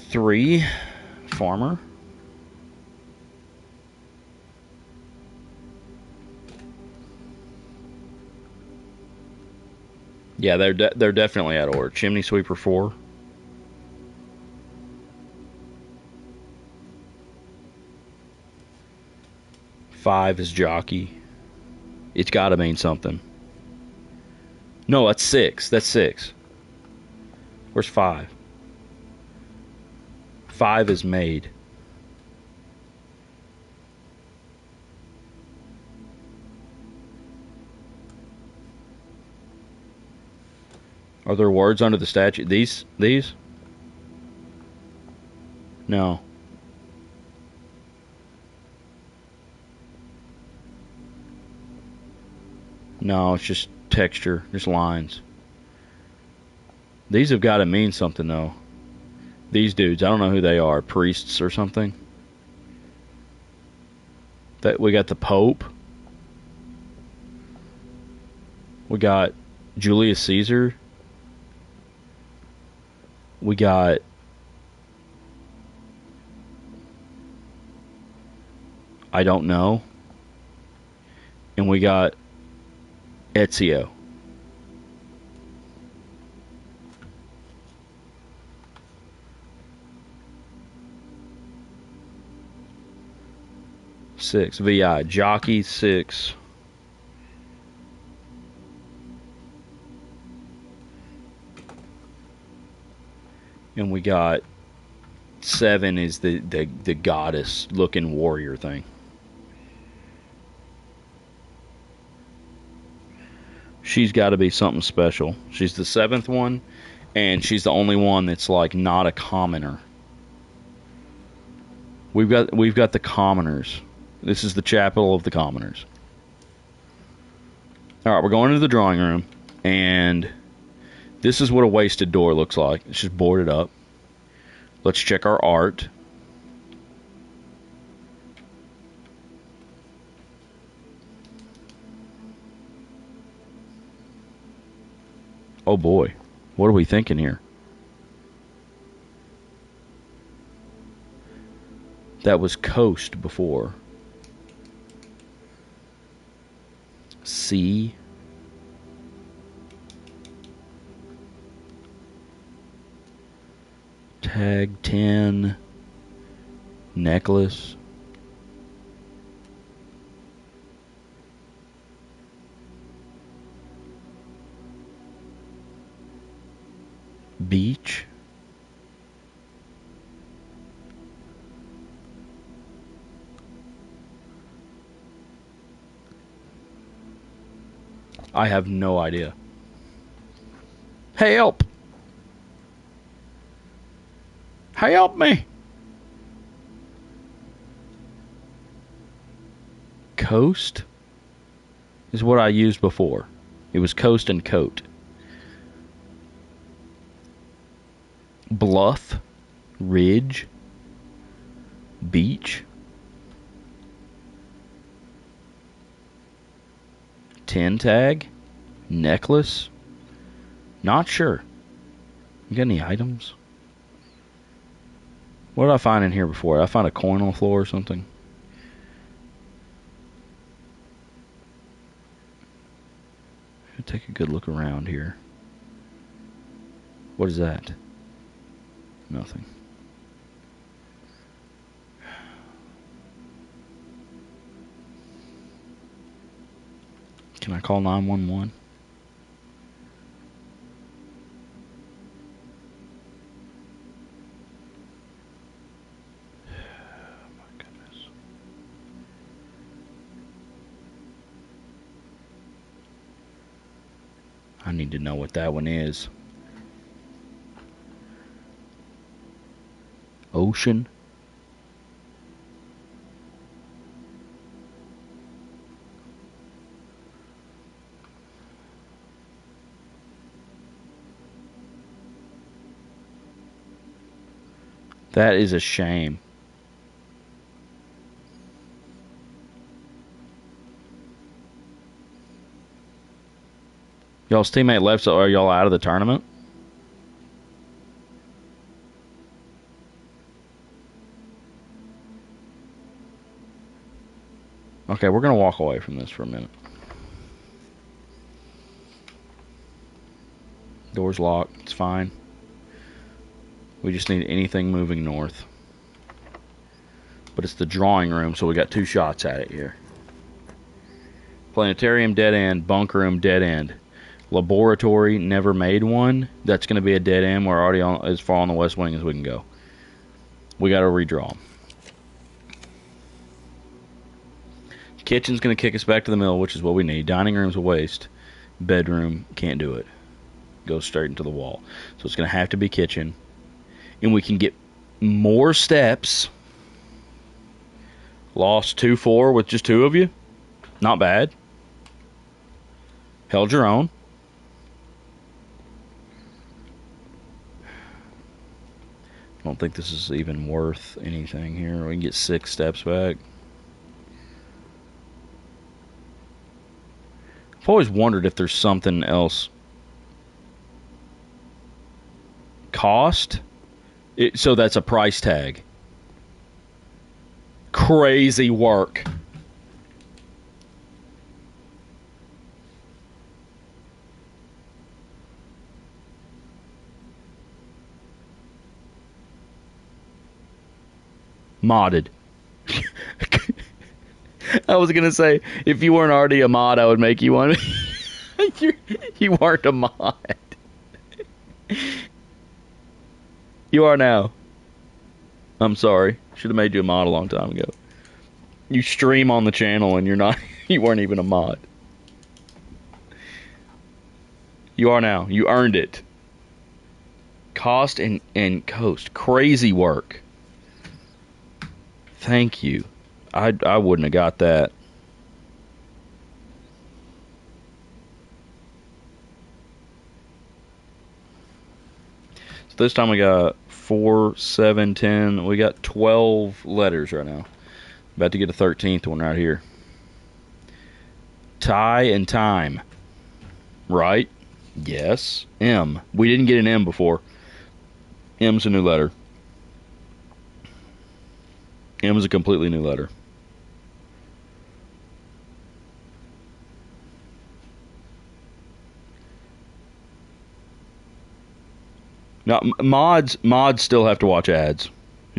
Speaker 1: Three, farmer. Yeah, they're definitely out of order. Chimney Sweeper 4. Five is Jockey. It's got to mean something. No, that's 6. That's 6. Where's 5? 5 is Maid. Are there words under the statue? These? No. No, it's just texture, just lines. These have got to mean something, though. These dudes, I don't know who they are. Priests or something? That we got the Pope. We got Julius Caesar. We got I don't know. And we got Ezio. Six. VI. Jockey 6. And we got 7 is the goddess looking warrior thing. She's got to be something special. She's the 7th one, and she's the only one that's like not a commoner. We've got the commoners. This is the chapel of the commoners. All right, we're going into the drawing room, and this is what a wasted door looks like. It's just boarded up. Let's check our art. Oh boy, what are we thinking here? That was coast before. C. Tag 10. Necklace. Beach. I have no idea. Help! Help me! Coast is what I used before. It was coast and coat. Bluff, ridge, beach, 10 tag, necklace. Not sure. You got any items? What did I find in here before? I found a coin on the floor or something. Take a good look around here. What is that? Nothing. Can I call 911? My goodness. I need to know what that one is. Ocean. That is a shame. Y'all's teammate left, so are y'all out of the tournament? Okay, we're going to walk away from this for a minute. Door's locked. It's fine. We just need anything moving north. But it's the drawing room, so we got 2 shots at it here. Planetarium, dead end. Bunk room, dead end. Laboratory, never made one. That's going to be a dead end. We're already on as far on the west wing as we can go. We got to redraw them. Kitchen's going to kick us back to the middle, which is what we need. Dining room's a waste. Bedroom, can't do it. Goes straight into the wall. So it's going to have to be kitchen. And we can get more steps. Lost 2-4 with just 2 of you. Not bad. Held your own. I don't think this is even worth anything here. We can get 6 steps back. I've always wondered if there's something else. Cost? So that's a price tag. Crazy work. Modded. I was gonna say, if you weren't already a mod, I would make you one. You weren't a mod. You are now. I'm sorry. Should have made you a mod a long time ago. You stream on the channel and you're not. You weren't even a mod. You are now. You earned it. Cost and coast. Crazy work. Thank you. I wouldn't have got that. So this time we got 4, 7, 10. We got 12 letters right now. About to get a 13th one right here. Tie and time. Right? Yes. M. We didn't get an M before. M's a new letter. M is a completely new letter. Now, mods still have to watch ads,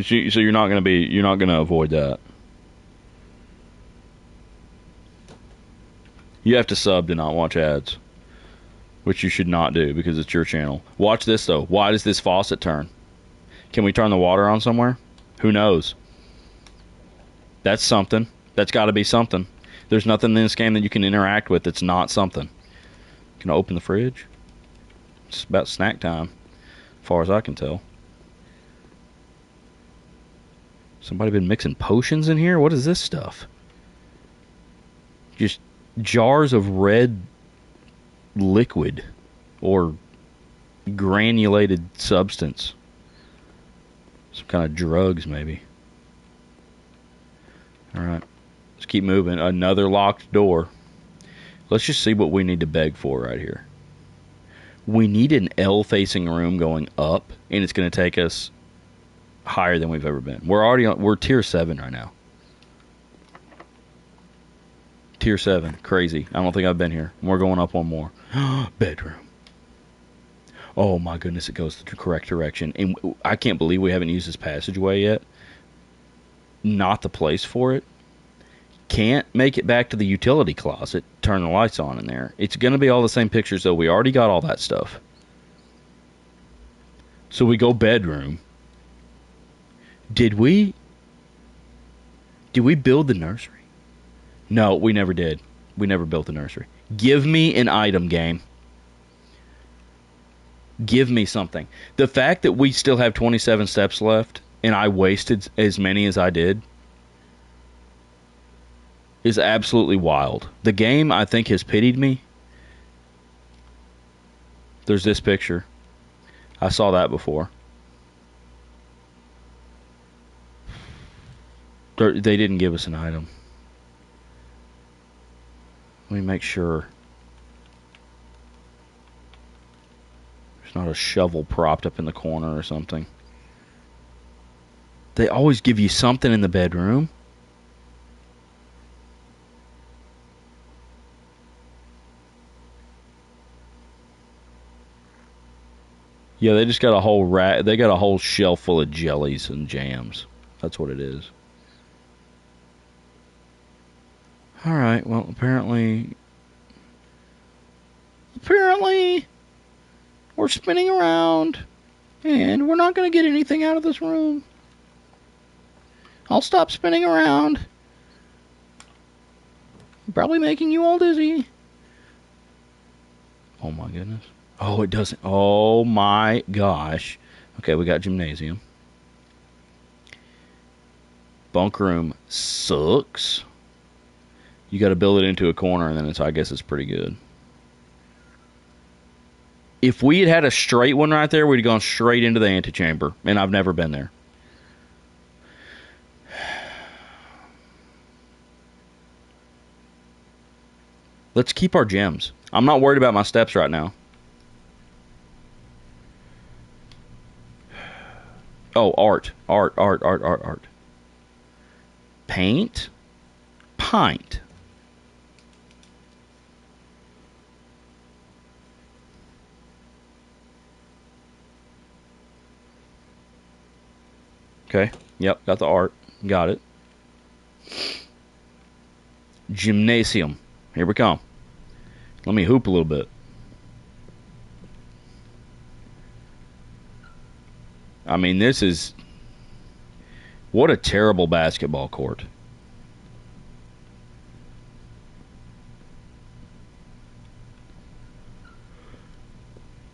Speaker 1: so you're not gonna avoid that. You have to sub to not watch ads, which you should not do because it's your channel. Watch this though. Why does this faucet turn? Can we turn the water on somewhere? Who knows? That's something. That's got to be something. There's nothing in this game that you can interact with that's not something. Can I open the fridge? It's about snack time, as far as I can tell. Somebody been mixing potions in here? What is this stuff? Just jars of red liquid or granulated substance. Some kind of drugs, maybe. Alright. Let's keep moving. Another locked door. Let's just see what we need to beg for right here. We need an L-facing room going up, and it's going to take us higher than we've ever been. We're tier 7 right now. Tier 7. Crazy. I don't think I've been here. We're going up one more. Bedroom. Oh my goodness, it goes the correct direction. And I can't believe we haven't used this passageway yet. Not the place for it. Can't make it back to the utility closet. Turn the lights on in there. It's going to be all the same pictures, though. We already got all that stuff. So we go bedroom. Did we build the nursery? No, we never did. We never built the nursery. Give me an item, game. Give me something. The fact that we still have 27 steps left and I wasted as many as I did is absolutely wild. The game, I think, has pitied me. There's this picture. I saw that before. They didn't give us an item. Let me make sure. There's not a shovel propped up in the corner or something. They always give you something in the bedroom. Yeah, they just got a whole rack. They got a whole shelf full of jellies and jams. That's what it is. All right. Well, apparently, we're spinning around, and we're not going to get anything out of this room. I'll stop spinning around. I'm probably making you all dizzy. Oh my goodness. Oh, it doesn't. Oh my gosh. Okay, we got gymnasium. Bunk room sucks. You got to build it into a corner, and then I guess it's pretty good. If we had had a straight one right there, we'd have gone straight into the antechamber, and I've never been there. Let's keep our gems. I'm not worried about my steps right now. Oh, art. Paint. Pint. Okay. Yep, got the art. Got it. Gymnasium. Here we come. Let me hoop a little bit. I mean, this is... What a terrible basketball court.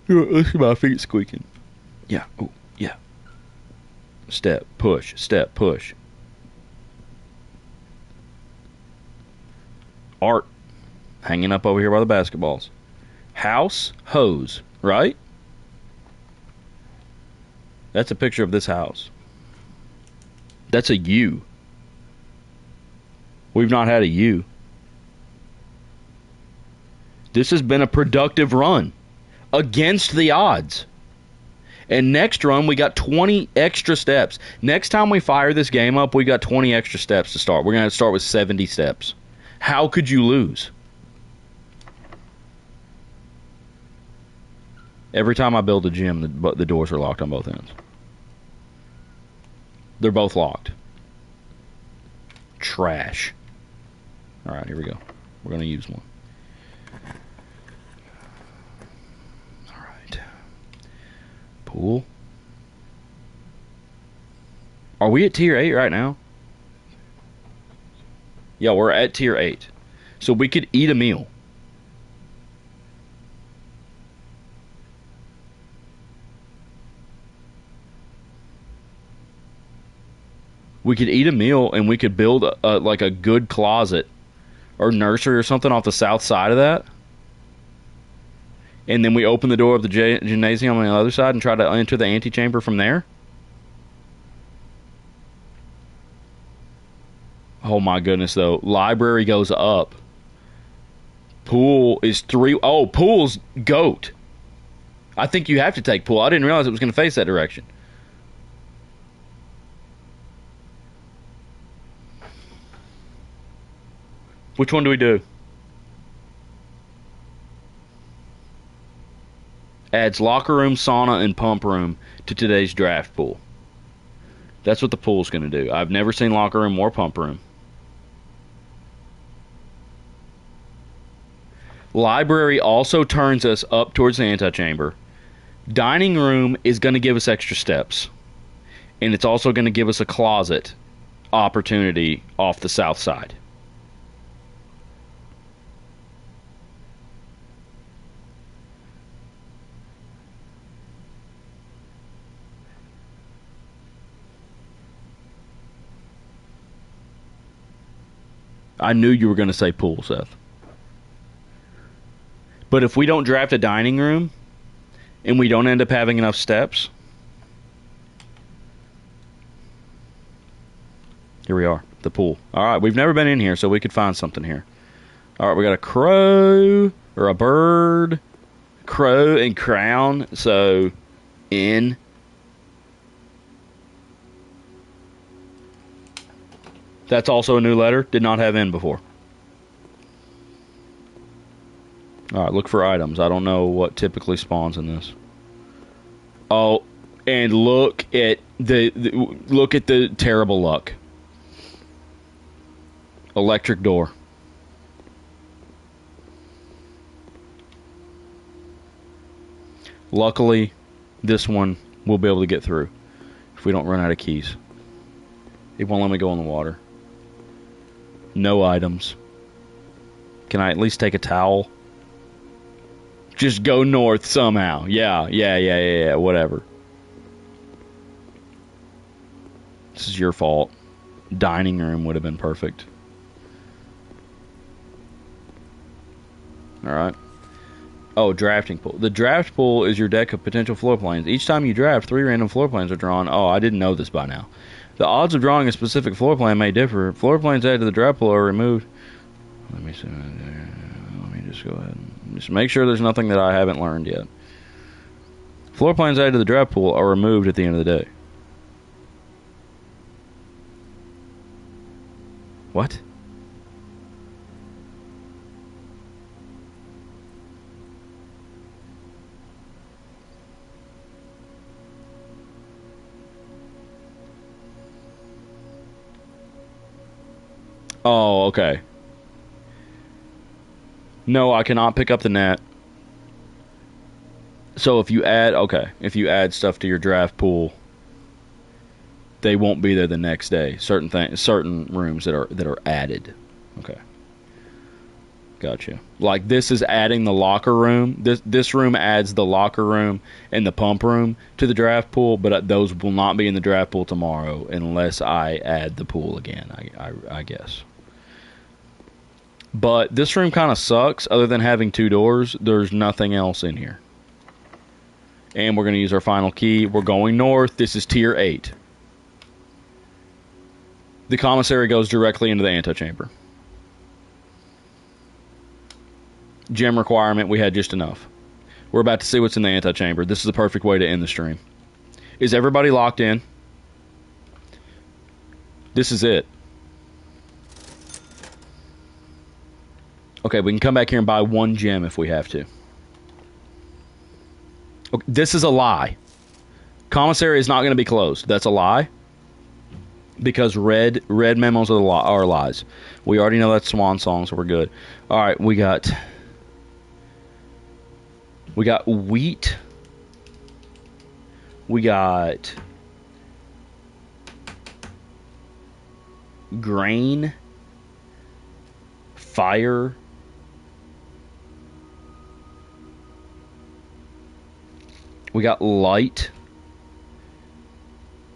Speaker 1: Listen to my feet squeaking. Yeah. Oh, yeah. Step, push, step, push. Art. Hanging up over here by the basketballs. House, hose, right? That's a picture of this house. That's a U. We've not had a U. This has been a productive run. Against the odds. And next run, we got 20 extra steps. Next time we fire this game up, we got 20 extra steps to start. We're going to start with 70 steps. How could you lose? Every time I build a gym, the doors are locked on both ends. They're both locked. Trash. All right, here we go. We're going to use one. All right. Pool. Are we at tier 8 right now? Yeah, we're at tier 8. So we could eat a meal. We could eat a meal and we could build like a good closet or nursery or something off the south side of that. And then we open the door of the gymnasium on the other side and try to enter the antechamber from there. Oh my goodness, though. Library goes up. Pool is 3. Oh, pool's goat. I think you have to take pool. I didn't realize it was going to face that direction. Which one do we do? Adds locker room, sauna, and pump room to today's draft pool. That's what the pool's going to do. I've never seen locker room or pump room. Library also turns us up towards the antechamber. Dining room is going to give us extra steps. And it's also going to give us a closet opportunity off the south side. I knew you were going to say pool, Seth. But if we don't draft a dining room and we don't end up having enough steps, here we are, the pool. All right, we've never been in here, so we could find something here. All right, we got a crow or a bird, crow and crown, so in. That's also a new letter. Did not have in before. All right, look for items. I don't know what typically spawns in this. Oh, and look at the terrible luck. Electric door. Luckily, this one we'll be able to get through if we don't run out of keys. It won't let me go in the water. No items. Can I at least take a towel? Just go north somehow. Yeah, whatever. This is your fault. Dining room would have been perfect. Alright. Oh, drafting pool. The draft pool is your deck of potential floor plans. Each time you draft, 3 random floor plans are drawn. Oh, I didn't know this by now. The odds of drawing a specific floor plan may differ. Floor plans added to the draft pool are removed. Let me see. Let me just go ahead and just make sure there's nothing that I haven't learned yet. Floor plans added to the draft pool are removed at the end of the day. What? Oh, okay. No, I cannot pick up the net. So if you add stuff to your draft pool, they won't be there the next day. Certain rooms that are added. Okay. Gotcha. Like this is adding the locker room. This room adds the locker room and the pump room to the draft pool, but those will not be in the draft pool tomorrow unless I add the pool again, I guess. But this room kind of sucks. Other than having 2 doors, there's nothing else in here. And we're going to use our final key. We're going north. This is tier 8. The commissary goes directly into the antechamber. Gem requirement, we had just enough. We're about to see what's in the antechamber. This is the perfect way to end the stream. Is everybody locked in? This is it. Okay, we can come back here and buy 1 gem if we have to. Okay, this is a lie. Commissary is not going to be closed. That's a lie. Because red memos are lies. We already know that's swan song, so we're good. All right, we got wheat. We got grain, fire, we got light,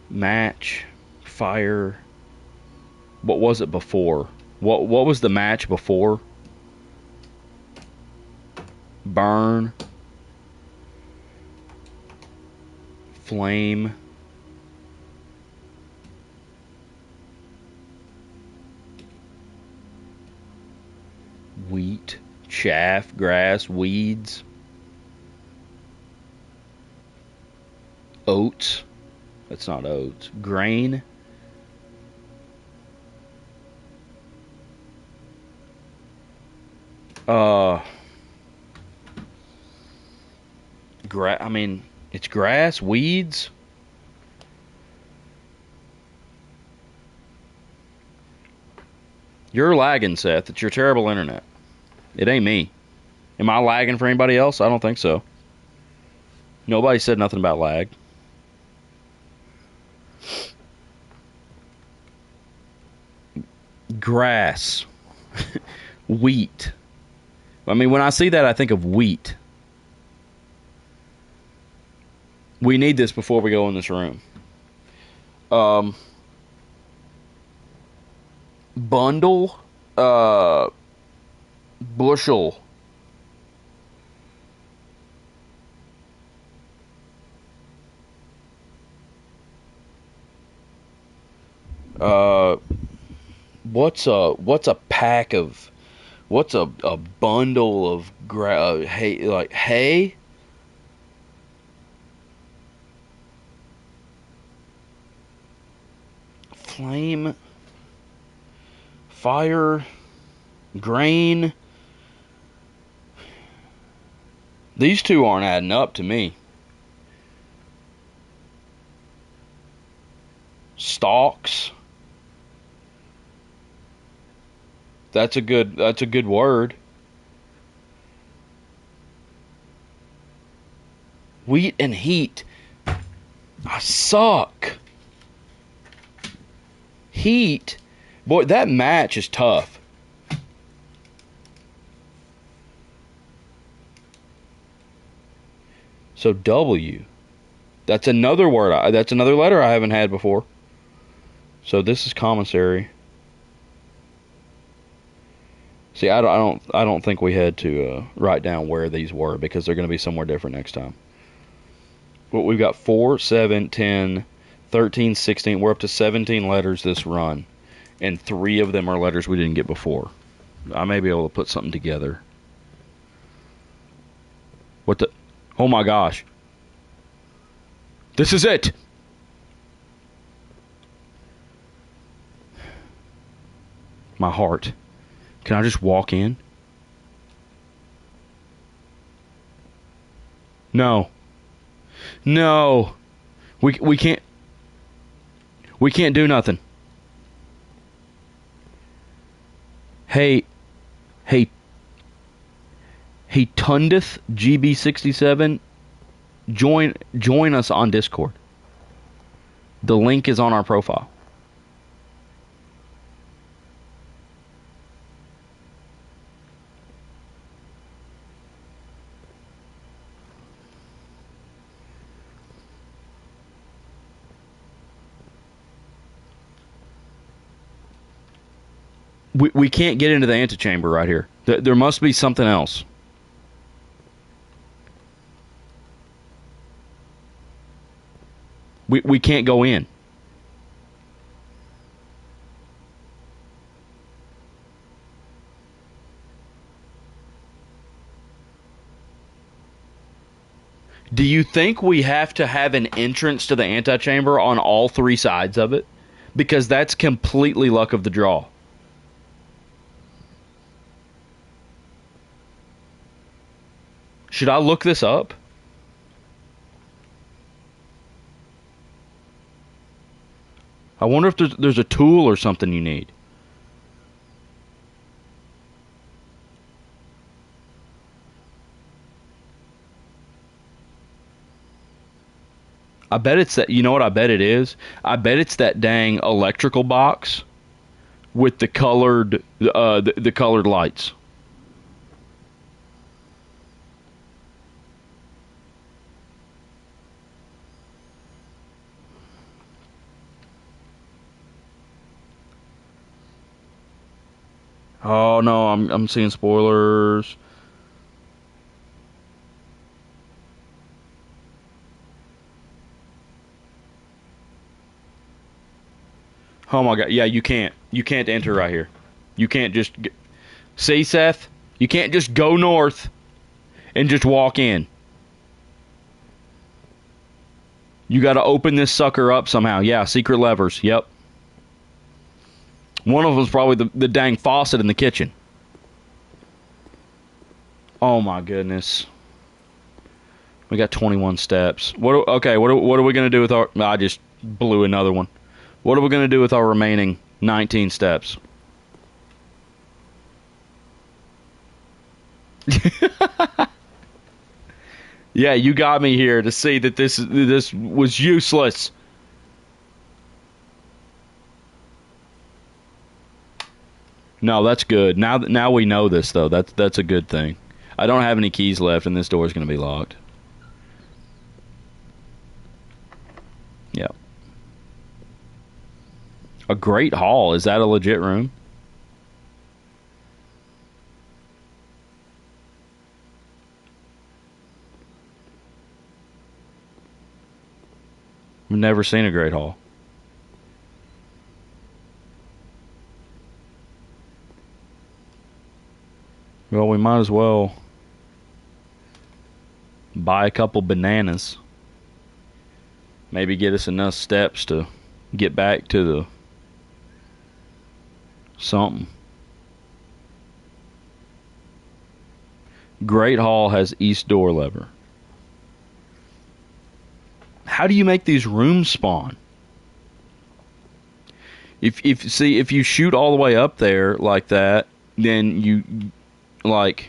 Speaker 1: match, fire. What was it before? What was the match before? Burn, flame, wheat, chaff, grass, weeds, oats. That's not oats. Grain. I mean, it's grass, weeds. You're lagging, Seth. It's your terrible internet. It ain't me. Am I lagging for anybody else? I don't think so. Nobody said nothing about lag. Grass. Wheat. I mean, when I see that, I think of wheat. We need this before we go in this room. Bundle. Bushel. What's a pack of, what's a bundle of hay, like hay? Flame, fire, grain. These two aren't adding up to me. Stalks. That's a good word. Wheat and heat. I suck. Heat. Boy, that match is tough. So W. That's another word. That's another letter I haven't had before. So this is commissary. See, I don't think we had to write down where these were because they're going to be somewhere different next time. But we've got 4, 7, 10, 13, 16. We're up to 17 letters this run. And 3 of them are letters we didn't get before. I may be able to put something together. What the? Oh my gosh. This is it. My heart. Can I just walk in? No. No. We can't do nothing. Hey Tundith GB67, join us on Discord. The link is on our profile. We can't get into the antechamber right here. There must be something else. We can't go in. Do you think we have to have an entrance to the antechamber on all 3 sides of it? Because that's completely luck of the draw. Should I look this up? I wonder if there's a tool or something you need. I bet it's that. You know what I bet it is? I bet it's that dang electrical box with the colored the colored lights. Oh no, I'm seeing spoilers. Oh my god. Yeah, you can't. You can't enter right here. You can't just see, Seth? You can't just go north and just walk in. You got to open this sucker up somehow. Yeah, secret levers. Yep. One of them's probably the dang faucet in the kitchen. Oh my goodness. We got 21 steps. Okay, what are we going to do with our... I just blew another one. What are we going to do with our remaining 19 steps? Yeah, you got me here to see that this was useless. No, that's good. Now we know this though. That's a good thing. I don't have any keys left, and this door is going to be locked. Yeah. A great hall. Is that a legit room? I've never seen a great hall. Well, we might as well buy a couple bananas. Maybe get us enough steps to get back to the something. Great Hall has east door lever. How do you make these rooms spawn? If you shoot all the way up there like that, then you like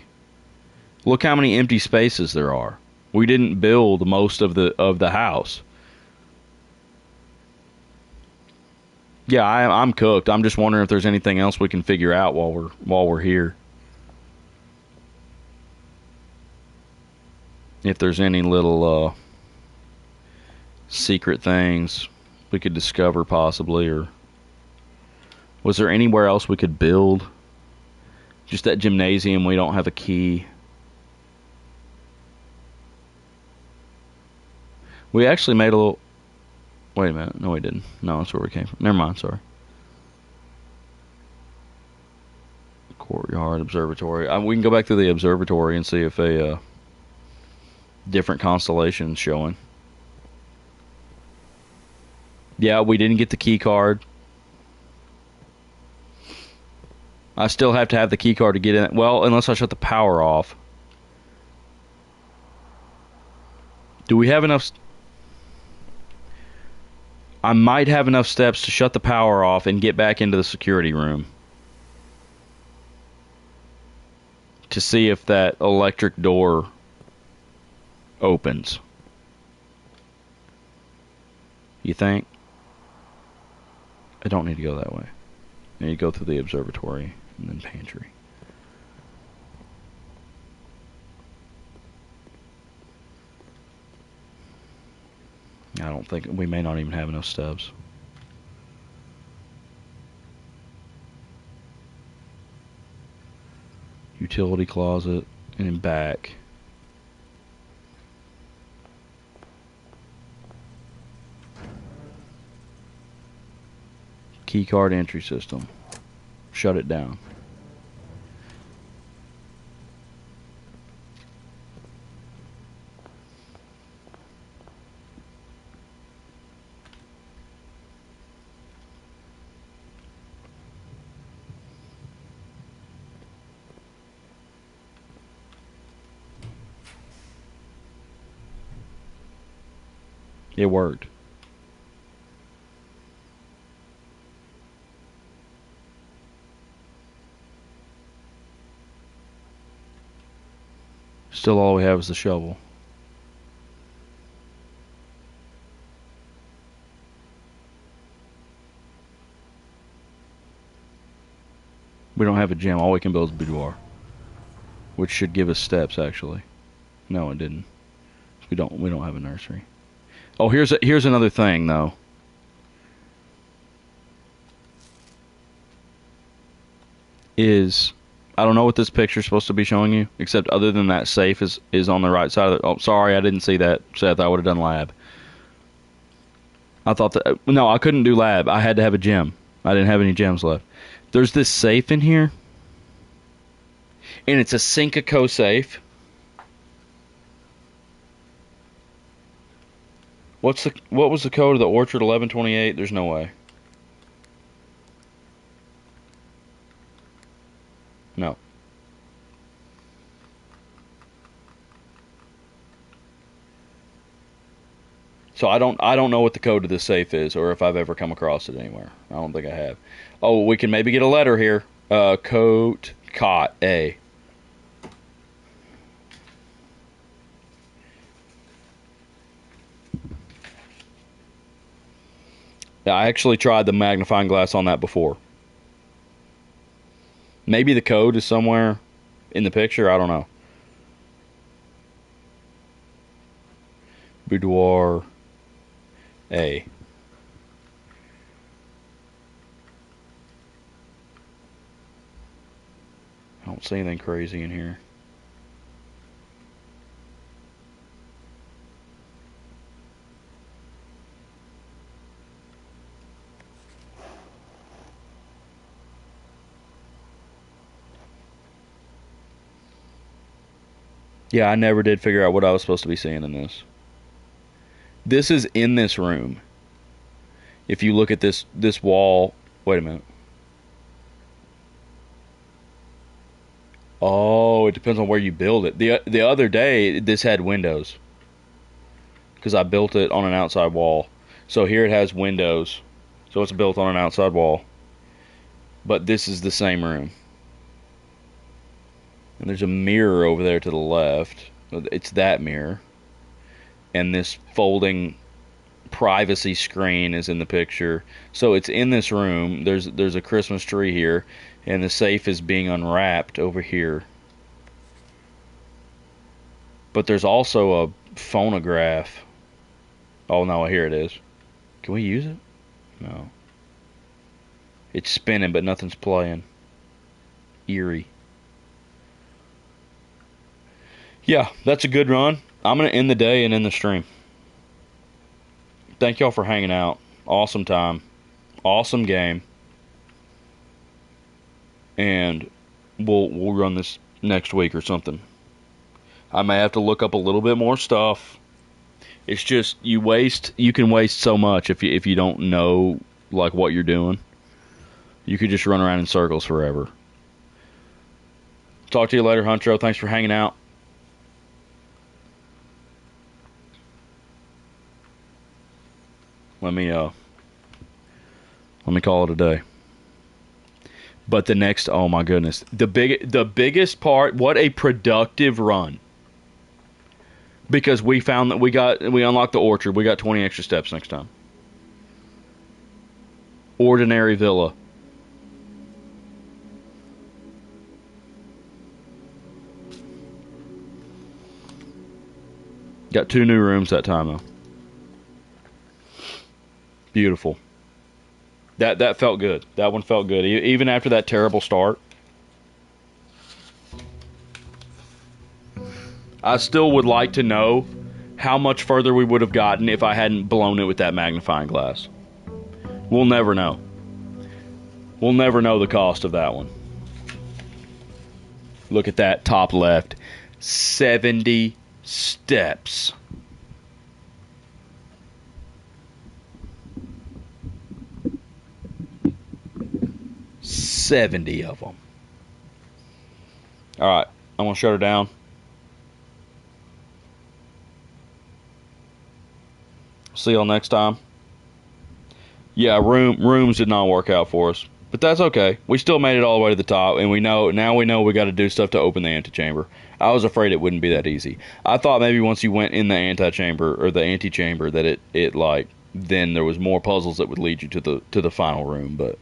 Speaker 1: look how many empty spaces there are. We didn't build most of the house. Yeah, I'm cooked. I'm just wondering if there's anything else we can figure out while we're here. If there's any little secret things we could discover possibly, or was there anywhere else we could build? Just that gymnasium, we don't have a key. We actually made a little... Wait a minute. No, we didn't. No, that's where we came from. Never mind, sorry. Courtyard, observatory. We can go back to the observatory and see if a different constellation's showing. Yeah, we didn't get the key card. I still have to have the key card to get in. Well, unless I shut the power off. Do we have enough... I might have enough steps to shut the power off and get back into the security room to see if that electric door opens. You think? I don't need to go that way. I need to go through the observatory and then pantry. I don't think... We may not even have enough steps. Utility closet and then back. Keycard entry system. Shut it down. It worked. Still all we have is the shovel. We don't have a gym. All we can build is a boudoir, which should give us steps. Actually, no, it didn't. We don't have a nursery. Oh, here's another thing though. I don't know what this picture's supposed to be showing you, except other than that safe is on the right side of it. Oh, sorry, I didn't see that, Seth. I would have done lab. I thought that... No, I couldn't do lab. I had to have a gym. I didn't have any gems left. There's this safe in here, and it's a Syncaco safe. What was the code of the Orchard 1128? There's no way. No. So I don't know what the code of this safe is, or if I've ever come across it anywhere. I don't think I have. Oh, we can maybe get a letter here. Code cot A. Yeah, I actually tried the magnifying glass on that before. Maybe the code is somewhere in the picture. I don't know. Boudoir A. I don't see anything crazy in here. Yeah, I never did figure out what I was supposed to be seeing in this. This is in this room. If you look at this wall... Wait a minute. Oh, it depends on where you build it. The other day, this had windows. Because I built it on an outside wall. So here it has windows. So So it's built on an outside wall. But this is the same room. And there's a mirror over there to the left. It's that mirror. And this folding privacy screen is in the picture. So it's in this room. There's a Christmas tree here. And the safe is being unwrapped over here. But there's also a phonograph. Oh no, here it is. Can we use it? No. It's spinning, but nothing's playing. Eerie. Yeah, that's a good run. I'm going to end the day and end the stream. Thank y'all for hanging out. Awesome time. Awesome game. And we'll run this next week or something. I may have to look up a little bit more stuff. It's just you can waste so much if you don't know like what you're doing. You could just run around in circles forever. Talk to you later, Huntro. Thanks for hanging out. Let me call it a day. But the next, oh my goodness, the biggest part, what a productive run. Because we found that we unlocked the orchard. We got 20 extra steps next time. Ordinary villa. Got 2 new rooms that time though. Beautiful. That felt good. That one felt good. Even after that terrible start. I still would like to know how much further we would have gotten if I hadn't blown it with that magnifying glass. We'll never know. We'll never know the cost of that one. Look at that top left. 70 steps. $70 of them. All right, I'm gonna shut her down. See y'all next time. Yeah, rooms did not work out for us, but that's okay. We still made it all the way to the top, and we know we got to do stuff to open the antechamber. I was afraid it wouldn't be that easy. I thought maybe once you went in the antechamber or the antechamber that it like then there was more puzzles that would lead you to the final room, but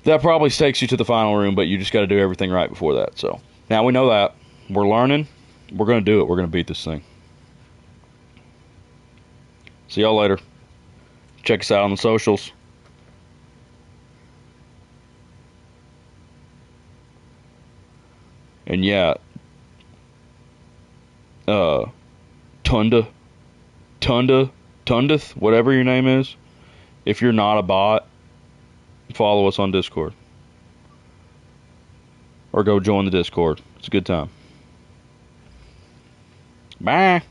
Speaker 1: that probably takes you to the final room, but you just got to do everything right before that. So now we know that. We're learning. We're going to do it. We're going to beat this thing. See y'all later. Check us out on the socials. And yeah, Tundeth, whatever your name is, if you're not a bot, follow us on Discord. Or go join the Discord. It's a good time. Bye.